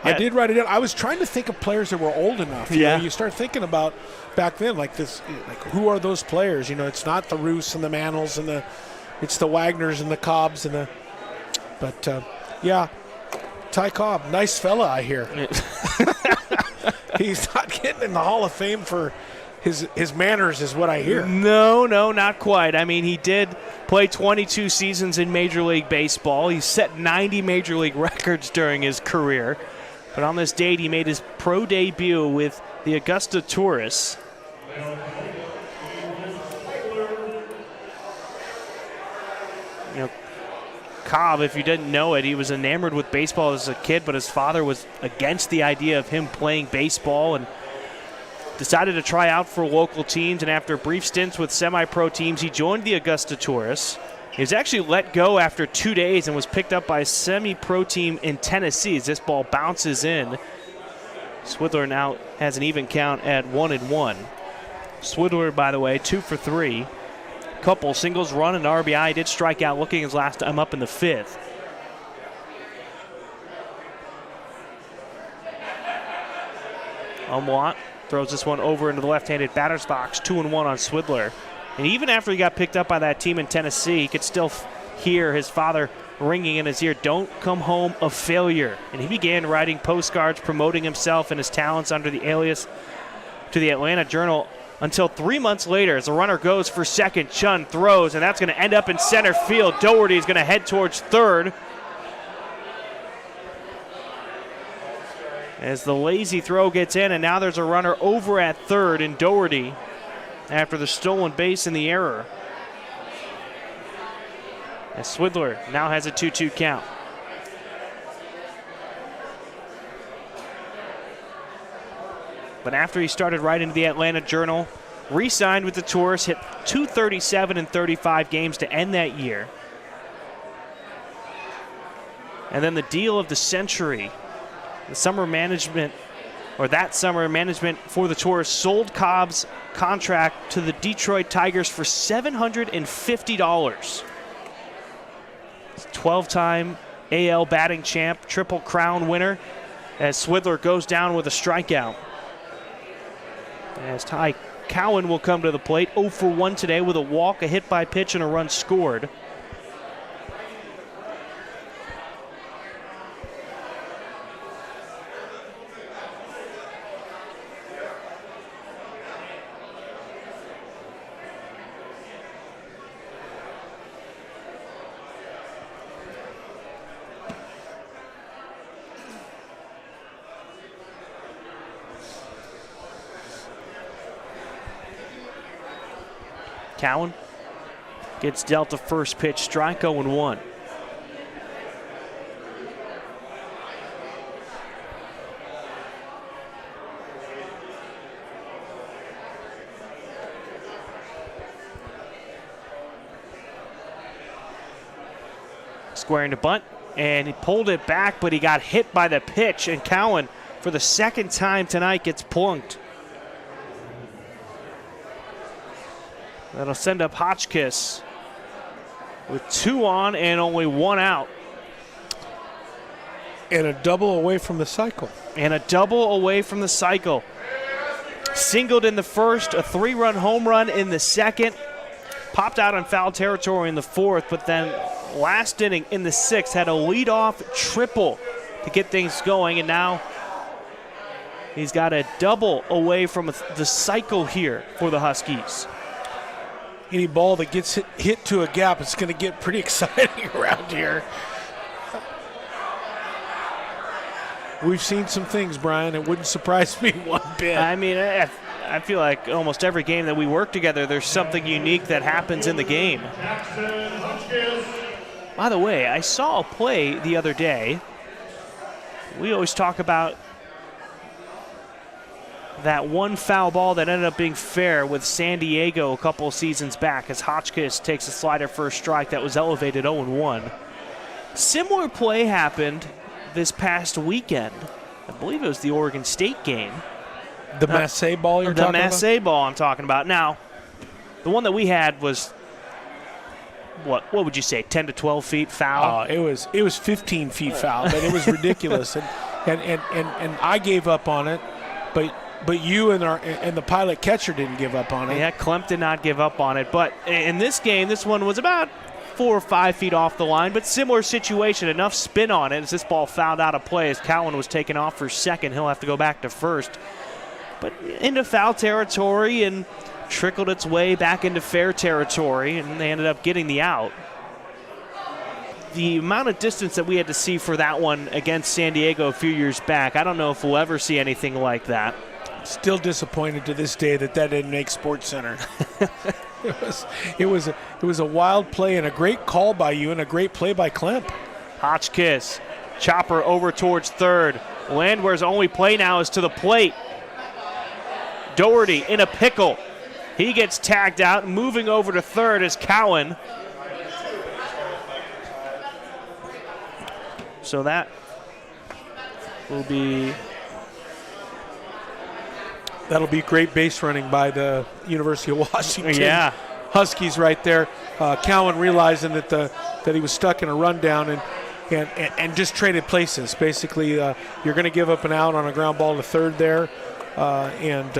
I did write it down. I was trying to think of players that were old enough. You know, you start thinking about back then, like who are those players? You know, it's not the Roos and the Mantles and it's the Wagners and the Cobbs yeah. Ty Cobb, nice fella, I hear. He's not getting in the Hall of Fame for his manners, is what I hear. No, not quite. I mean, he did play 22 seasons in Major League Baseball. He set 90 Major League records during his career. But on this date, he made his pro debut with the Augusta Tourists. You know, Cobb, if you didn't know it, he was enamored with baseball as a kid, but his father was against the idea of him playing baseball and decided to try out for local teams. And after brief stints with semi-pro teams, he joined the Augusta Tourists. He was actually let go after 2 days and was picked up by a semi-pro team in Tennessee as this ball bounces in. Swidler now has an even count at 1-1. Swidler, by the way, 2 for 3. couple singles, run, and RBI. He did strike out looking his last time up in the 5th. Umwant throws this one over into the left-handed batter's box, 2-1 on Swidler. And even after he got picked up by that team in Tennessee, he could still hear his father ringing in his ear, "Don't come home a failure." And he began writing postcards promoting himself and his talents under the alias to the Atlanta Journal until 3 months later, as the runner goes for second, Chun throws, and that's going to end up in center field. Doherty is going to head towards third, as the lazy throw gets in, and now there's a runner over at third in Doherty after the stolen base and the error. As Swidler now has a 2-2 count. But after he started right into the Atlanta Journal, re-signed with the Tourists, hit .237 in 35 games to end that year. And then the deal of the century. That summer management for the Tourists sold Cobb's contract to the Detroit Tigers for $750. 12-time AL batting champ, Triple Crown winner, as Swidler goes down with a strikeout. As Ty Cowan will come to the plate, 0 for 1 today with a walk, a hit by pitch, and a run scored. Cowan gets dealt the first pitch, strike 0-1. Squaring to bunt, and he pulled it back, but he got hit by the pitch, and Cowan, for the second time tonight, gets plunked. That'll send up Hotchkiss with 2 on and only 1 out. And a double away from the cycle. Singled in the first, a 3-run home run in the second. Popped out on foul territory in the 4th, but then last inning in the 6th had a leadoff triple to get things going, and now he's got a double away from the cycle here for the Huskies. Any ball that gets hit to a gap, it's going to get pretty exciting around here. We've seen some things, Brian. It wouldn't surprise me one bit. I mean, I feel like almost every game that we work together, there's something unique that happens in the game. By the way, I saw a play the other day. We always talk about that one foul ball that ended up being fair with San Diego a couple of seasons back, as Hotchkiss takes a slider for a strike that was elevated 0-1. Similar play happened this past weekend. I believe it was the Oregon State game. The Massey ball you're talking about? The Massey ball I'm talking about. Now, the one that we had was, what would you say, 10 to 12 feet foul? It was 15 feet foul, but it was ridiculous. and I gave up on it, but you and the pilot catcher didn't give up on it. Yeah, Klemp did not give up on it. But in this game, this one was about 4 or 5 feet off the line, but similar situation. Enough spin on it as this ball fouled out of play as Cowan was taken off for second. He'll have to go back to first. But into foul territory and trickled its way back into fair territory, and they ended up getting the out. The amount of distance that we had to see for that one against San Diego a few years back, I don't know if we'll ever see anything like that. Still disappointed to this day that didn't make Sports Center. It was a wild play and a great call by you and a great play by Klemp. Hotchkiss, chopper over towards third. Landwehr's only play now is to the plate. Doherty in a pickle. He gets tagged out. Moving over to third is Cowan. So that will be... That'll be great base running by the University of Washington. Yeah. Huskies right there. Cowan realizing that he was stuck in a rundown and just traded places. Basically, you're going to give up an out on a ground ball to third there. And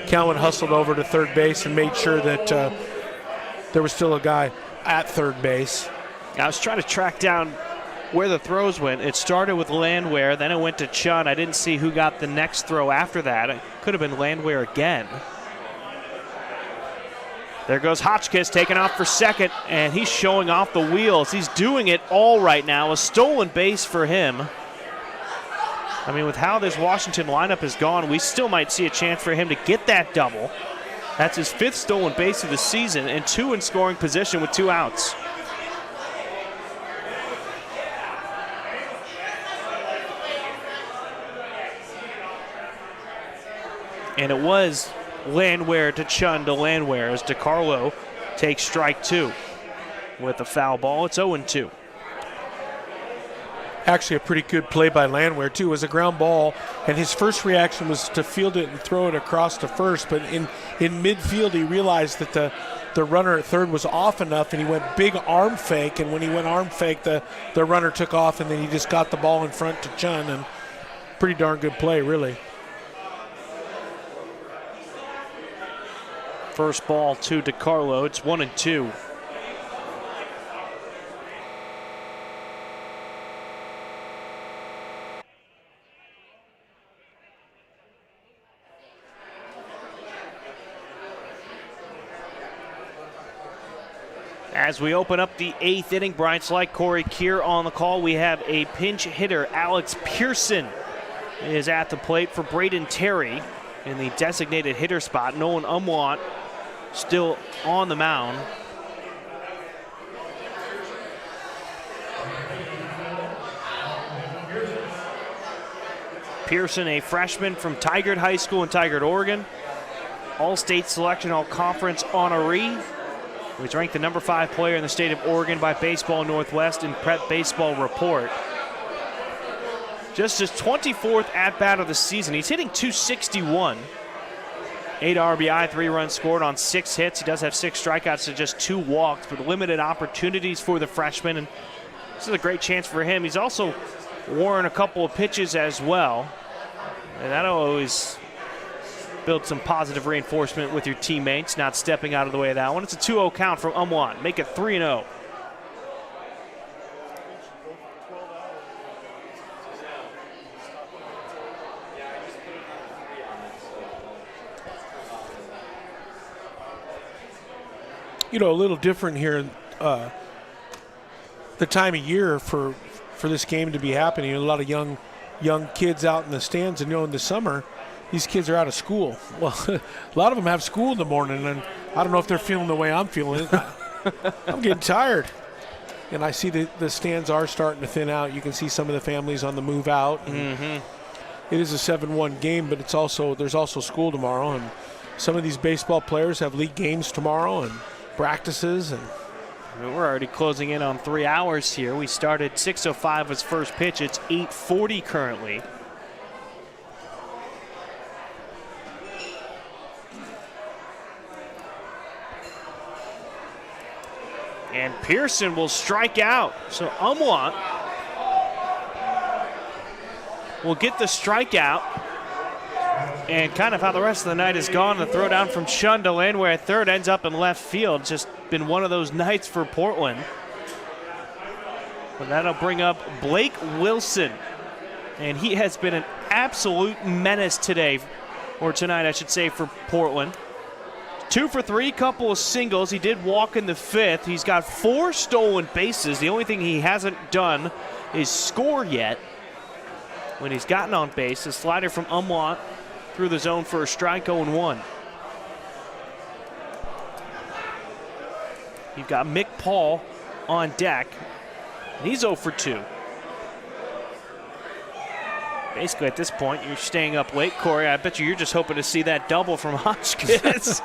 Cowan hustled over to third base and made sure that there was still a guy at third base. I was trying to track down where the throws went. It started with Landwehr, then it went to Chun. I didn't see who got the next throw after that. It could have been Landwehr again. There goes Hotchkiss taking off for second, and he's showing off the wheels. He's doing it all right now. A stolen base for him. I mean, with how this Washington lineup has gone, we still might see a chance for him to get that double. That's his 5th stolen base of the season and 2 in scoring position with 2 outs. And it was Landwehr to Chun to Landwehr as DeCarlo takes strike 2 with a foul ball. It's 0-2. Actually a pretty good play by Landwehr too. It was a ground ball, and his first reaction was to field it and throw it across to first, but in midfield he realized that the runner at third was off enough, and he went big arm fake, and when he went arm fake, the runner took off, and then he just got the ball in front to Chun, and pretty darn good play, really. First ball to DeCarlo. It's 1-2. As we open up the 8th inning, Brian Slyke, Corey Keir on the call. We have a pinch hitter, Alex Pearson, is at the plate for Braden Terry in the designated hitter spot. Nolan Umwant still on the mound. Pearson, a freshman from Tigard High School in Tigard, Oregon. All-state selection, all-conference honoree. He's ranked the number 5 player in the state of Oregon by Baseball Northwest and Prep Baseball Report. Just his 24th at-bat of the season. He's hitting .261. 8 RBI, 3 runs scored on 6 hits. He does have 6 strikeouts to just 2 walks, but limited opportunities for the freshman. And this is a great chance for him. He's also worn a couple of pitches as well. And that'll always build some positive reinforcement with your teammates, not stepping out of the way of that one. It's a 2-0 count from Umwant. Make it 3-0. You know, a little different here, the time of year for this game to be happening. A lot of young kids out in the stands, and in the summer, these kids are out of school. Well, a lot of them have school in the morning, and I don't know if they're feeling the way I'm feeling. I'm getting tired. And I see the stands are starting to thin out. You can see some of the families on the move out. Mm-hmm. It is a 7-1 game, but there's also school tomorrow, and some of these baseball players have league games tomorrow and practices. And we're already closing in on 3 hours here. We started 6:05 was first pitch. It's 8:40 currently. And Pearson will strike out. So Umwant will get the strikeout. And kind of how the rest of the night has gone, the throw down from Chun to Landwehr at third ends up in left field. Just been one of those nights for Portland. But that'll bring up Blake Wilson. And he has been an absolute menace today, or tonight I should say, for Portland. 2 for 3, couple of singles. He did walk in the 5th. He's got 4 stolen bases. The only thing he hasn't done is score yet. When he's gotten on base, a slider from Umwant through the zone for a strike, 0-1. You've got Mick Paul on deck. He's 0 for 2. Basically, at this point, you're staying up late, Corey. I bet you're just hoping to see that double from Hotchkiss.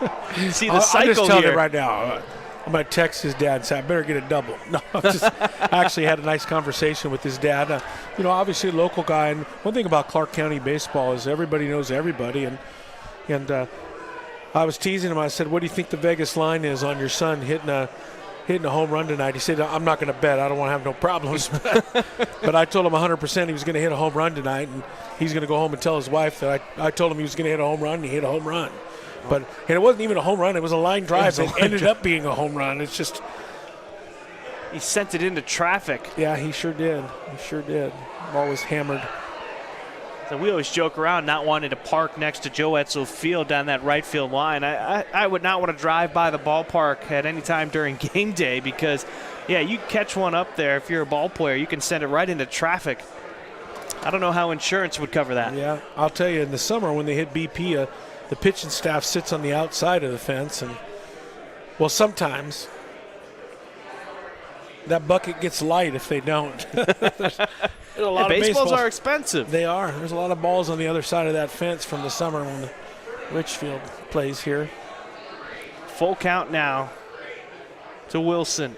See the cycle I'm just telling here. you right now. I'm going to text his dad and say, I better get a double. No, I actually had a nice conversation with his dad. Obviously a local guy. And one thing about Clark County baseball is everybody knows everybody. And I was teasing him. I said, what do you think the Vegas line is on your son hitting a home run tonight? He said, I'm not going to bet. I don't want to have no problems. But I told him 100% he was going to hit a home run tonight, and he's going to go home and tell his wife that I told him he was going to hit a home run, and he hit a home run. And it wasn't even a home run. It was a line drive that ended up being a home run. It's just... He sent it into traffic. Yeah, he sure did. Ball was hammered. So we always joke around not wanting to park next to Joe Etzel Field down that right field line. I would not want to drive by the ballpark at any time during game day because, yeah, you catch one up there. If you're a ball player, you can send it right into traffic. I don't know how insurance would cover that. Yeah, I'll tell you, in the summer when they hit BP, the pitching staff sits on the outside of the fence. And, well, sometimes that bucket gets light if they don't. There's a lot of baseballs are expensive. They are. There's a lot of balls on the other side of that fence from the summer when the Ridgefield plays here. Full count now to Wilson.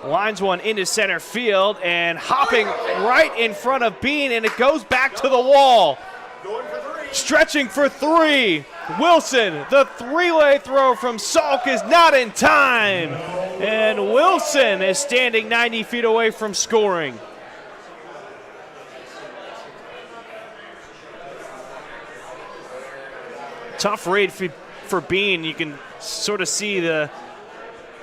Lines one into center field and hopping right in front of Bean, and it goes back to the wall. Stretching for three. Wilson, the three-way throw from Salk is not in time. And Wilson is standing 90 feet away from scoring. Tough read for Bean. You can sort of see the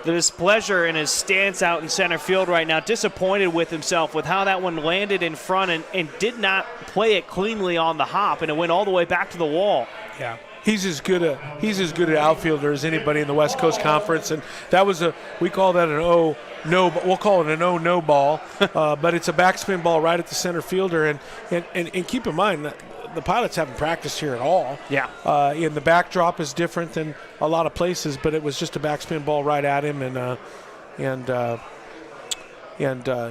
displeasure in his stance out in center field right now. Disappointed with himself with how that one landed in front and did not play it cleanly on the hop, and it went all the way back to the wall. Yeah. He's as good an outfielder as anybody in the West Coast Conference, and that was we call that an we'll call it an no ball, but it's a backspin ball right at the center fielder, and keep in mind that the Pilots haven't practiced here at all. Yeah. And the backdrop is different than a lot of places, but it was just a backspin ball right at him, and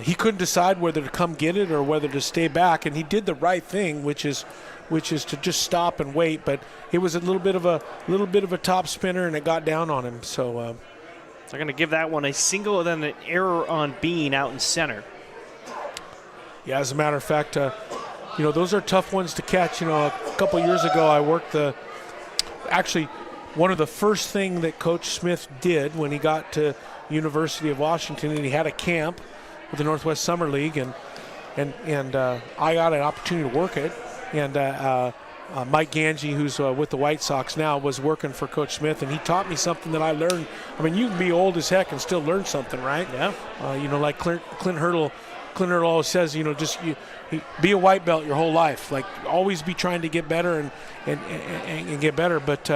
he couldn't decide whether to come get it or whether to stay back, and he did the right thing, which is to just stop and wait. But it was a little bit of a top spinner, and it got down on him. So they're going to give that one a single, then an error on Bean out in center. Yeah, as a matter of fact, those are tough ones to catch. A couple years ago, I worked one of the first thing that Coach Smith did when he got to University of Washington, and he had a camp with the Northwest Summer League, and I got an opportunity to work it. And Mike Ganji, who's with the White Sox now, was working for Coach Smith, and he taught me something that I learned. I mean, you can be old as heck and still learn something, right? Yeah. Like Clint Hurdle always says, just be a white belt your whole life. Like, always be trying to get better and get better. But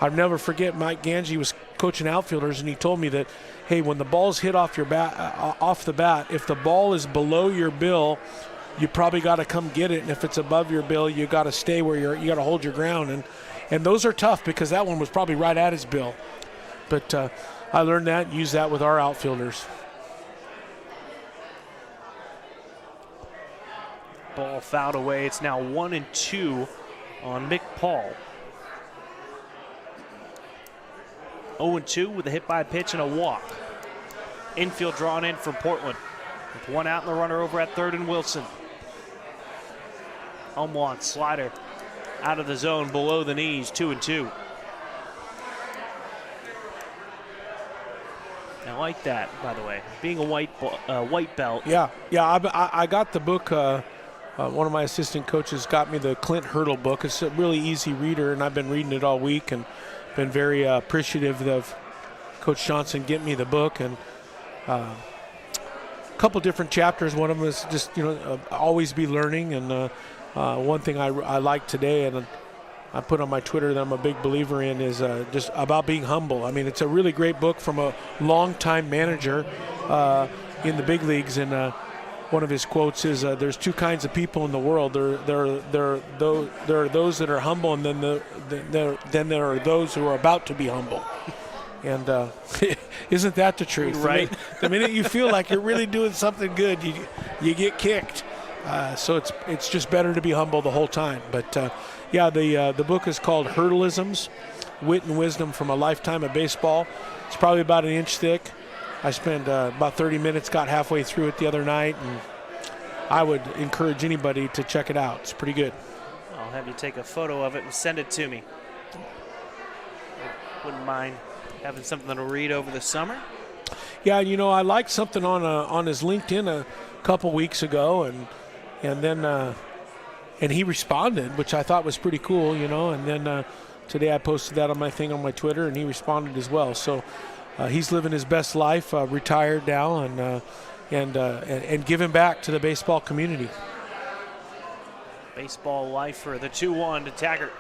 I'll never forget Mike Ganji was coaching outfielders, and he told me that, hey, when the ball's hit off your bat, off the bat, if the ball is below your bill, you probably got to come get it, and if it's above your bill, you got to stay where you got to hold your ground, and those are tough because that one was probably right at his bill. But I learned that, use that with our outfielders. Ball fouled away. It's now 1-2 on Mick Paul. 0-2 with a hit by pitch and a walk. Infield drawn in from Portland. With one out and the runner over at third and Wilson. Umlaut slider out of the zone below the knees, 2-2. I like that, by the way, being a white belt. Yeah. I got the book. One of my assistant coaches got me the Clint Hurdle book. It's a really easy reader, and I've been reading it all week and been very appreciative of Coach Johnson getting me the book. And a couple different chapters. One of them is just, always be learning. And one thing I like today, and I put on my Twitter that I'm a big believer in, is just about being humble. I mean, it's a really great book from a longtime manager in the big leagues. And one of his quotes is, "There's two kinds of people in the world. There are those that are humble, and then there are those who are about to be humble." And isn't that the truth? Right. The minute you feel like you're really doing something good, you get kicked. So it's just better to be humble the whole time. But the book is called Hurdleisms, Wit and Wisdom from a Lifetime of Baseball. It's probably about an inch thick. I spent about 30 minutes, got halfway through it the other night, and I would encourage anybody to check it out. It's pretty good. I'll have you take a photo of it and send it to me. Wouldn't mind having something to read over the summer. Yeah, you know, I liked something on his LinkedIn a couple weeks ago, and then he responded, which I thought was pretty cool, you know. And then today I posted that on my thing on my Twitter, and he responded as well. So he's living his best life, retired now, and giving back to the baseball community. Baseball lifer, the 2-1 to Taggart.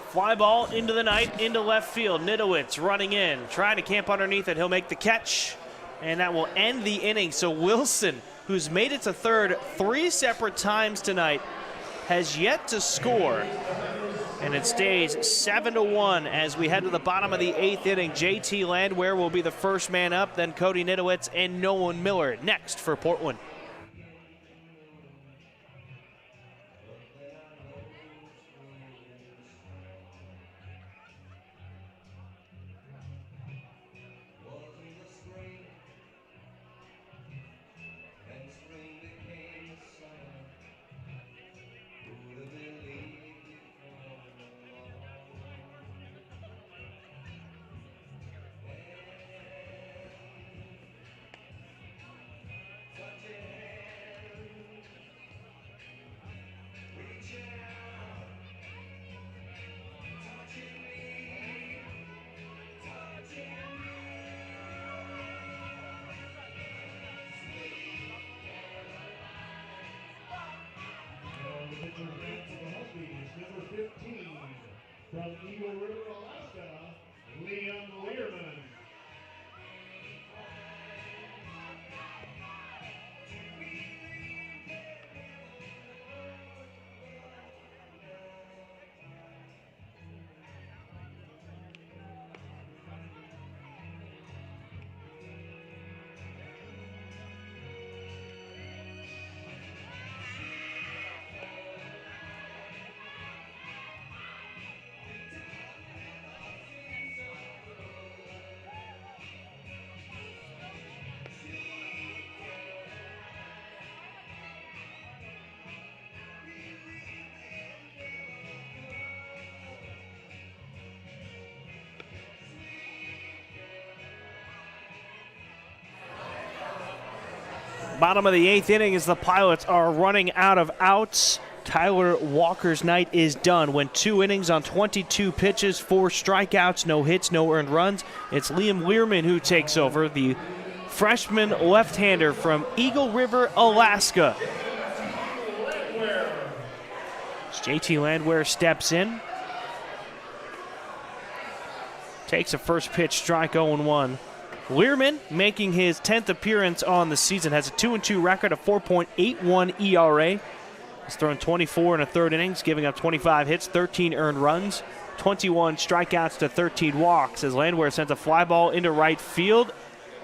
Fly ball into the night, into left field. Nidowitz running in, trying to camp underneath it. He'll make the catch, and that will end the inning. So Wilson, who's made it to third 3 separate times tonight, has yet to score. And it stays 7-1 as we head to the bottom of the 8th inning. JT Landwehr will be the first man up, then Cody Nidowitz and Nolan Miller next for Portland. Number 15 from Eagle River, Alaska, Liam Learman. Bottom of the 8th inning as the Pilots are running out of outs. Tyler Walker's night is done. Went 2 innings on 22 pitches, 4 strikeouts, no hits, no earned runs. It's Liam Learman who takes over, the freshman left-hander from Eagle River, Alaska. As JT Landwehr steps in. Takes a first pitch, strike 0-1. Learman, making his 10th appearance on the season, has a 2-2 record, a 4.81 ERA. He's thrown 24 and a third innings, giving up 25 hits, 13 earned runs, 21 strikeouts to 13 walks. As Landwehr sends a fly ball into right field,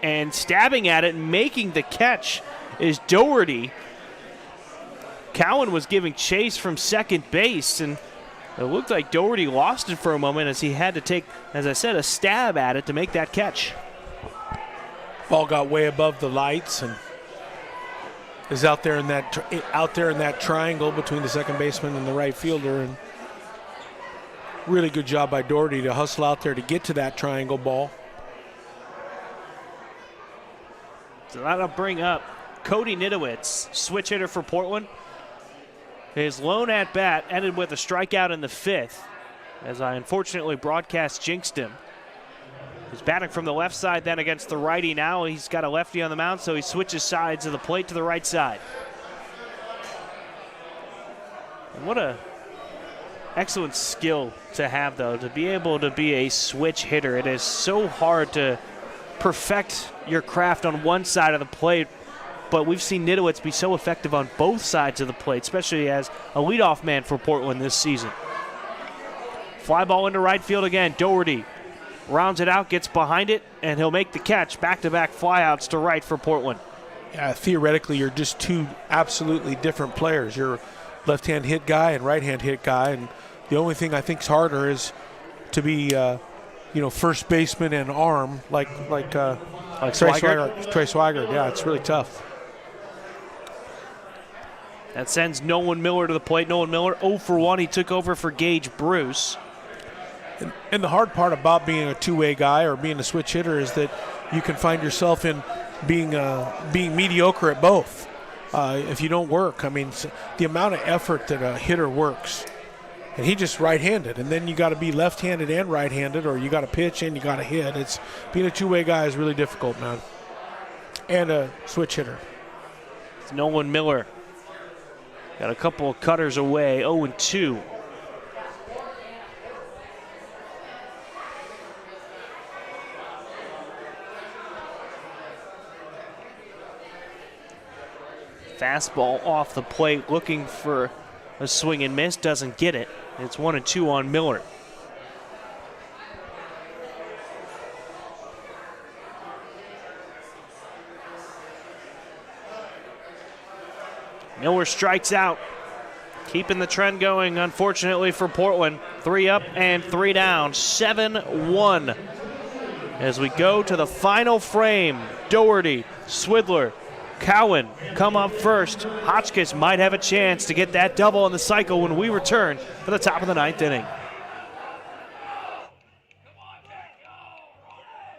and stabbing at it and making the catch is Doherty. Cowan was giving chase from second base, and it looked like Doherty lost it for a moment as he had to take, as I said, a stab at it to make that catch. Ball got way above the lights and is out there in that triangle between the second baseman and the right fielder. And really good job by Doherty to hustle out there to get to that triangle ball. So that'll bring up Cody Nidowitz, switch hitter for Portland. His lone at bat ended with a strikeout in the 5th, as I unfortunately broadcast jinxed him. He's batting from the left side then against the righty now. He's got a lefty on the mound, so he switches sides of the plate to the right side. And what a excellent skill to have, though, to be able to be a switch hitter. It is so hard to perfect your craft on one side of the plate, but we've seen Nidowitz be so effective on both sides of the plate, especially as a leadoff man for Portland this season. Fly ball into right field again. Doherty rounds it out, gets behind it, and he'll make the catch. Back-to-back flyouts to right for Portland. Yeah, theoretically, you're just two absolutely different players. You're a left-hand hit guy and right-hand hit guy, and the only thing I think is harder is to be, first baseman and arm like Trey Swigert. Yeah, it's really tough. That sends Nolan Miller to the plate. Nolan Miller 0 for 1. He took over for Gage Bruce. And the hard part about being a two-way guy or being a switch hitter is that you can find yourself in being mediocre at both if you don't work. I mean, the amount of effort that a hitter works. And he just right-handed, and then you got to be left-handed and right-handed, or you got to pitch and you got to hit. It's being a two-way guy is really difficult, man. And a switch hitter. It's Nolan Miller. Got a couple of cutters away, 0-2. Fastball off the plate, looking for a swing and miss, doesn't get it. It's 1-2 on Miller. Miller strikes out, keeping the trend going, unfortunately for Portland. 3 up and 3 down, 7-1. As we go to the final frame, Doherty, Swidler, Cowan come up first. Hotchkiss might have a chance to get that double in the cycle when we return for the top of the 9th inning.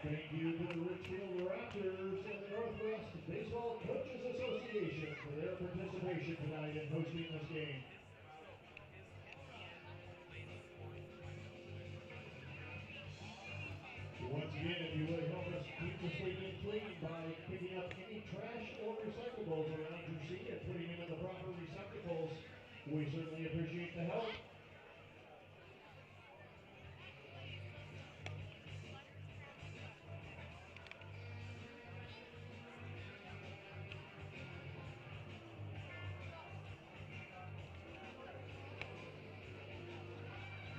Thank you to the Ridgefield Raptors and the Northwest Baseball Coaches Association for their participation tonight in hosting this game. Once again, if you would help us keep the stadium clean by picking up any trash or recyclables around your seat and putting them in the proper receptacles, we certainly appreciate the help.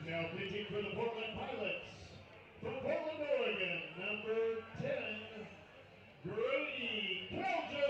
Now pitching for the Portland Pilots, from Portland, Oregon, number 10, Grady Keljo.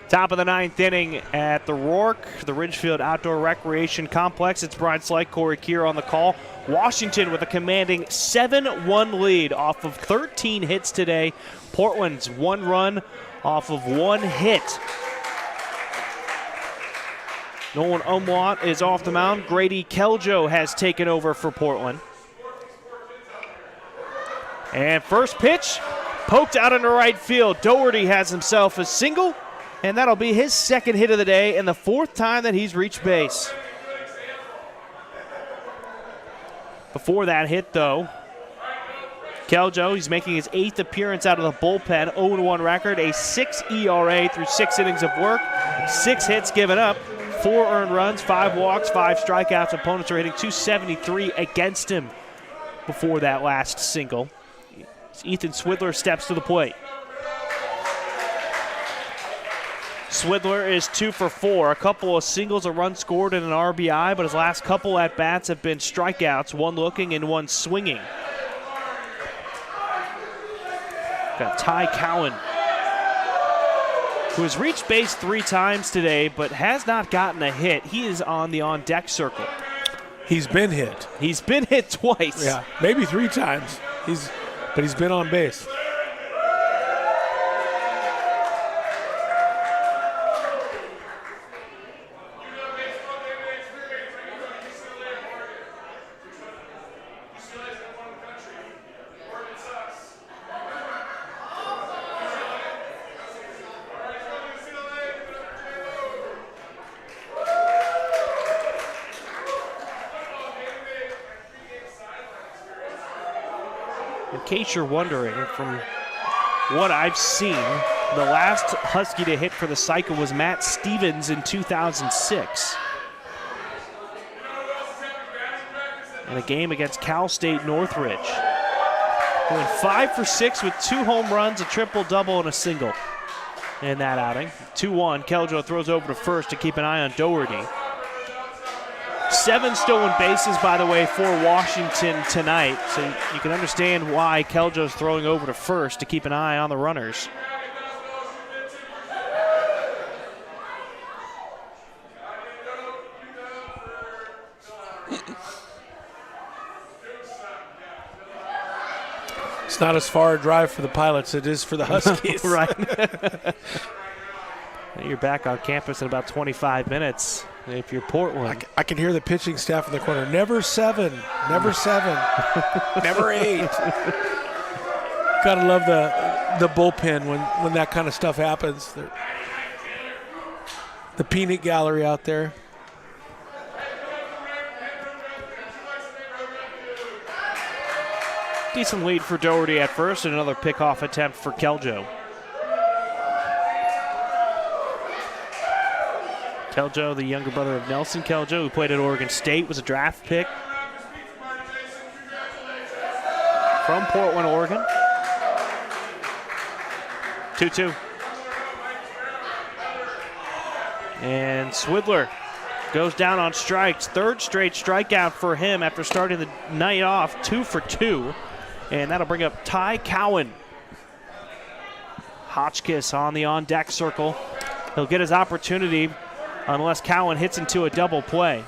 Top of the 9th inning at the Rourke, the Ridgefield Outdoor Recreation Complex. It's Brian Slyke, Corey Keir on the call. Washington with a commanding 7-1 lead off of 13 hits today. Portland's 1 run off of 1 hit. Nolan Umlaut is off the mound. Grady Keljo has taken over for Portland. And first pitch, poked out into right field. Doherty has himself a single. And that'll be his 2nd hit of the day and the 4th time that he's reached base. Before that hit, though, Keljo, he's making his 8th appearance out of the bullpen, 0-1 record, a 6 ERA through 6 innings of work, 6 hits given up, 4 earned runs, 5 walks, 5 strikeouts. Opponents are hitting .273 against him before that last single. Ethan Swidler steps to the plate. Swidler is 2 for 4. A couple of singles, a run scored, and an RBI, but his last couple at-bats have been strikeouts, 1 looking and 1 swinging. Got Ty Cowan, who has reached base 3 times today, but has not gotten a hit. He is on the on-deck circle. He's been hit. He's been hit twice. Yeah, maybe 3 times. But he's been on base. In case you're wondering, from what I've seen, the last Husky to hit for the cycle was Matt Stevens in 2006. In a game against Cal State Northridge. He went 5 for 6 with 2 home runs, a triple-double, and a single. in that outing. 2-1. Keljo throws over to first to keep an eye on Doherty. 7 stolen bases, by the way, for Washington tonight. So you can understand why Keljo's throwing over to first to keep an eye on the runners. It's not as far a drive for the Pilots as it is for the Huskies. Right. You're back on campus in about 25 minutes if you're Portland. I can hear the pitching staff in the corner. Never 7. Never 7. Never 8. Gotta love the bullpen when that kind of stuff happens. The peanut gallery out there. Decent lead for Doherty at first, and another pickoff attempt for Keljo. Keljo, the younger brother of Nelson Keljo, who played at Oregon State, was a draft pick from Portland, Oregon. 2-2. And Swidler goes down on strikes. 3rd straight strikeout for him after starting the night off 2 for 2. And that'll bring up Ty Cowan. Hotchkiss on the on-deck circle. He'll get his opportunity unless Cowan hits into a double play.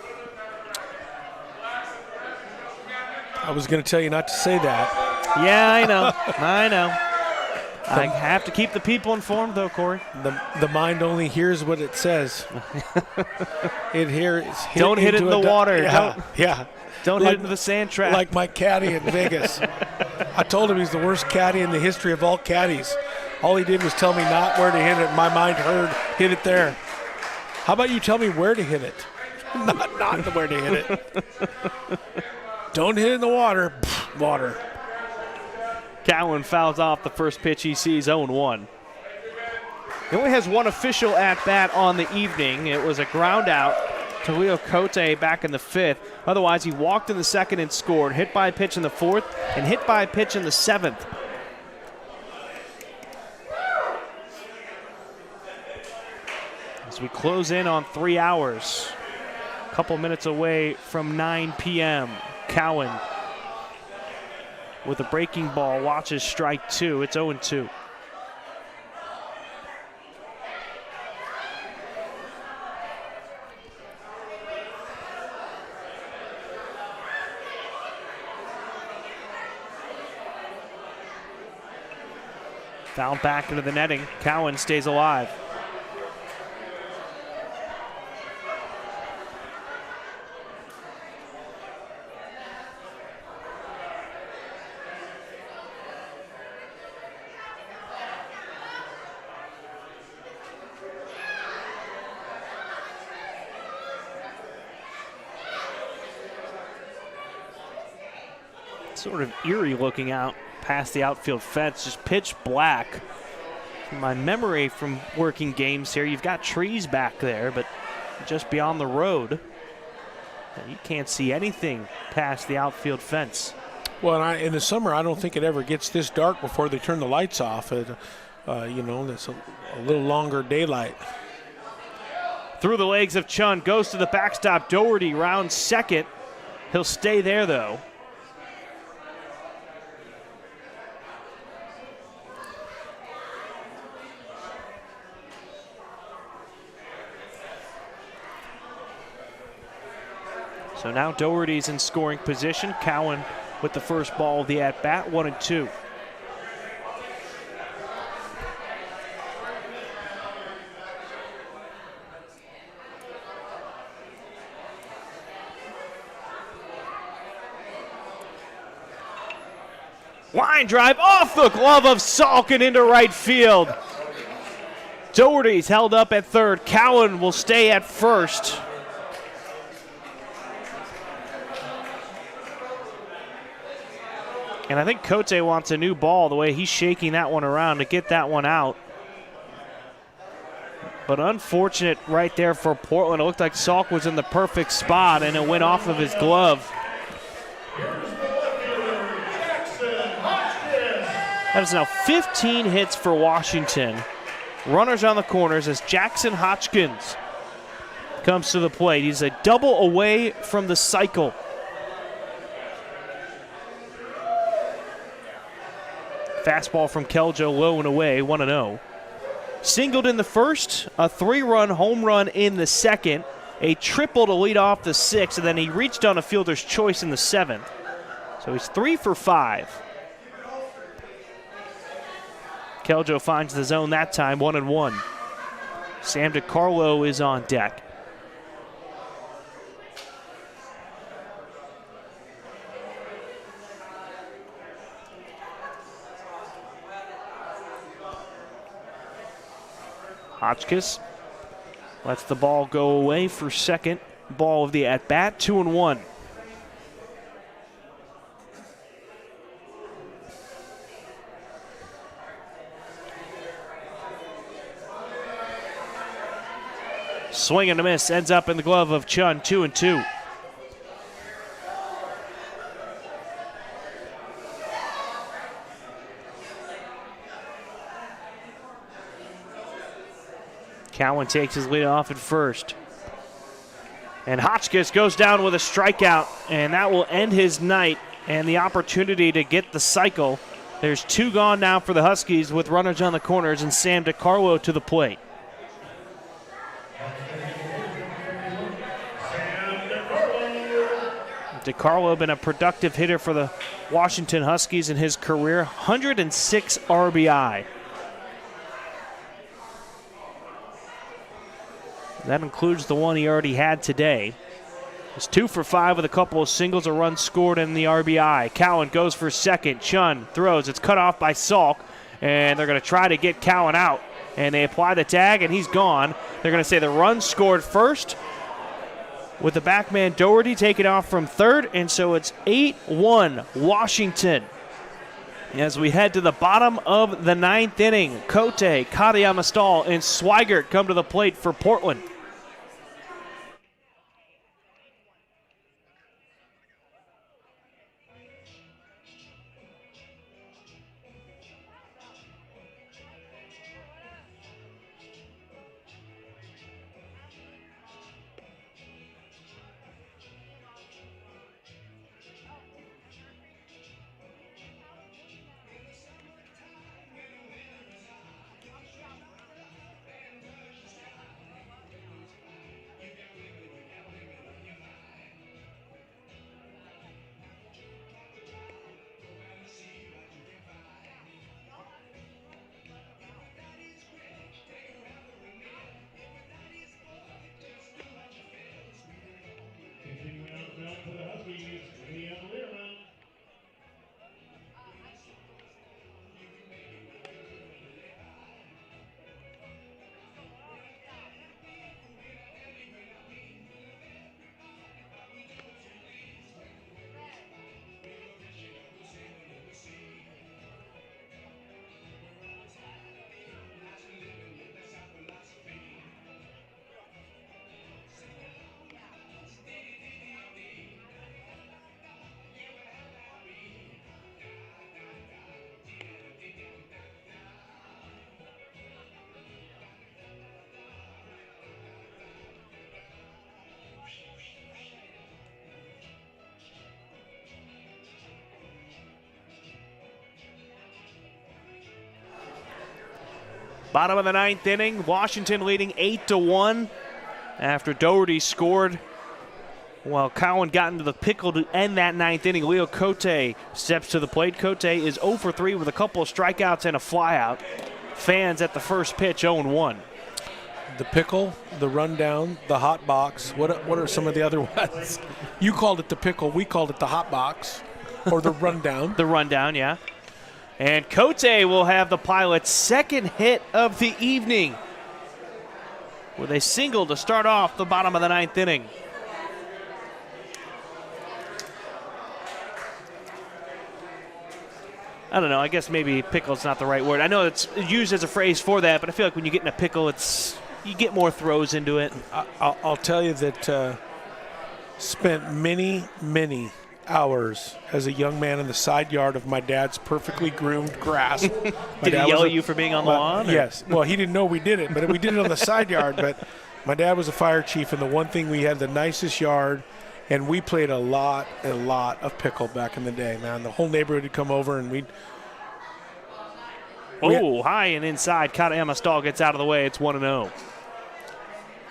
I was going to tell you not to say that. Yeah, I know. I know. I have to keep the people informed, though, Corey. The mind only hears what it says. It hears. Don't hit it in the water. Yeah. Don't hit into the sand trap. Like my caddy in Vegas. I told him he's the worst caddy in the history of all caddies. All he did was tell me not where to hit it. My mind heard, hit it there. How about you tell me where to hit it? Not where to hit it. Don't hit it in the water. Water. Cowan fouls off the first pitch he sees, 0-1. He only has one official at-bat on the evening. It was a ground out to Leo Cote back in the 5th. Otherwise, he walked in the 2nd and scored. Hit by a pitch in the 4th and hit by a pitch in the 7th. As we close in on 3 hours, a couple minutes away from 9 p.m., Cowan with a breaking ball watches strike 2. It's 0-2. Foul back into the netting. Cowan stays alive. Sort of eerie looking out past the outfield fence, just pitch black. In my memory from working games here, you've got trees back there, but just beyond the road, you can't see anything past the outfield fence. Well, in the summer, I don't think it ever gets this dark before they turn the lights off. That's a little longer daylight. Through the legs of Chun, goes to the backstop. Doherty rounds 2nd. He'll stay there, though. So now Doherty's in scoring position. Cowan with the first ball of the at-bat, 1-2. Line drive off the glove of Salkin into right field. Doherty's held up at 3rd. Cowan will stay at 1st. And I think Cote wants a new ball, the way he's shaking that one around to get that one out. But unfortunate right there for Portland. It looked like Salk was in the perfect spot, and it went off of his glove. That is now 15 hits for Washington Runners on the corners as Jackson Hotchkins comes to the plate. He's a double away from the cycle. Fastball from Keljo, low and away, 1-0. Singled in the first, a 3-run home run in the second, a triple to lead off the sixth, and then he reached on a fielder's choice in the seventh. So he's 3 for 5. Keljo finds the zone that time, 1-1. Sam DiCarlo is on deck. Hotchkiss lets the ball go away for second. Ball of the at-bat, 2-1. Swing and a miss, ends up in the glove of Chun, 2-2. Cowan takes his lead off at first. And Hotchkiss goes down with a strikeout, and that will end his night and the opportunity to get the cycle. There's 2 gone now for the Huskies with runners on the corners and Sam DiCarlo to the plate. DiCarlo been a productive hitter for the Washington Huskies in his career, 106 RBI. That includes the one he already had today. He's 2 for 5 with a couple of singles, a run scored, and the RBI. Cowan goes for second. Chun throws. It's cut off by Salk, and they're going to try to get Cowan out. And they apply the tag, and he's gone. They're going to say the run scored first with the backman Doherty taking off from third, and so it's 8-1 Washington. As we head to the bottom of the 9th inning, Cote, Katayama Stahl, and Swigert come to the plate for Portland. Bottom of the 9th inning, Washington leading 8-1 after Doherty scored. While Cowan got into the pickle to end that 9th inning, Leo Cote steps to the plate. Cote is 0 for 3 with a couple of strikeouts and a flyout. Fans at the first pitch, 0-1. The pickle, the rundown, the hot box. What are some of the other ones? You called it the pickle. We called it the hot box or the rundown. The rundown, yeah. And Cote will have the Pilots' second hit of the evening with a single to start off the bottom of the 9th inning. I don't know. I guess maybe pickle's not the right word. I know it's used as a phrase for that, but I feel like when you get in a pickle, you get more throws into it. I'll tell you that spent many hours as a young man in the side yard of my dad's perfectly groomed grass. Did he yell at you for being on the lawn? Yes. Well, he didn't know we did it, but we did it on the side yard. But my dad was a fire chief, and the one thing, we had the nicest yard, and we played a lot of pickle back in the day, man. The whole neighborhood would come over, and we'd – high and inside. Katayama Stahl gets out of the way. It's 1-0.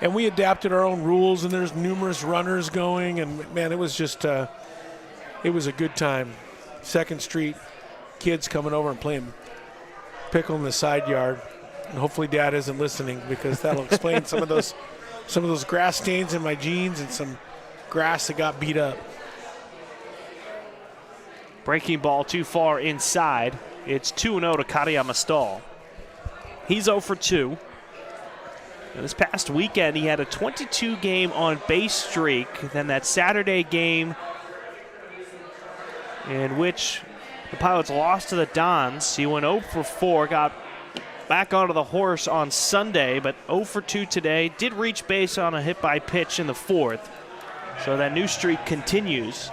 And we adapted our own rules, and there's numerous runners going, and, man, it was just it was a good time. 2nd Street kids coming over and playing pickle in the side yard. And hopefully Dad isn't listening, because that'll explain some of those grass stains in my jeans and some grass that got beat up. Breaking ball too far inside. It's 2-0 to Katayama Stahl. He's 0 for 2. And this past weekend, he had a 22-game on-base streak. Then that Saturday game in which the Pilots lost to the Dons, he went 0 for 4, got back onto the horse on Sunday, but 0 for 2 today. Did reach base on a hit by pitch in the 4th. So that new streak continues.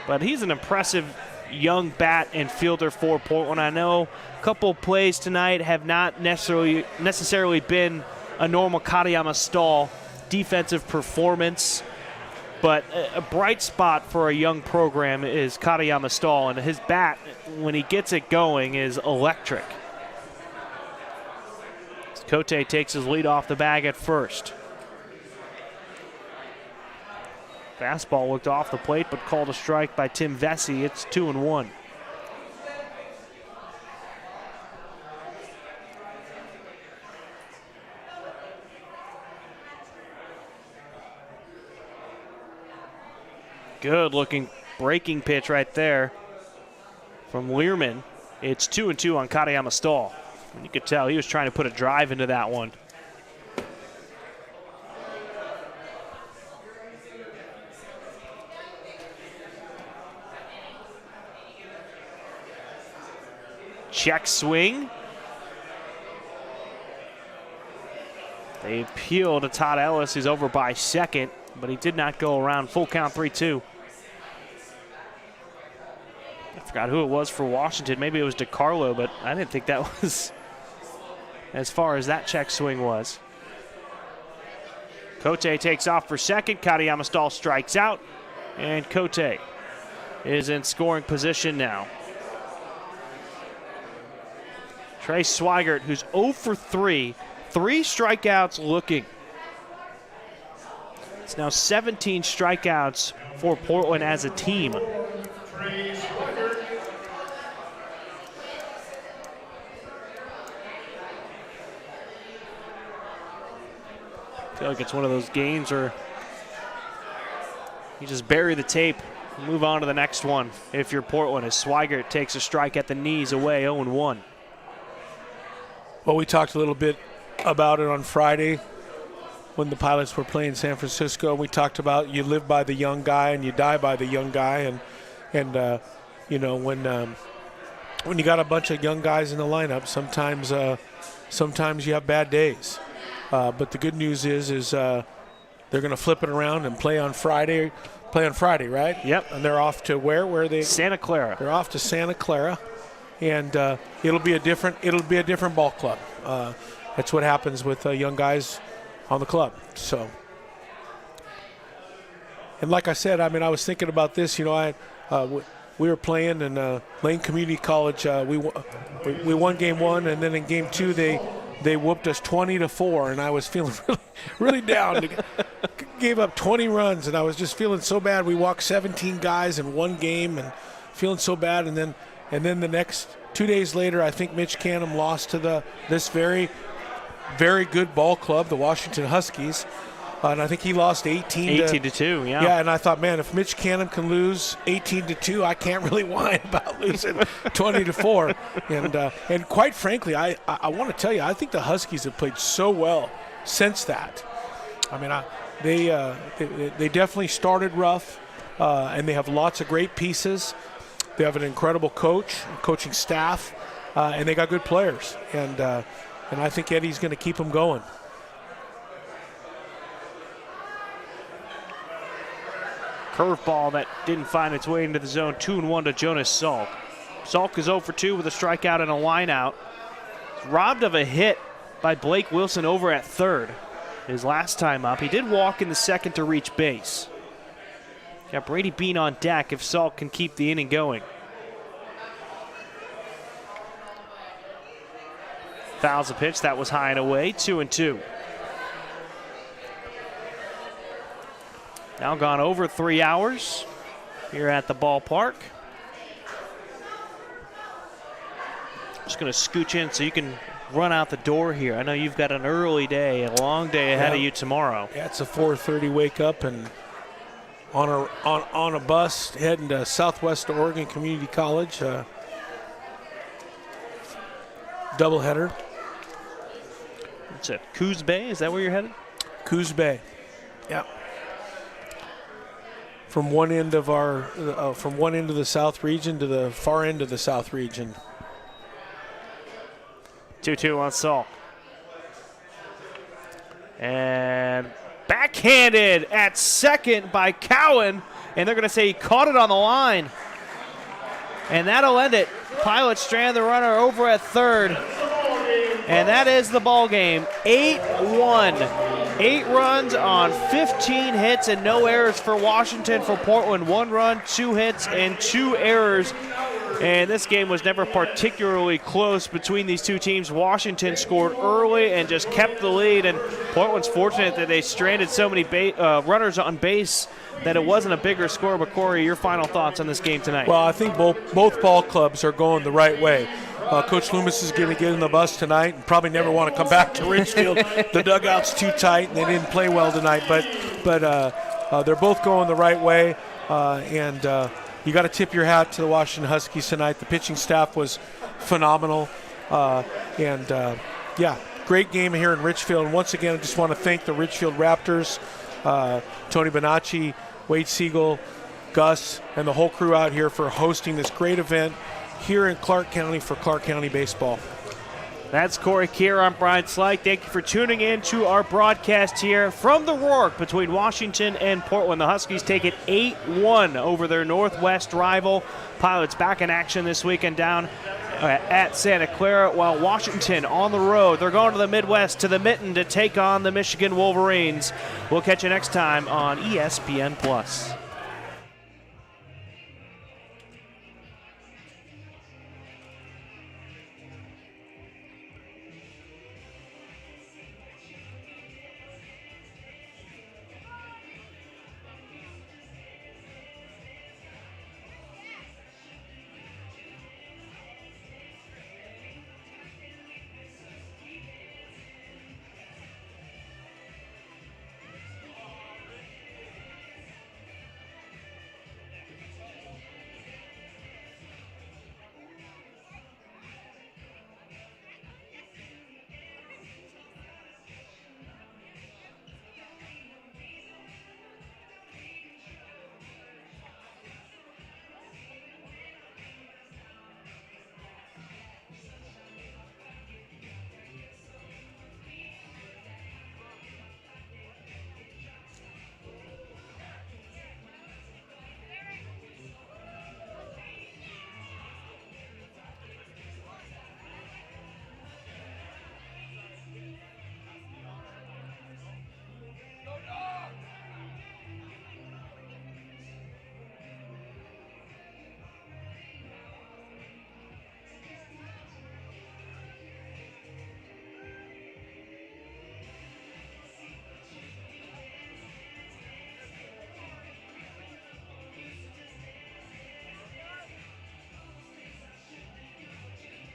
But he's an impressive young bat and fielder for Portland. I know a couple plays tonight have not necessarily been a normal Katayama Stahl defensive performance, but a bright spot for a young program is Katayama Stahl, and his bat, when he gets it going, is electric. Cote takes his lead off the bag at first. Fastball looked off the plate, but called a strike by Tim Vesey. It's 2-1. Good looking breaking pitch right there from Learman. It's 2-2 on Katayama Stahl. And you could tell he was trying to put a drive into that one. Check swing. They appeal to Todd Ellis, who's over by second, but he did not go around. Full count, 3-2. I forgot who it was for Washington. Maybe it was DiCarlo, but I didn't think that was as far as that check swing was. Cote takes off for second. Katayama Stahl strikes out, and Cote is in scoring position now. Trey Swigert, who's 0 for 3, 3 strikeouts looking. It's now 17 strikeouts for Portland as a team. I feel like it's one of those games where you just bury the tape, move on to the next one if you're Portland, as Swigert takes a strike at the knees away, 0-1. Well, we talked a little bit about it on Friday when the Pilots were playing San Francisco. We talked about you live by the young guy and you die by the young guy, and you know, when you got a bunch of young guys in the lineup, sometimes you have bad days. But the good news is they're going to flip it around and play on Friday, right? Yep. And they're off to where? Where are they? Santa Clara. They're off to Santa Clara. And it'll be a different ball club. That's what happens with young guys on the club. So, and like I said, I mean, I was thinking about this. You know, we were playing in Lane Community College. We won game 1, and then in game 2 they whooped us 20-4, and I was feeling really down. Gave up 20 runs, and I was just feeling so bad. We walked 17 guys in one game, and feeling so bad, and then the next 2 days later, I think Mitch Canham lost to this very, very good ball club, the Washington Huskies. And I think he lost 18 to 2, yeah. Yeah, and I thought, man, if Mitch Canham can lose 18-2, I can't really whine about losing 20-4. And quite frankly, I want to tell you, I think the Huskies have played so well since that. I mean, they definitely started rough, and they have lots of great pieces. They have an incredible coaching staff, and they got good players. And I think Eddie's going to keep them going. Curveball that didn't find its way into the zone. 2-1 to Jonas Salk. Salk is 0 for 2 with a strikeout and a line out. Robbed of a hit by Blake Wilson over at third his last time up. He did walk in the second to reach base. Got Brady Bean on deck if Salk can keep the inning going. Fouls a pitch. That was high and away. 2-2. Now gone over 3 hours here at the ballpark. Just going to scooch in so you can run out the door here. I know you've got an early day, a long day ahead of you tomorrow. Yeah, it's a 4:30 wake up and on a bus heading to Southwest Oregon Community College. Doubleheader. What's it? Coos Bay? Is that where you're headed? Coos Bay. Yeah. From one end of the South region to the far end of the South region. 2-2 on Salk. And backhanded at second by Cowan, and they're going to say he caught it on the line. And that'll end it. Pilots strand the runner over at third. And that is the ball game. 8-1. 8 runs on 15 hits and no errors for Washington. For Portland, 1 run, 2 hits, and 2 errors. And this game was never particularly close between these two teams. Washington scored early and just kept the lead, and Portland's fortunate that they stranded so many runners on base that it wasn't a bigger score. But Corey, your final thoughts on this game tonight? Well, I think both ball clubs are going the right way. Coach Loomis is going to get in the bus tonight and probably never want to come back to Ridgefield. The dugout's too tight and they didn't play well tonight, but they're both going the right way, and you got to tip your hat to the Washington Huskies tonight. The pitching staff was phenomenal, great game here in Ridgefield. And once again, I just want to thank the Ridgefield Raptors, Tony Bonacci, Wade Siegel, Gus, and the whole crew out here for hosting this great event here in Clark County for Clark County baseball. That's Corey Keir. I'm Brian Slyke. Thank you for tuning in to our broadcast here from the Rourke between Washington and Portland. The Huskies take it 8-1 over their Northwest rival. Pilots back in action this weekend down at Santa Clara, while Washington on the road. They're going to the Midwest, to the Mitten, to take on the Michigan Wolverines. We'll catch you next time on ESPN+.